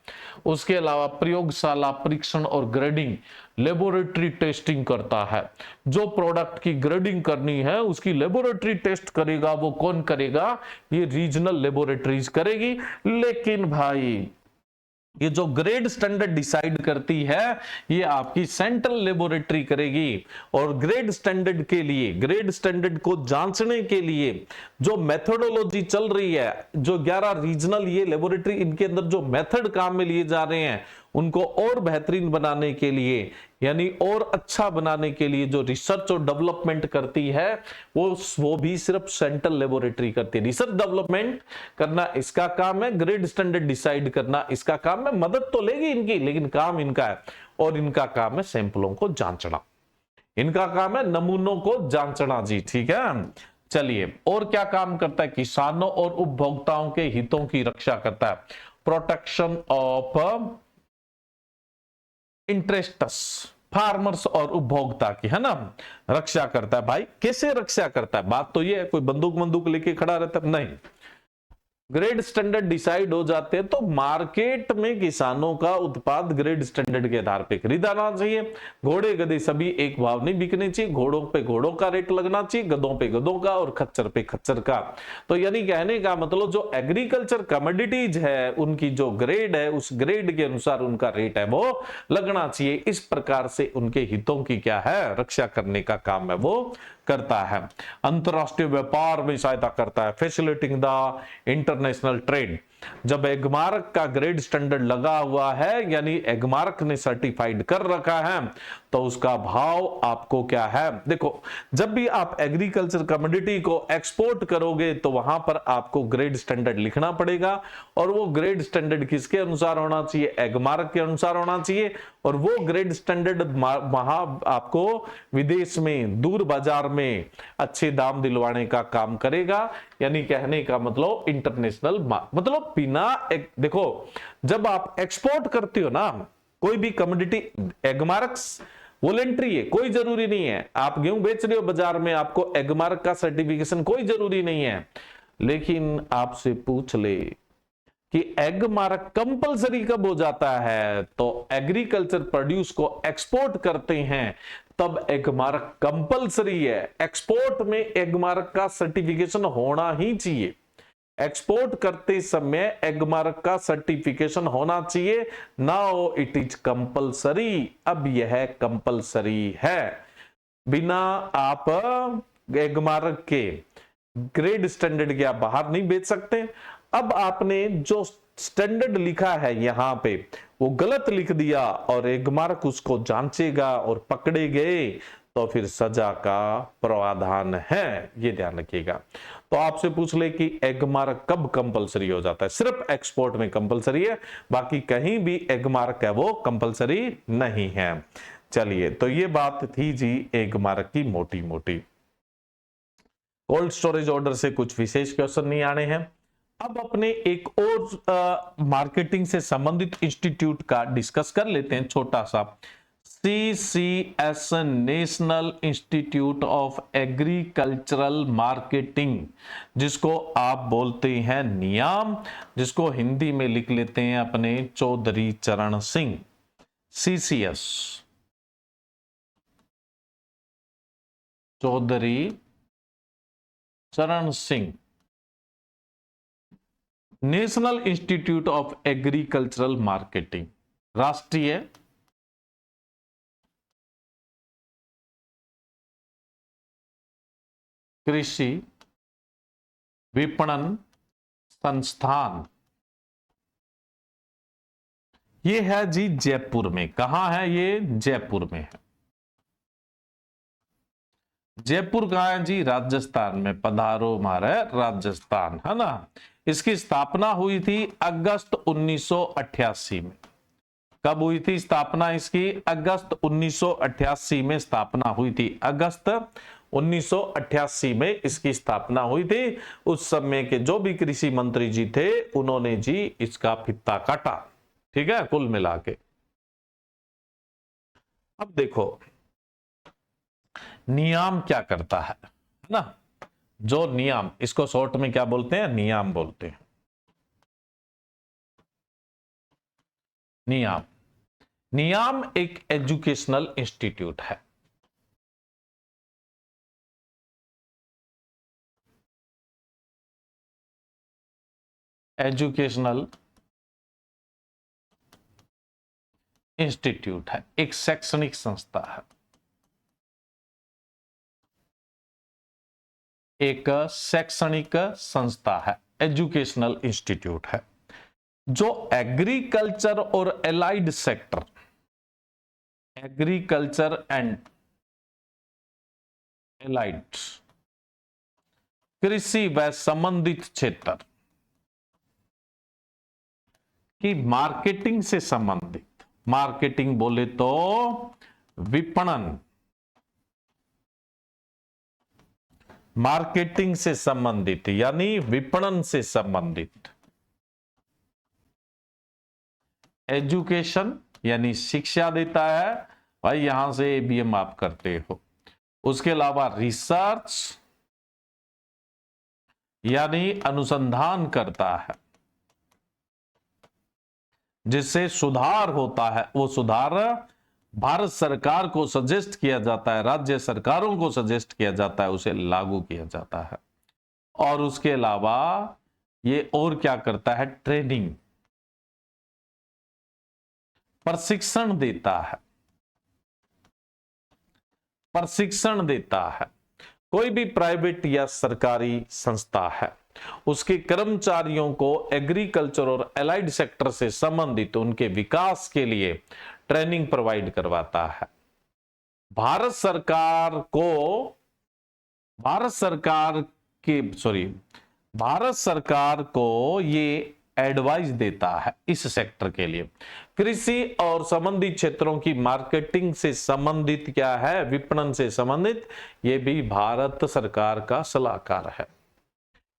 उसके अलावा प्रयोगशाला परीक्षण और ग्रेडिंग, लेबोरेटरी टेस्टिंग करता है। जो प्रोडक्ट की ग्रेडिंग करनी है उसकी लेबोरेटरी टेस्ट करेगा। वो कौन करेगा? ये रीजनल लेबोरेटरीज करेगी। लेकिन भाई ये जो ग्रेड स्टैंडर्ड डिसाइड करती है ये आपकी सेंट्रल लेबोरेटरी करेगी। और ग्रेड स्टैंडर्ड के लिए, ग्रेड स्टैंडर्ड को जांचने के लिए जो मेथोडोलॉजी चल रही है, जो 11 रीजनल ये लेबोरेटरी, इनके अंदर जो मेथड काम में लिए जा रहे हैं उनको और बेहतरीन बनाने के लिए, यानी और अच्छा बनाने के लिए जो रिसर्च और डेवलपमेंट करती है वो भी सिर्फ सेंट्रल लेबोरेटरी करती है। रिसर्च डेवलपमेंट करना इसका काम है, ग्रेड स्टैंडर्ड डिसाइड करना इसका काम है। मदद तो लेगी इनकी, लेकिन काम इनका है। और इनका काम है सैंपलों को जांचना, इनका काम है नमूनों को जांचना जी। ठीक है, चलिए और क्या काम करता है? किसानों और उपभोक्ताओं के हितों की रक्षा करता है। प्रोटेक्शन ऑफ इंटरेस्ट्स, फार्मर्स और उपभोक्ता की, है ना, रक्षा करता है। भाई कैसे रक्षा करता है? बात तो ये है कोई बंदूक लेके खड़ा रहता है? नहीं। ग्रेड स्टैंडर्ड डिसाइड हो जाते हैं तो मार्केट में किसानों का उत्पाद ग्रेड स्टैंडर्ड के आधार पे खरीदाना चाहिए। घोड़े गधे सभी एक भाव नहीं बिकने चाहिए। घोड़ों पे घोड़ों का रेट लगना चाहिए, गधों पे गधों का और खच्चर पे खच्चर का। तो यानी कहने का मतलब जो एग्रीकल्चर कमोडिटीज है उनकी जो ग्रेड है उस ग्रेड के अनुसार उनका रेट है वो लगना चाहिए। इस प्रकार से उनके हितों की क्या है? रक्षा करने का काम है वो करता है। अंतरराष्ट्रीय व्यापार में सहायता करता है, फैसिलिटिंग द इंटरनेशनल ट्रेड। जब एगमार्क का ग्रेड स्टैंडर्ड लगा हुआ है, यानी एगमार्क ने सर्टिफाइड कर रखा है, तो उसका भाव आपको क्या है, देखो जब भी आप एग्रीकल्चर कमोडिटी को एक्सपोर्ट करोगे तो वहां पर आपको ग्रेड स्टैंडर्ड लिखना पड़ेगा, और वो ग्रेड स्टैंडर्ड किसके अनुसार होना चाहिए, एगमार्क के अनुसार होना चाहिए। और वो ग्रेड स्टैंडर्ड वहां आपको विदेश में, दूर बाजार में अच्छे दाम दिलवाने का काम करेगा। यानी कहने का मतलब इंटरनेशनल, मतलब बिना देखो जब आप एक्सपोर्ट करते हो ना कोई भी कमोडिटी, एगमार्क्स वॉलेंट्री है, कोई जरूरी नहीं है। आप गेहूं बेच रहे हो बाजार में, आपको एगमार्क का सर्टिफिकेशन कोई जरूरी नहीं है। लेकिन आपसे पूछ ले कि एगमार्क कंपलसरी कब हो जाता है, तो एग्रीकल्चर प्रोड्यूस को एक्सपोर्ट करते हैं तब एगमार्क कंपलसरी है। एक्सपोर्ट में एगमार्क का सर्टिफिकेशन होना ही चाहिए, एक्सपोर्ट करते समय एगमार्क का सर्टिफिकेशन होना चाहिए, नाउ इट इज कंपलसरी। अब यह कंपलसरी है, बिना आप एगमार्क के ग्रेड स्टैंडर्ड के आप बाहर नहीं बेच सकते। अब आपने जो स्टैंडर्ड लिखा है यहां पे वो गलत लिख दिया और एगमार्क उसको जांचेगा और पकड़े गए तो फिर सजा का प्रावधान है, ये ध्यान रखिएगा। तो आपसे पूछ ले कि एगमार्क कब कंपलसरी हो जाता है, सिर्फ एक्सपोर्ट में कंपलसरी है, बाकी कहीं भी एगमार्क है वो कंपलसरी नहीं है। चलिए, तो ये बात थी जी एगमार्क की मोटी मोटी। कोल्ड स्टोरेज ऑर्डर से कुछ विशेष क्वेश्चन नहीं आने हैं। अब अपने एक और मार्केटिंग से संबंधित इंस्टीट्यूट का डिस्कस कर लेते हैं, छोटा सा। CCS national institute of agricultural marketing, जिसको आप बोलते हैं नियाम, जिसको हिंदी में लिख लेते हैं अपने चौधरी चरण सिंह। CCS चौधरी चरण Singh, national institute of agricultural marketing, राष्ट्रीय कृषि विपणन संस्थान, ये है जी जयपुर में। कहां है ये, जयपुर में है। जयपुर कहां है जी, राजस्थान में। पधारो मारे राजस्थान, है ना। इसकी स्थापना हुई थी अगस्त 1988 में। कब हुई थी स्थापना इसकी, अगस्त 1988 में स्थापना हुई थी। अगस्त 1988 में इसकी स्थापना हुई थी। उस समय के जो भी कृषि मंत्री जी थे उन्होंने जी इसका फित्ता काटा, ठीक है, कुल मिला के। अब देखो नियाम क्या करता है ना, जो नियाम, इसको शॉर्ट में क्या बोलते हैं, नियाम बोलते हैं। नियाम, नियाम एक एजुकेशनल इंस्टीट्यूट है। एजुकेशनल इंस्टीट्यूट है, एक शैक्षणिक संस्था है, एक शैक्षणिक संस्था है, एजुकेशनल इंस्टीट्यूट है, जो एग्रीकल्चर और allied sector, agriculture and allied, कृषि व संबंधित क्षेत्र की मार्केटिंग से संबंधित, मार्केटिंग बोले तो विपणन, मार्केटिंग से संबंधित यानी विपणन से संबंधित, एजुकेशन यानी शिक्षा देता है भाई, यहां से ABM आप करते हो। उसके अलावा रिसर्च यानी अनुसंधान करता है, जिससे सुधार होता है। वो सुधार भारत सरकार को सजेस्ट किया जाता है, राज्य सरकारों को सजेस्ट किया जाता है, उसे लागू किया जाता है। और उसके अलावा ये और क्या करता है, ट्रेनिंग, प्रशिक्षण देता है, प्रशिक्षण देता है। कोई भी प्राइवेट या सरकारी संस्था है उसके कर्मचारियों को एग्रीकल्चर और एलाइड सेक्टर से संबंधित उनके विकास के लिए ट्रेनिंग प्रोवाइड करवाता है। भारत सरकार को ये एडवाइस देता है इस सेक्टर के लिए। कृषि और संबंधित क्षेत्रों की मार्केटिंग से संबंधित क्या है, विपणन से संबंधित, ये भी भारत सरकार का सलाहकार है।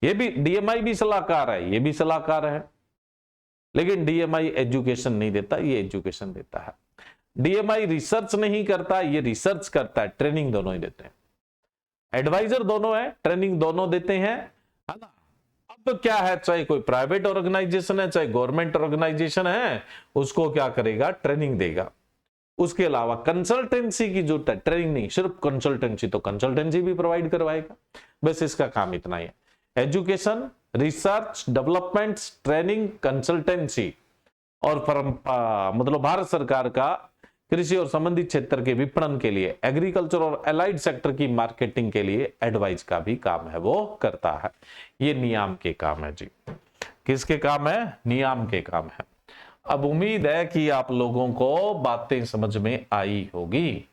ये भी डीएमआई भी सलाहकार है, ये भी सलाहकार है, लेकिन डीएमआई एजुकेशन नहीं देता, ये एजुकेशन देता है। डीएमआई रिसर्च नहीं करता, ये रिसर्च करता है, ट्रेनिंग दोनों ही देते हैं। एडवाइजर दोनों है, ट्रेनिंग दोनों देते हैं, है ना। अब क्या है, चाहे कोई प्राइवेट ऑर्गेनाइजेशन है चाहे गवर्नमेंट ऑर्गेनाइजेशन है, उसको क्या करेगा, ट्रेनिंग देगा। उसके अलावा कंसल्टेंसी की जो ट्रेनिंग नहीं, सिर्फ कंसल्टेंसी, तो कंसल्टेंसी भी प्रोवाइड करवाएगा। बस इसका काम इतना ही है, education, research, development, training, consultancy, और मतलब भारत सरकार का कृषि और संबंधित क्षेत्र के विपणन के लिए, एग्रीकल्चर और एलाइड सेक्टर की मार्केटिंग के लिए एडवाइस का भी काम है, वो करता है। ये नियाम के काम है जी। किसके काम है, नियाम के काम है। अब उम्मीद है कि आप लोगों को बातें समझ में आई होगी।